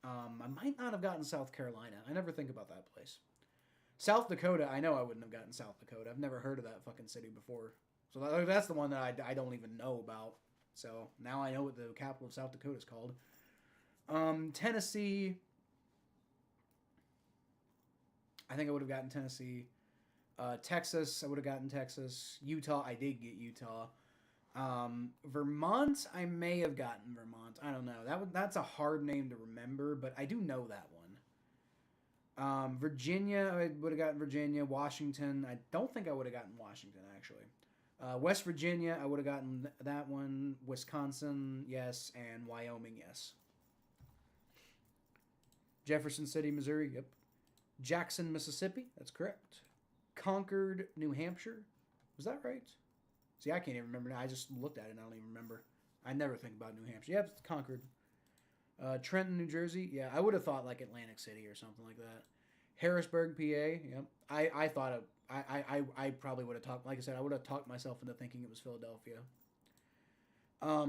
A: I might not have gotten South Carolina. I never think about that place. South Dakota, I know I wouldn't have gotten South Dakota. I've never heard of that fucking city before. So that's the one that I don't even know about. So now I know what the capital of South Dakota is called. Tennessee. I think I would have gotten Tennessee. Texas, I would have gotten Texas. Utah, I did get Utah. Vermont, I may have gotten Vermont. I don't know. That's a hard name to remember, but I do know that one. Virginia, I would have gotten Virginia. Washington, I don't think I would have gotten Washington, actually. West Virginia, I would have gotten that one. Wisconsin, yes. And Wyoming, yes. Jefferson City, Missouri, yep. Jackson, Mississippi, that's correct. Concord, New Hampshire. Was that right? See, I can't even remember now. I just looked at it and I don't even remember. I never think about New Hampshire. Yep, it's Concord. Trenton, New Jersey. Yeah, I would have thought like Atlantic City or something like that. Harrisburg, PA. Yep. I thought I probably would have talked, like I said, I would have talked myself into thinking it was Philadelphia.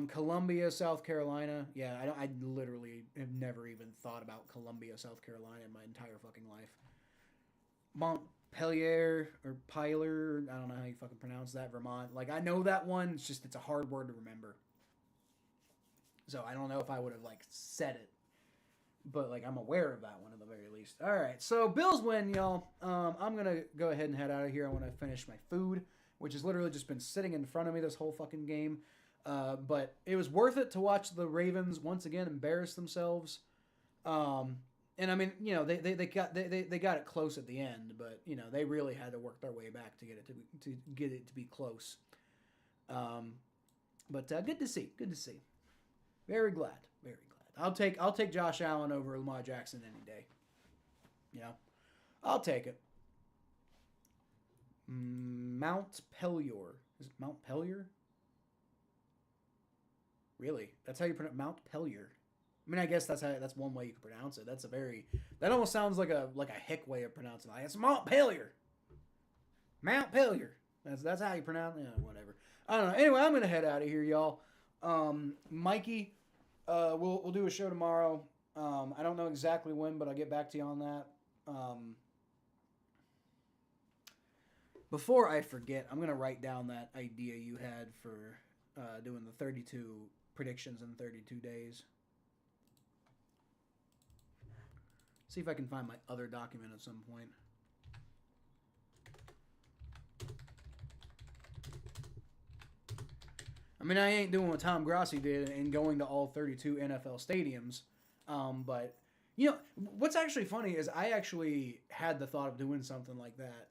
A: Columbia, South Carolina. Yeah, I literally have never even thought about Columbia, South Carolina in my entire fucking life. Montpelier or Piler, I don't know how you fucking pronounce that, Vermont. Like, I know that one, it's a hard word to remember. So I don't know if I would have, like, said it. But, like, I'm aware of that one at the very least. All right, so Bills win, y'all. I'm going to go ahead and head out of here. I want to finish my food, which has literally just been sitting in front of me this whole fucking game. But it was worth it to watch the Ravens once again embarrass themselves. And I mean, you know, they got it close at the end, but you know, they really had to work their way back to get it to be close. But good to see. Very glad. I'll take Josh Allen over Lamar Jackson any day. You know, I'll take it. Mount Pelior. Is it Mount Pelior? Really? That's how you pronounce Mount Pelior. I mean, I guess that's one way you can pronounce it. That almost sounds like a hick way of pronouncing it. Like, it's Mount Pelior. Mount Pelior. That's how you pronounce it. Yeah, whatever. I don't know. Anyway, I'm gonna head out of here, y'all. Mikey, we'll do a show tomorrow. I don't know exactly when, but I'll get back to you on that. Before I forget, I'm gonna write down that idea you had for doing the 32 predictions in 32 days. See if I can find my other document at some point. I mean, I ain't doing what Tom Grossi did and going to all 32 NFL stadiums. But you know what's actually funny is I actually had the thought of doing something like that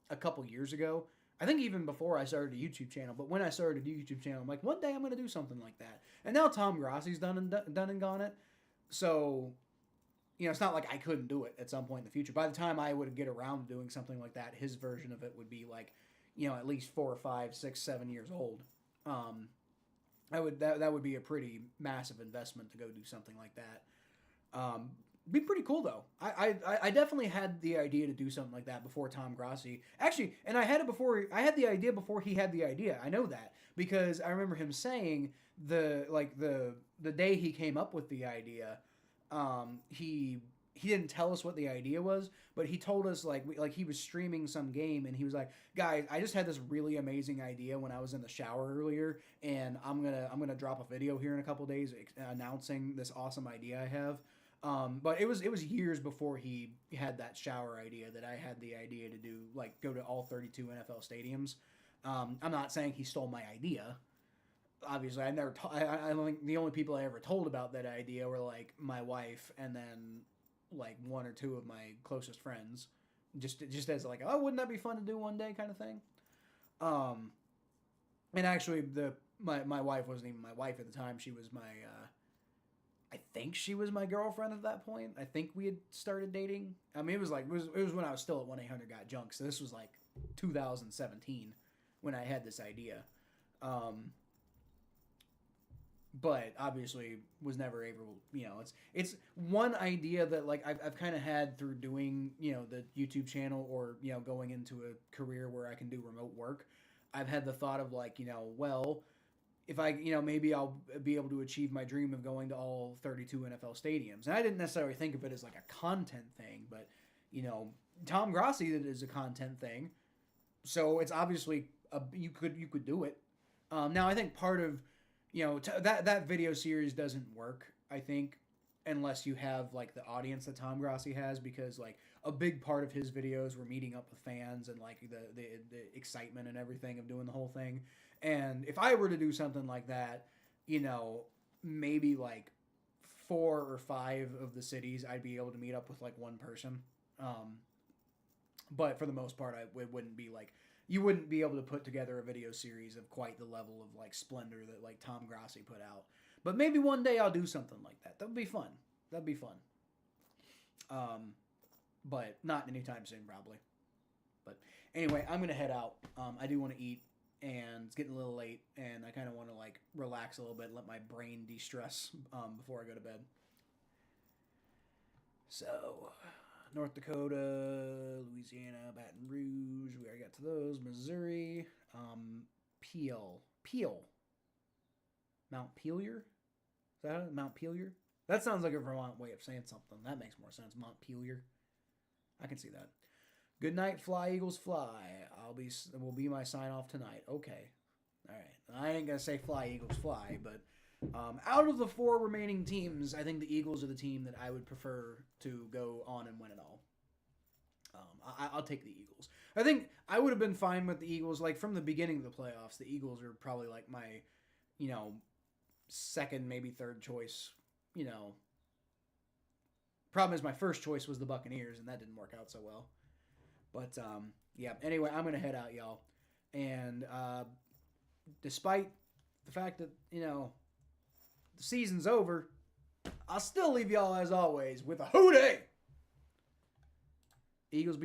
A: a couple years ago. I think even before I started a YouTube channel, but when I started a YouTube channel, I'm like, one day I'm going to do something like that. And now Tom Grossi's done and gone it. So, you know, it's not like I couldn't do it at some point in the future. By the time I would get around to doing something like that, his version of it would be like, you know, at least 4 or 5, 6, 7 years old. That would be a pretty massive investment to go do something like that. Be pretty cool though. I definitely had the idea to do something like that before Tom Grossi. Actually, and I had it before. I had the idea before he had the idea. I know that because I remember him saying the day he came up with the idea. He didn't tell us what the idea was, but he told us like he was streaming some game and he was like, "Guys, I just had this really amazing idea when I was in the shower earlier, and I'm gonna drop a video here in a couple days announcing this awesome idea I have." But it was years before he had that shower idea that I had the idea to do like go to all 32 NFL stadiums. I'm not saying he stole my idea. Obviously, I think the only people I ever told about that idea were like my wife and then like 1 or 2 of my closest friends, just as like, oh, wouldn't that be fun to do one day kind of thing. And actually, my wife wasn't even my wife at the time. She was my I think she was my girlfriend at that point. I think we had started dating. I mean, it was when I was still at 1-800-GOT-JUNK, so this was like 2017 when I had this idea. But obviously was never able, you know, it's one idea that like I've kind of had through doing, you know, the YouTube channel or, you know, going into a career where I can do remote work. I've had the thought of like, you know, well, if I, you know, maybe I'll be able to achieve my dream of going to all 32 NFL stadiums. And I didn't necessarily think of it as like a content thing, but, you know, Tom Grossi is a content thing. So it's obviously, you could do it. Now I think part of, you know, that video series doesn't work, I think, unless you have like the audience that Tom Grossi has, because like a big part of his videos were meeting up with fans and like the excitement and everything of doing the whole thing. And if I were to do something like that, you know, maybe like 4 or 5 of the cities I'd be able to meet up with like one person. But for the most part, it wouldn't be like, you wouldn't be able to put together a video series of quite the level of like splendor that like Tom Grossi put out. But maybe one day I'll do something like that. That would be fun. That'd be fun. But not anytime soon, probably. But anyway, I'm gonna head out. I do want to eat, and it's getting a little late, and I kind of want to like relax a little bit and let my brain de-stress before I go to bed. So, North Dakota, Louisiana, Baton Rouge, we already got to those. Missouri, Peel, Mount Pelier. Is that it? Mount Pelier? That sounds like a Vermont way of saying something. That makes more sense. Mount Pelier. I can see that. Good night, fly Eagles fly. Will be my sign off tonight. Okay. All right. I ain't gonna say fly Eagles fly, but out of the 4 remaining teams, I think the Eagles are the team that I would prefer to go on and win it all. I'll take the Eagles. I think I would have been fine with the Eagles. Like from the beginning of the playoffs, the Eagles are probably like my, you know, second, maybe third choice. You know, problem is my first choice was the Buccaneers, and that didn't work out so well. But yeah. Anyway, I'm gonna head out, y'all. And despite the fact that, you know, the season's over, I'll still leave y'all as always with a hootie. Eagles beat